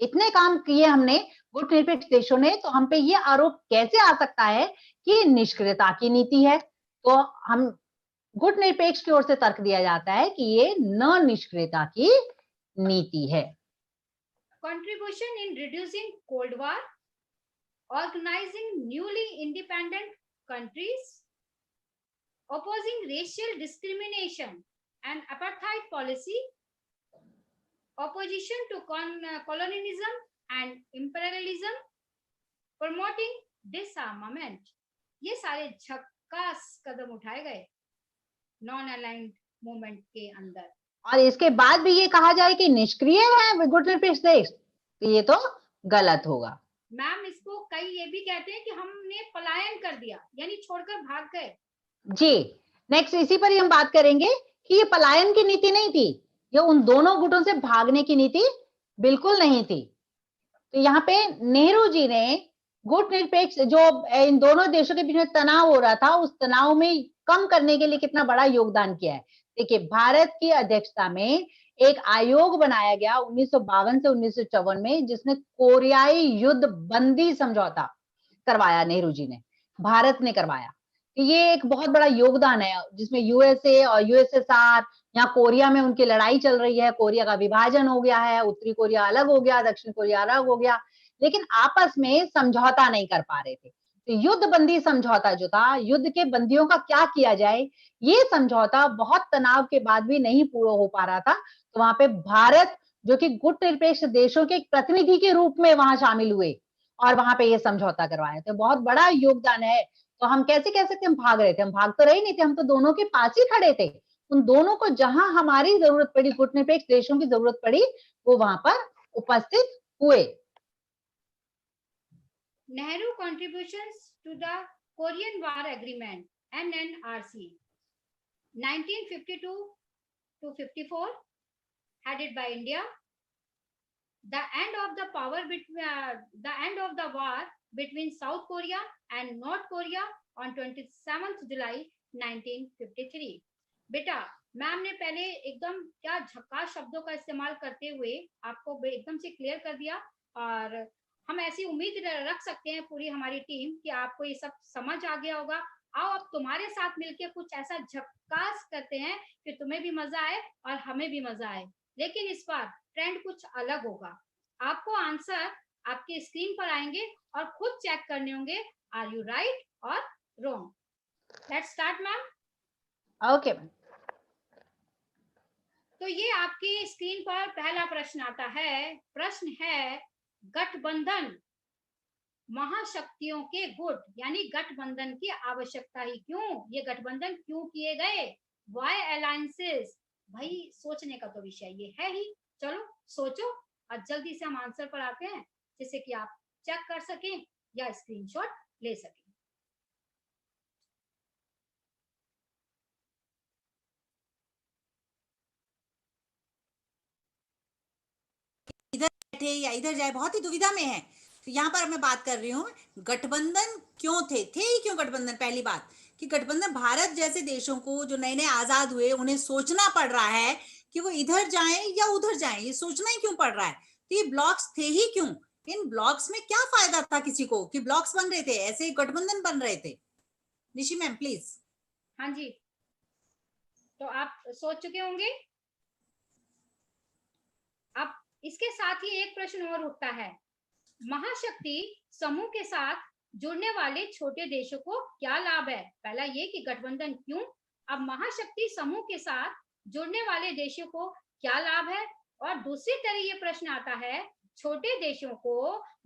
इतने काम किए हमने गुट निरपेक्ष देशों ने। तो हम पे ये आरोप कैसे आ सकता है कि निष्क्रियता की नीति है? तो हम गुट निरपेक्ष की ओर से तर्क दिया जाता है कि ये न निष्क्रियता की नीति है। Contribution in reducing Cold War, organizing newly independent countries, opposing racial discrimination and apartheid policy, opposition to colonialism and imperialism, promoting disarmament, ये सारे झक्कास कदम उठाए गए नॉन अलाइंड मूवमेंट के अंदर। और इसके बाद भी ये कहा जाए कि निष्क्रिय है गुट निरपेक्ष देश, तो ये तो गलत होगा। मैम इसको कई ये भी कहते हैं कि हमने पलायन कर दिया, यानी छोड़कर भाग गए। जी नेक्स्ट, इसी पर ही हम बात करेंगे कि ये पलायन की नीति नहीं थी, ये उन दोनों गुटों से भागने की नीति बिल्कुल नहीं थी। तो यहाँ पे नेहरू जी ने गुट निरपेक्ष जो इन दोनों देशों के बीच में तनाव हो रहा था, उस तनाव में कम करने के लिए कितना बड़ा योगदान किया है। देखिए, भारत की अध्यक्षता में एक आयोग बनाया गया 1952 से 1954 में, जिसने कोरियाई युद्ध बंदी समझौता करवाया। नेहरू जी ने, भारत ने करवाया। ये एक बहुत बड़ा योगदान है, जिसमें यूएसए और यूएसएसआर, यहाँ कोरिया में उनकी लड़ाई चल रही है, कोरिया का विभाजन हो गया है, उत्तरी कोरिया अलग हो गया, दक्षिण कोरिया अलग हो गया, लेकिन आपस में समझौता नहीं कर पा रहे थे। तो युद्ध बंदी समझौता जो था, युद्ध के बंदियों का क्या किया जाए, ये समझौता बहुत तनाव के बाद भी नहीं पूरा हो पा रहा था। तो वहां पे भारत, जो कि गुटनिरपेक्ष देशों के एक प्रतिनिधि के रूप में वहां शामिल हुए और वहां पे ये समझौता करवाया। तो बहुत बड़ा योगदान है। तो हम कैसे कह सकते हम भाग रहे थे? हम भाग तो रहे नहीं थे, हम तो दोनों के पास ही खड़े थे। उन दोनों को जहां हमारी जरूरत पड़ी, गुटनिरपेक्ष देशों की जरूरत पड़ी, वो वहां पर उपस्थित हुए। Nehru contributions to the Korean War Agreement (NNRC) 1952 to 54, headed by India. The end of the war between South Korea and North Korea on 27th July 1953. बेटा, मैम ने पहले एकदम क्या झक्कास शब्दों का इस्तेमाल करते हुए आपको एकदम से क्लियर कर दिया, और हम ऐसी उम्मीद रख सकते हैं पूरी हमारी टीम कि आपको ये सब समझ आ गया होगा। आओ अब तुम्हारे साथ मिलकर कुछ ऐसा झक्कास करते हैं कि तुम्हें भी मजा आए और हमें भी मजा आए, लेकिन इस बार ट्रेंड कुछ अलग होगा। आपको आंसर आपके स्क्रीन पर आएंगे और खुद चेक करने होंगे, आर यू राइट और wrong. Let's start ma'am. Okay. तो ये आपकी स्क्रीन पर पहला प्रश्न आता है। प्रश्न है, गठबंधन महाशक्तियों के गुट, यानी गठबंधन की आवश्यकता ही क्यों, ये गठबंधन क्यों किए गए, वाई अलायंसेस। भाई सोचने का तो विषय ये है ही, चलो सोचो और जल्दी से हम आंसर पर आते हैं, जिससे कि आप चेक कर सकें या स्क्रीनशॉट ले सकें। इधर बैठे या इधर जाए, बहुत ही दुविधा में है। तो यहाँ पर मैं बात कर रही हूँ, गठबंधन क्यों थे ही क्यों गठबंधन। पहली बात कि गठबंधन भारत जैसे देशों को जो नए नए आजाद हुए, उन्हें सोचना पड़ रहा है कि वो इधर जाएं या उधर जाएं, ये सोचना ही क्यों पड़ रहा है। तो ये ब्लॉक्स थे ही क्यों, इन ब्लॉक्स में क्या फायदा था किसी को कि ब्लॉक्स बन रहे थे, ऐसे गठबंधन बन रहे थे। Nishi ma'am please. हाँ जी, तो आप सोच चुके होंगे। अब इसके साथ ही एक प्रश्न और उठता है, महाशक्ति समूह के साथ जुड़ने वाले छोटे देशों को क्या लाभ है। पहला ये कि गठबंधन क्यों, अब महाशक्ति समूह के साथ जुड़ने वाले देशों को क्या लाभ है, और दूसरी तरह ये प्रश्न आता है, छोटे देशों को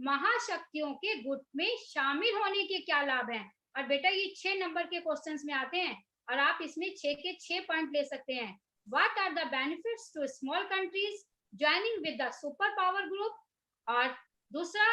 महाशक्तियों के गुट में शामिल होने के क्या लाभ हैं। और बेटा ये 6 नंबर के क्वेश्चंस में आते हैं और आप इसमें 6 के 6 पॉइंट ले सकते हैं। What are the benefits to small countries joining with the super power group, और दूसरा,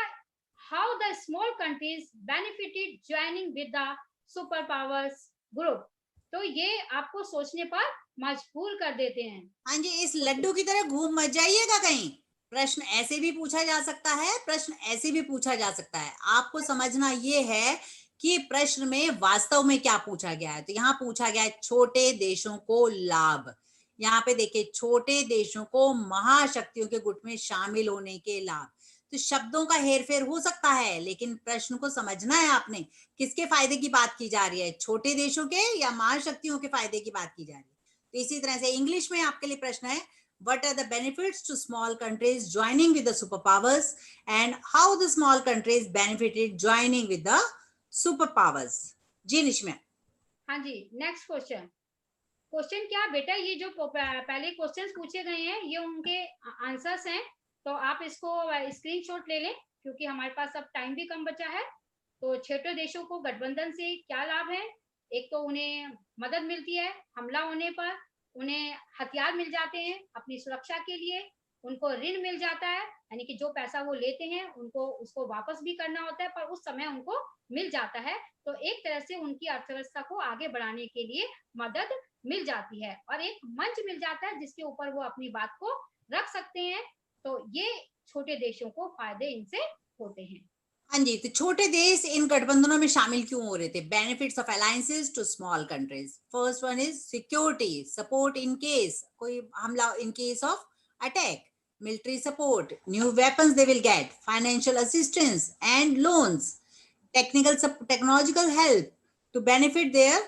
how the small countries benefited joining with the super powers group. तो ये आपको सोचने पर मजबूर कर देते हैं। हाँ जी, इस लड्डू की तरह घूम मत जाइएगा कहीं। प्रश्न ऐसे भी पूछा जा सकता है, प्रश्न ऐसे भी पूछा जा सकता है। आपको समझना ये है कि प्रश्न में वास्तव में क्या पूछा गया है। तो यहाँ पूछा गया है छोटे देशों को लाभ। यहाँ पे देखिए, छोटे देशों को महाशक्तियों के गुट में शामिल होने के लाभ। तो शब्दों का हेरफेर हो सकता है, लेकिन प्रश्न को समझना है आपने, किसके फायदे की बात की जा रही है, छोटे देशों के या महाशक्तियों के फायदे की बात की जा रही है। तो इसी तरह से इंग्लिश में आपके लिए प्रश्न है, what are the benefits to small countries joining with the superpowers and how the small countries benefited joining with the superpowers। जी निशा। हाँ जी, नेक्स्ट क्वेश्चन। क्वेश्चन क्या बेटा, ये जो पहले क्वेश्चंस पूछे गए हैं ये उनके आंसर्स हैं, तो आप इसको स्क्रीनशॉट ले लें क्योंकि हमारे पास अब टाइम भी कम बचा है। तो छोटे देशों को गठबंधन से क्या लाभ है, एक तो उन्हें मदद मिलती है, हमला होने पर उन्हें हथियार मिल जाते हैं अपनी सुरक्षा के लिए, उनको ऋण मिल जाता है, यानी कि जो पैसा वो लेते हैं उनको उसको वापस भी करना होता है, पर उस समय उनको मिल जाता है। तो एक तरह से उनकी अर्थव्यवस्था को आगे बढ़ाने के लिए मदद मिल जाती है और एक मंच मिल जाता है जिसके ऊपर वो अपनी बात को रख सकते हैं। तो ये छोटे देशों को फायदे इनसे होते हैं। हाँ जी, तो छोटे देश इन गठबंधनों में शामिल क्यों हो रहे थे। Benefits of alliances to small countries, first one is security, support in case कोई हमला, in case of attack, military support, new weapons they will get, financial assistance and loans, technological help, to benefit their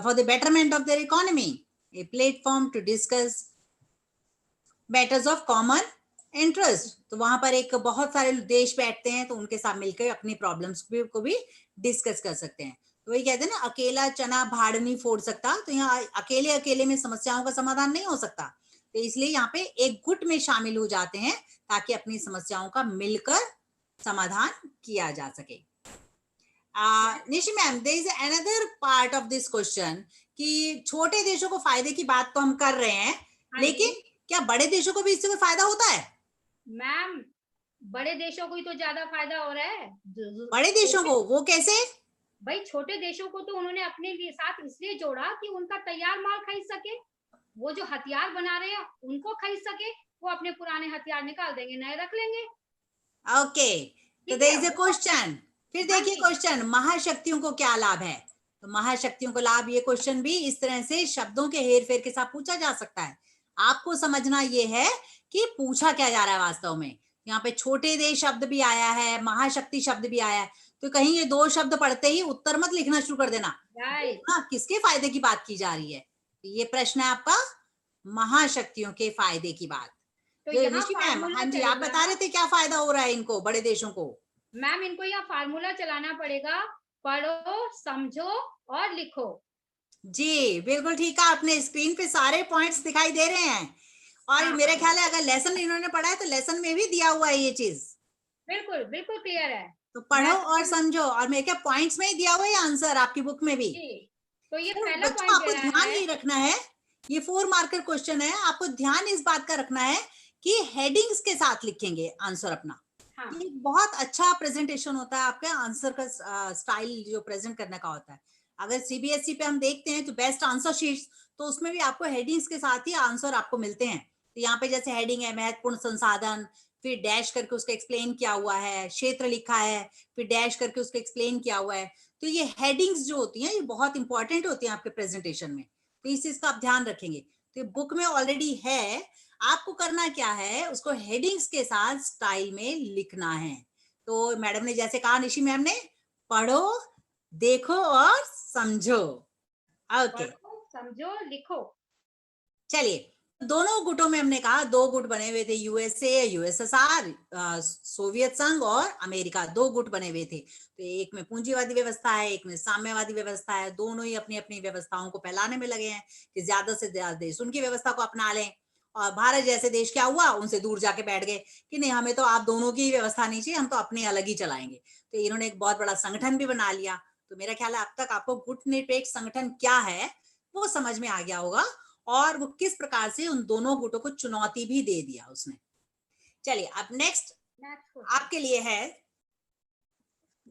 for the betterment of their economy, a platform to discuss matters of common interest. तो वहां पर एक बहुत सारे देश बैठते हैं, तो उनके साथ मिलकर अपनी प्रॉब्लम्स को भी डिस्कस कर सकते हैं. तो वही कहते हैं ना, अकेला चना भाड़ नहीं फोड़ सकता. तो यहाँ अकेले अकेले में समस्याओं का समाधान नहीं हो सकता. तो इसलिए यहाँ पे एक गुट में शामिल हो जाते हैं ताकि अपनी समस्याओं का मिलकर समाधान किया जा सके. Nishi ma'am, there is another part of this question कि छोटे देशों को फायदे की बात तो हम कर रहे हैं, लेकिन क्या बड़े देशों को भी इससे कोई फायदा होता है? मैम, बड़े देशों को ही तो ज्यादा फायदा हो रहा है. बड़े देशों को वो कैसे? भाई छोटे देशों को तो उन्होंने अपने लिए साथ इसलिए जोड़ा कि उनका तैयार माल खरीद सके. वो जो हथियार बना रहे हैं उनको खरीद सके, वो अपने पुराने हथियार निकाल देंगे, नए रख लेंगे. ओके, तो देयर इज अ क्वेश्चन. फिर देखिए क्वेश्चन, महाशक्तियों को क्या लाभ है? तो महाशक्तियों को लाभ, ये क्वेश्चन भी इस तरह से शब्दों के हेरफेर के साथ पूछा जा सकता है. आपको समझना ये है कि पूछा क्या जा रहा है वास्तव में. यहाँ पे छोटे देश शब्द भी आया है, महाशक्ति शब्द भी आया है. तो कहीं ये दो शब्द पढ़ते ही उत्तर मत लिखना शुरू कर देना. हाँ, किसके फायदे की बात की जा रही है? ये प्रश्न है आपका, महाशक्तियों के फायदे की बात. तो ऋषि मैम, हाँ जी, आप बता रहे थे क्या फायदा हो रहा है इनको, बड़े देशों को? मैम, इनको यह फार्मूला चलाना पड़ेगा, पढ़ो, समझो और लिखो. जी बिल्कुल ठीक है. आपने स्क्रीन पे सारे पॉइंट्स दिखाई दे रहे हैं. और मेरा ख्याल है अगर लेसन इन्होंने पढ़ा है तो लेसन में भी दिया हुआ है ये चीज. बिल्कुल बिल्कुल क्लियर है. तो पढ़ो और समझो, और मेरे क्या पॉइंट्स में ही दिया हुआ है आंसर आपकी बुक में भी. तो ये पहला बच्चों आपको ध्यान ये रखना है, ये 4 मार्कर क्वेश्चन है. आपको ध्यान इस बात का रखना है कि हेडिंग्स के साथ लिखेंगे आंसर अपना. हाँ. ये बहुत अच्छा प्रेजेंटेशन होता है आपका, आंसर का स्टाइल जो प्रेजेंट करने का होता है. अगर सीबीएसई पे हम देखते हैं तो बेस्ट आंसर शीट्स, तो उसमें भी आपको हेडिंग्स के साथ ही आंसर आपको मिलते हैं. तो यहाँ पे जैसे हेडिंग है महत्वपूर्ण संसाधन, फिर डैश करके उसको एक्सप्लेन किया हुआ है, क्षेत्र लिखा है, फिर डैश करके उसको एक्सप्लेन किया हुआ है. तो ये हेडिंग्स जो होती हैं ये बहुत इंपॉर्टेंट होती हैं आपके प्रेजेंटेशन में. तो इस चीज का आप ध्यान रखेंगे. तो बुक में ऑलरेडी है, आपको करना क्या है, उसको हेडिंग्स के साथ स्टाइल में लिखना है. तो मैडम ने जैसे कहा, निशी मैम ने, पढ़ो, देखो और समझो. ओके, समझो, लिखो. चलिए, दोनों गुटों में हमने कहा 2 गुट बने हुए थे, यूएसए, यूएसएसआर, सोवियत संघ और अमेरिका, 2 गुट बने हुए थे. तो एक में पूंजीवादी व्यवस्था है, एक में साम्यवादी व्यवस्था है. दोनों ही अपनी अपनी व्यवस्थाओं को फैलाने में लगे हैं कि ज्यादा से ज्यादा देश उनकी व्यवस्था को अपना लें. और भारत जैसे देश क्या हुआ, उनसे दूर जाके बैठ गए कि नहीं, हमें तो आप दोनों की व्यवस्था नहीं चाहिए, हम तो अपने अलग ही चलाएंगे. तो इन्होंने एक बहुत बड़ा संगठन भी बना लिया. तो मेरा ख्याल है अब तक आपको गुटनिरपेक्ष संगठन क्या है वो समझ में आ गया होगा, और वो किस प्रकार से उन दोनों गुटों को चुनौती भी दे दिया उसने. चलिए, अब नेक्स्ट आपके लिए है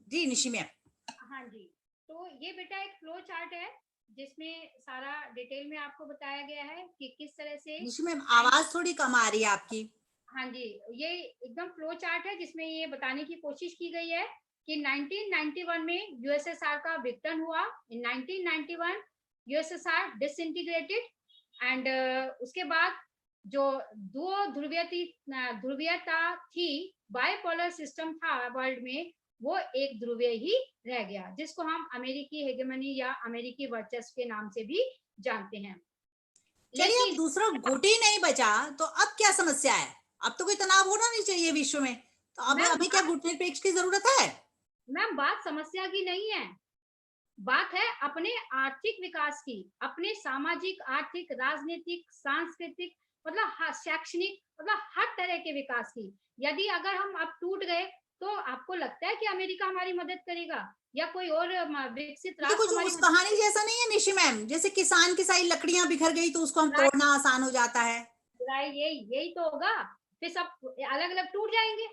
जी निशी मैम. हाँ जी, तो ये बेटा एक फ्लो चार्ट है जिसमें सारा डिटेल में आपको बताया गया है कि किस तरह से. निशी मैम, आवाज थोड़ी कम आ रही है आपकी. हाँ जी, ये एकदम फ्लो चार्ट है जिसमें ये बताने की कोशिश की गई है कि 1991 में यूएसएसआर का विघटन हुआ. इन 1991 यूएसएसआर डिसइंटीग्रेटेड, एंड उसके बाद जो दो ध्रुवीयता थी, बाइपोलर सिस्टम था वर्ल्ड में, वो एक ध्रुवीय ही रह गया, जिसको हम अमेरिकी हेगेमनी या अमेरिकी वर्चस्व के नाम से भी जानते हैं. चलिए, अब दूसरा गुट ही नहीं बचा तो अब क्या समस्या है? अब तो कोई तनाव होना नहीं चाहिए विश्व में. तो अब अभी क्या गुटनिरपेक्ष की जरूरत है? मैम, बात समस्या की नहीं है, बात है अपने आर्थिक विकास की, अपने सामाजिक, आर्थिक, राजनीतिक, सांस्कृतिक, मतलब शैक्षणिक, मतलब हर तरह के विकास की. यदि अगर हम अब टूट गए तो आपको लगता है कि अमेरिका हमारी मदद करेगा या कोई और विकसित राष्ट्र? कुछ उस कहानी जैसा नहीं है निशी मैम, जैसे किसान की सारी लकड़ियां बिखर गई तो उसको हम तोड़ना आसान हो जाता है. यही तो होगा, फिर सब अलग अलग टूट जाएंगे.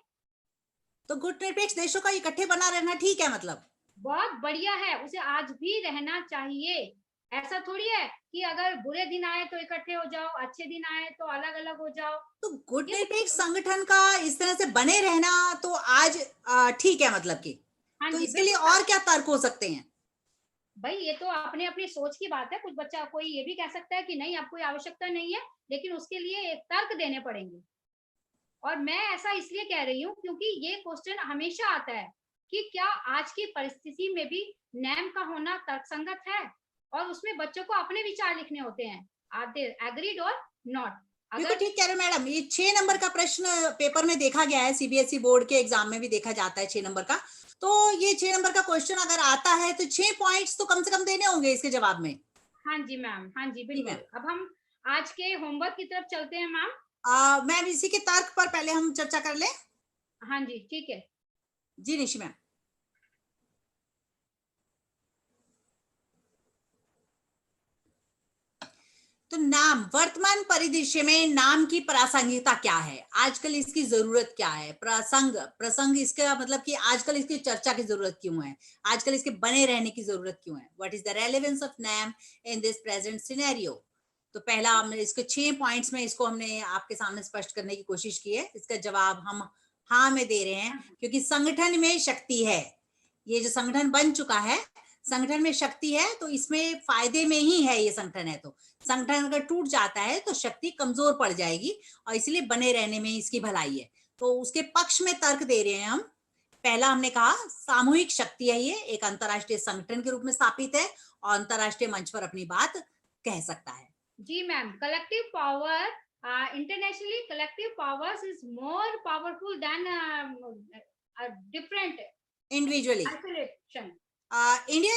तो गुटनिरपेक्ष देशों का इकट्ठे बना रहना ठीक है, मतलब बहुत बढ़िया है, उसे आज भी रहना चाहिए. ऐसा थोड़ी है कि अगर बुरे दिन आए तो इकट्ठे हो जाओ, अच्छे दिन आए तो अलग अलग हो जाओ. तो गुटनिरपेक्ष संगठन का इस तरह से बने रहना तो आज ठीक है, मतलब कि. हाँ, तो इसके लिए और क्या तर्क हो सकते हैं? भाई ये तो अपने अपनी सोच की बात है. कुछ बच्चा कोई ये भी कह सकता है कि नहीं, अब कोई आवश्यकता नहीं है, लेकिन उसके लिए एक तर्क देने पड़ेंगे. और मैं ऐसा इसलिए कह रही हूँ क्योंकि ये क्वेश्चन हमेशा आता है कि क्या आज की परिस्थिति में भी नैम का होना तर्कसंगत है, और उसमें बच्चों को अपने विचार लिखने होते हैं, आर दे एग्रीड और नॉट। बिल्कुल ठीक कह रहे हो मैडम। ये 6 नंबर का प्रश्न पेपर में देखा गया है, सीबीएसई बोर्ड के एग्जाम में भी देखा जाता है 6 नंबर का। तो ये 6 नंबर का क्वेश्चन अगर आता है तो 6 पॉइंट्स तो कम से कम देने होंगे इसके जवाब में। हाँ जी मैम, हाँ जी बिल्कुल। मैम। अब हम आज के होमवर्क की तरफ चलते हैं मैम। मैम इसी के तर्क पर पहले हम चर्चा कर लें। हाँ जी ठीक है। जी निशी मैम। तो नाम, वर्तमान परिदृश्य में नाम की प्रासंगिकता क्या है, आजकल इसकी जरूरत क्या है? प्रसंग इसका मतलब कि आजकल इसकी चर्चा की जरूरत क्यों है, आजकल इसके बने रहने की जरूरत क्यों है? What is the relevance of name in this present scenario? तो पहला हमने इसको 6 पॉइंट्स में इसको हमने आपके सामने स्पष्ट करने की कोशिश की है। इसका जवाब हम हाँ में दे रहे हैं, क्योंकि संगठन में शक्ति है। ये जो संगठन बन चुका है, संगठन में शक्ति है, तो इसमें फायदे में ही है। ये संगठन है, तो संगठन अगर टूट जाता है तो शक्ति कमजोर पड़ जाएगी, और इसलिए बने रहने में इसकी भलाई है। तो उसके पक्ष में तर्क दे रहे हैं हम। पहला हमने कहा सामूहिक शक्ति है, ये एक अंतरराष्ट्रीय संगठन के रूप में स्थापित है और अंतरराष्ट्रीय मंच पर अपनी बात कह सकता है। जी ma'am, collective power, internationally collective powers is more powerful than different individually isolation. India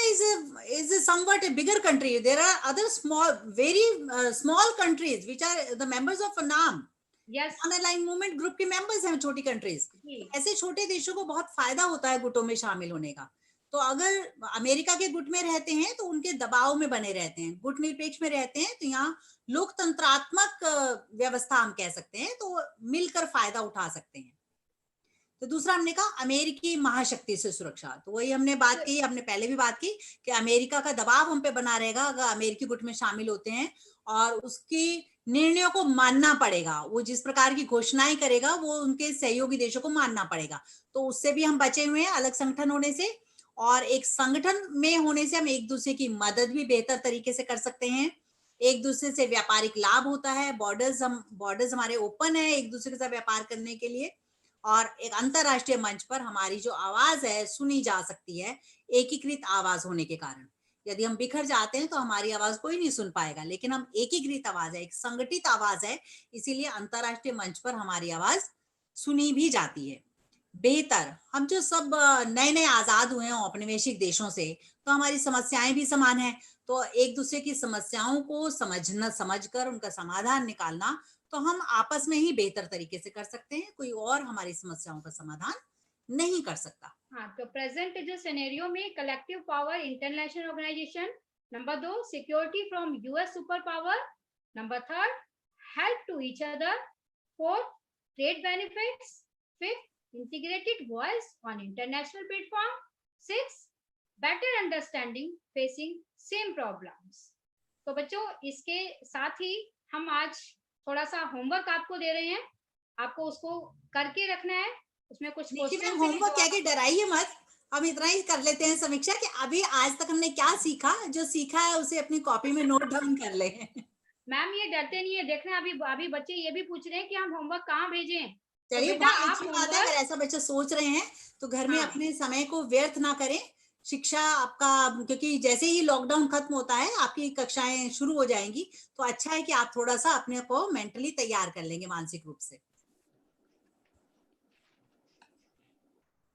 is a somewhat a bigger country. There are other small, very small countries which are the members of NAM. Yes. Non-aligned movement group के members हैं छोटी countries. ऐसे छोटे देशों को बहुत फायदा होता है गुटों में शामिल होने का। तो अगर अमेरिका के गुट में रहते हैं तो उनके दबाव में बने रहते हैं, गुट निरपेक्ष में रहते हैं तो यहाँ लोकतंत्रात्मक व्यवस्था हम कह सकते हैं, तो मिलकर फायदा उठा सकते हैं। तो दूसरा हमने कहा अमेरिकी महाशक्ति से सुरक्षा। तो वही हमने बात की, हमने पहले भी बात की कि अमेरिका का दबाव हम पे बना रहेगा अगर अमेरिकी गुट में शामिल होते हैं, और उसकी निर्णयों को मानना पड़ेगा। वो जिस प्रकार की घोषणाएं करेगा वो उनके सहयोगी देशों को मानना पड़ेगा। तो उससे भी हम बचे हुए हैं अलग संगठन होने से, और एक संगठन में होने से हम एक दूसरे की मदद भी बेहतर तरीके से कर सकते हैं। एक दूसरे से व्यापारिक लाभ होता है, बॉर्डर्स हमारे ओपन है एक दूसरे के साथ व्यापार करने के लिए, और एक अंतरराष्ट्रीय मंच पर हमारी जो आवाज है सुनी जा सकती है एकीकृत आवाज होने के कारण। यदि हम बिखर जाते हैं तो हमारी आवाज कोई नहीं सुन पाएगा, लेकिन हम एकीकृत आवाज है, एक संगठित आवाज है, इसीलिए अंतरराष्ट्रीय मंच पर हमारी आवाज सुनी भी जाती है। बेहतर, हम जो सब नए आजाद हुए हैं औपनिवेशिक देशों से, तो हमारी समस्याएं भी समान है। तो एक दूसरे की समस्याओं को समझकर उनका समाधान निकालना तो हम आपस में ही बेहतर तरीके से कर सकते हैं, कोई और हमारी समस्याओं का समाधान नहीं कर सकता। हाँ, तो प्रेजेंट जो सिनेरियो में collective power international organisation, number 2 security from US super power, number 3 help to each other, 4 trade benefits, 5 integrated voice on international platform, 6 better understanding facing same problems। तो बच्चों इसके साथ ही हम आज थोड़ा सा होमवर्क आपको दे रहे हैं, आपको उसको करके रखना है। उसमें कुछ क्वेश्चन होमवर्क क्या कि डराइए मत, हम इतना ही कर लेते हैं समीक्षा कि अभी आज तक हमने क्या सीखा, जो सीखा है उसे अपनी कॉपी में नोट डाउन कर ले। मैम ये डरते नहीं है, देखना अभी बच्चे ये भी पूछ रहे हैं कि हम होमवर्क कहाँ भेजें। चलिए तो बहुत अच्छी बात है, अगर ऐसा बच्चे सोच रहे हैं तो घर में अपने समय को व्यर्थ ना करें। शिक्षा आपका, क्योंकि जैसे ही लॉकडाउन खत्म होता है आपकी कक्षाएं शुरू हो जाएंगी, तो अच्छा है कि आप थोड़ा सा अपने को मेंटली तैयार कर लेंगे मानसिक रूप से।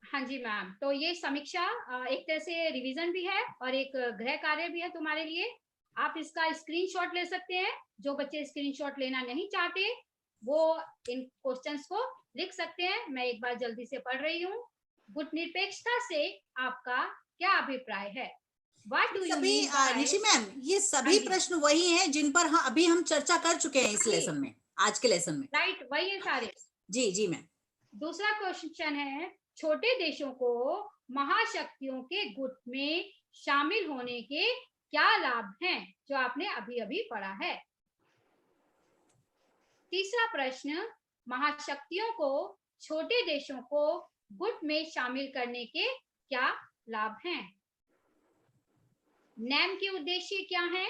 हाँ जी मैम, तो ये समीक्षा एक तरह से रिवीजन भी है और एक गृह कार्य भी है तुम्हारे लिए। आप इसका स्क्रीनशॉट ले सकते हैं। जो बच्चे स्क्रीनशॉट लेना नहीं चाहते वो इन क्वेश्चंस को लिख सकते हैं। मैं एक बार जल्दी से पढ़ रही हूँ। गुट निरपेक्षता से आपका क्या अभिप्राय है? What do you mean by... Nishi ma'am, ये सभी प्रश्न वही हैं जिन पर अभी हम चर्चा कर चुके हैं इस लेसन में, आज के लेसन में। राइट, वही है सारे। जी जी मैम। दूसरा क्वेश्चन है, छोटे देशों को महाशक्तियों के गुट में शामिल होने के क्या लाभ हैं, जो आपने अभी अभी पढ़ा है। तीसरा प्रश्न, महाशक्तियों को छोटे देशों को गुट में शामिल करने के क्या लाभ हैं। नेम के उद्देश्य क्या हैं?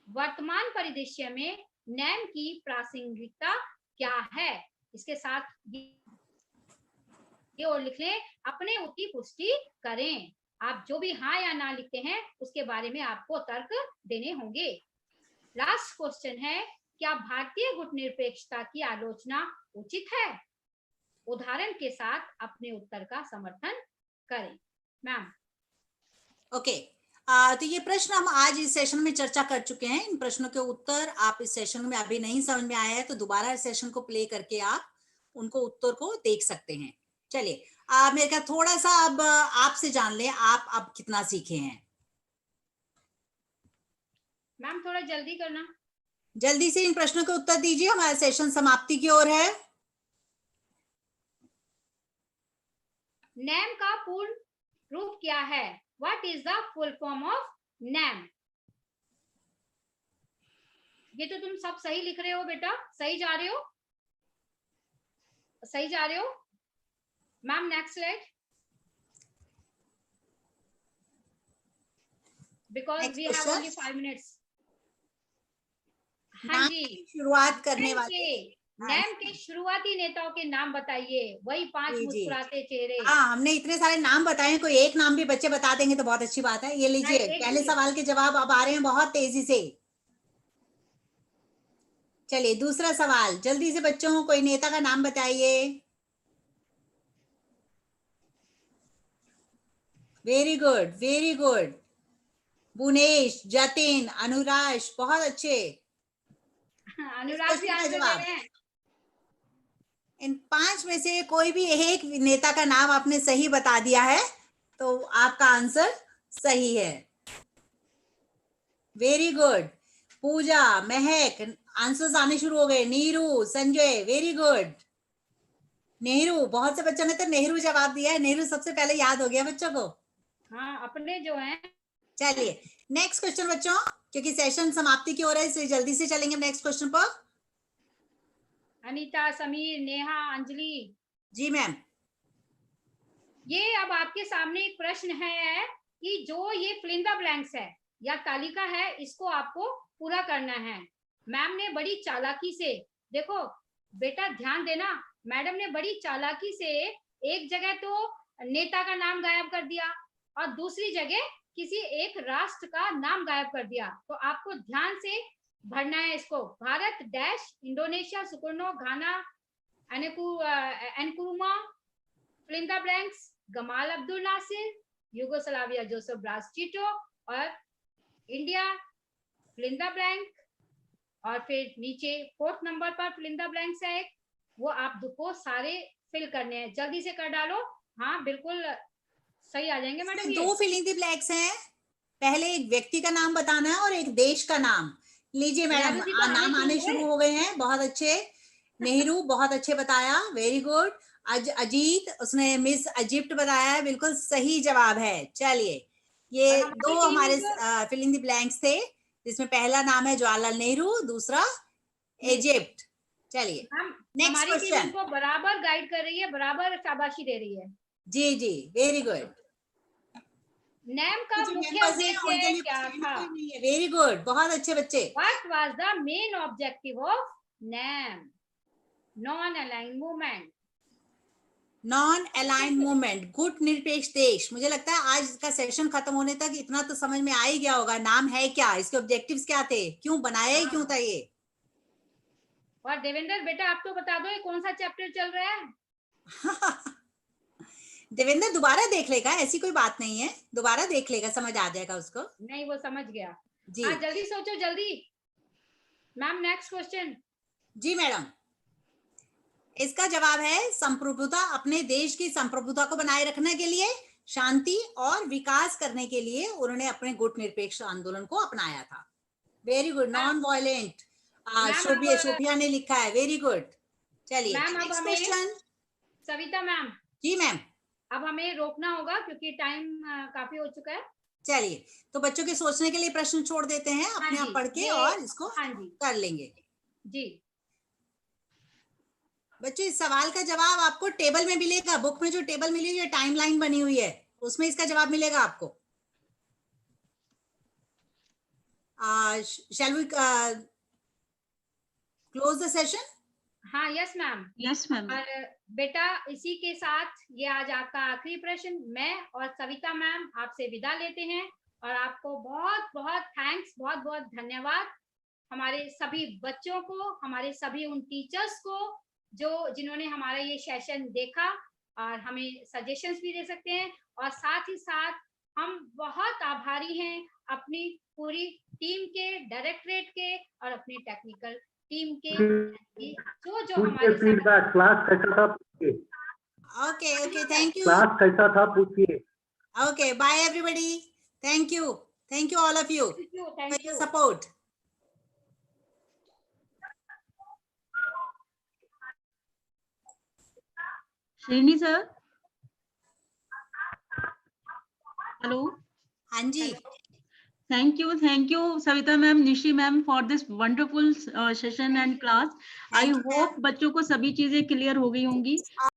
वर्तमान परिदृश्य में नेम की प्रासंगिकता क्या है? इसके साथ ये और लिख लें, अपने उत्तर की पुष्टि करें। आप जो भी हाँ या ना लिखते हैं उसके बारे में आपको तर्क देने होंगे। लास्ट क्वेश्चन है, क्या भारतीय गुटनिरपेक्षता की आलोचना उचित है? उदाहरण के साथ अपने उत्तर का समर्थन करें। मैम। ओके, तो ये प्रश्न हम आज इस सेशन में चर्चा कर चुके हैं। इन प्रश्नों के उत्तर आप इस सेशन में अभी नहीं समझ में आया है तो दोबारा इस सेशन को प्ले करके आप उनको उत्तर को देख सकते हैं। चलिए, मेरे का थोड़ा सा अब आपसे जान ले, आप अब कितना सीखे हैं। मैम थोड़ा जल्दी करना। जल्दी से इन प्रश्नों के उत्तर दीजिए, हमारा सेशन समाप्ति की ओर है। नैम का पूर्ण रूप क्या है? What is the full form of NAM? ये तो तुम सब सही लिख रहे हो बेटा, सही जा रहे हो, सही जा रहे हो। Ma'am next slide, because we have only 5 minutes. हाँ जी, शुरुआत करने वाले नैम के शुरुआती नेताओं के नाम बताइए। वही 5 मुस्कुराते चेहरे। हाँ, हमने इतने सारे नाम बताए, कोई एक नाम भी बच्चे बता देंगे तो बहुत अच्छी बात है। ये लीजिए, पहले सवाल के जवाब अब आ रहे हैं बहुत तेजी से। चलिए दूसरा सवाल, जल्दी से बच्चों, कोई नेता का नाम बताइए। Very good, very good. Bunesh, Jatin, Anuraj, बहुत अच्छे। अनुराग भी आंसर दे रहे हैं। इन 5 में से कोई भी एक नेता का नाम आपने सही बता दिया है तो आपका आंसर सही है। Very good. पूजा, महक, आंसर्स आने शुरू हो गए। Neeru, Sanjay, very good. नेहरू, बहुत से बच्चों ने तो नेहरू जवाब दिया है। नेहरू सबसे पहले याद हो गया बच्चों को। हाँ, अपने जो हैं। चलिए नेक्स्ट क्वेश्चन बच्चों, क्योंकि सेशन समाप्ति की ओर है इसलिए जल्दी से चलेंगे नेक्स्ट क्वेश्चन पर। अनीता, समीर, नेहा, अंजलि। जी मैम। ये अब आपके सामने एक प्रश्न है कि जो ये फिल इन द ब्लैंक्स है या तालिका है, इसको आपको पूरा करना है। मैम ने बड़ी चालाकी से, देखो बेटा ध्यान देना, मैडम ने बड़ी चालाकी से एक जगह तो नेता का नाम गायब कर दिया और दूसरी जगह किसी एक राष्ट्र का नाम गायब कर दिया। तो आपको ध्यान से भरना है इसको। Bharat dash, Indonesia, Sukarno, Ghana, Nkrumah, fill in the blanks, Gamal Abdel Nasser, Yugoslavia Joseph Broz Tito, और India fill in the blank. और फिर नीचे 4th नंबर पर फिल इन द ब्लैंक्स है एक, वो आपको सारे फिल करने हैं। जल्दी से कर डालो। हाँ बिल्कुल सही आ जाएंगे मैडम। ये 2 फिल इन द ब्लैंक्स हैं। पहले एक व्यक्ति का नाम बताना है और एक देश का नाम। लीजिए मैडम, नाम आने शुरू हो गए हैं। बहुत अच्छे। नेहरू, बहुत अच्छे बताया, वेरी गुड। अजीत, उसने मिस इजिप्ट बताया है, बिल्कुल सही जवाब है। चलिए, ये 2 हमारे फिल इन द ब्लैंक्स थे, जिसमें पहला नाम है जवाहरलाल नेहरू, दूसरा इजिप्ट। चलिए नेक्स्ट क्वेश्चन। को बराबर गाइड कर रही है, बराबर शाबाशी दे रही है। जी जी, वेरी गुड। नैम का मुख्य उद्देश्य क्या था? वेरी गुड, बहुत अच्छे बच्चे। What was the main objective of NAM? Non-aligned movement. Non aligned movement, गुट निरपेक्ष देश। मुझे लगता है आज का सेशन खत्म होने तक इतना तो समझ में आ ही गया होगा। नाम है क्या, इसके ऑब्जेक्टिव्स क्या थे, क्यों बनाया ही क्यों था ये। और देवेंद्र बेटा आप तो बता दो ये कौन सा चैप्टर चल रहा है? देवेंद्र दोबारा देख लेगा, ऐसी कोई बात नहीं है, दोबारा देख लेगा, समझ आ जाएगा उसको। नहीं वो समझ गया जी। जल्दी सोचो जल्दी। Ma'am next question. जी मैडम, इसका जवाब है संप्रभुता। अपने देश की संप्रभुता को बनाए रखने के लिए, शांति और विकास करने के लिए उन्होंने अपने गुट निरपेक्ष आंदोलन को अपनाया था। Very good. Non violent, Shobhiya ने लिखा है, वेरी गुड। चलिए नेक्स्ट क्वेश्चन। सविता मैम। जी मैम। अब हमें रोकना होगा क्योंकि टाइम काफी हो चुका है। चलिए, तो बच्चों के सोचने के लिए प्रश्न छोड़ देते हैं, अपने आप पढ़ के और इसको कर लेंगे। जी बच्चों, इस सवाल का जवाब आपको टेबल में मिलेगा। बुक में जो टेबल मिली है, टाइमलाइन बनी हुई है, उसमें इसका जवाब मिलेगा आपको। Shall we close the session? हाँ, यस मैम। Yes ma'am. और बेटा इसी के साथ ये आज आपका आखिरी प्रश्न, मैं और सविता मैम आपसे विदा लेते हैं और आपको बहुत बहुत थैंक्स, बहुत बहुत धन्यवाद हमारे सभी बच्चों को, हमारे सभी उन टीचर्स को जिन्होंने हमारा ये सेशन देखा और हमें सजेशंस भी दे सकते हैं। और साथ ही साथ हम बहुत आभारी हैं अपनी पूरी टीम के, डायरेक्टरेट के और अपनी टेक्निकल टीम के, जो हमारे फीडबैक, क्लास कैसा था पूछिए। Okay okay, thank you. Class कैसा था पूछिए। Okay, bye everybody. Thank you all of you for your support. Shreni sir, hello. हाँ जी, Thank you, Savita ma'am, Nishi ma'am for this wonderful session and class. I Thank you, hope बच्चों को सभी चीजें क्लियर हो गई होंगी।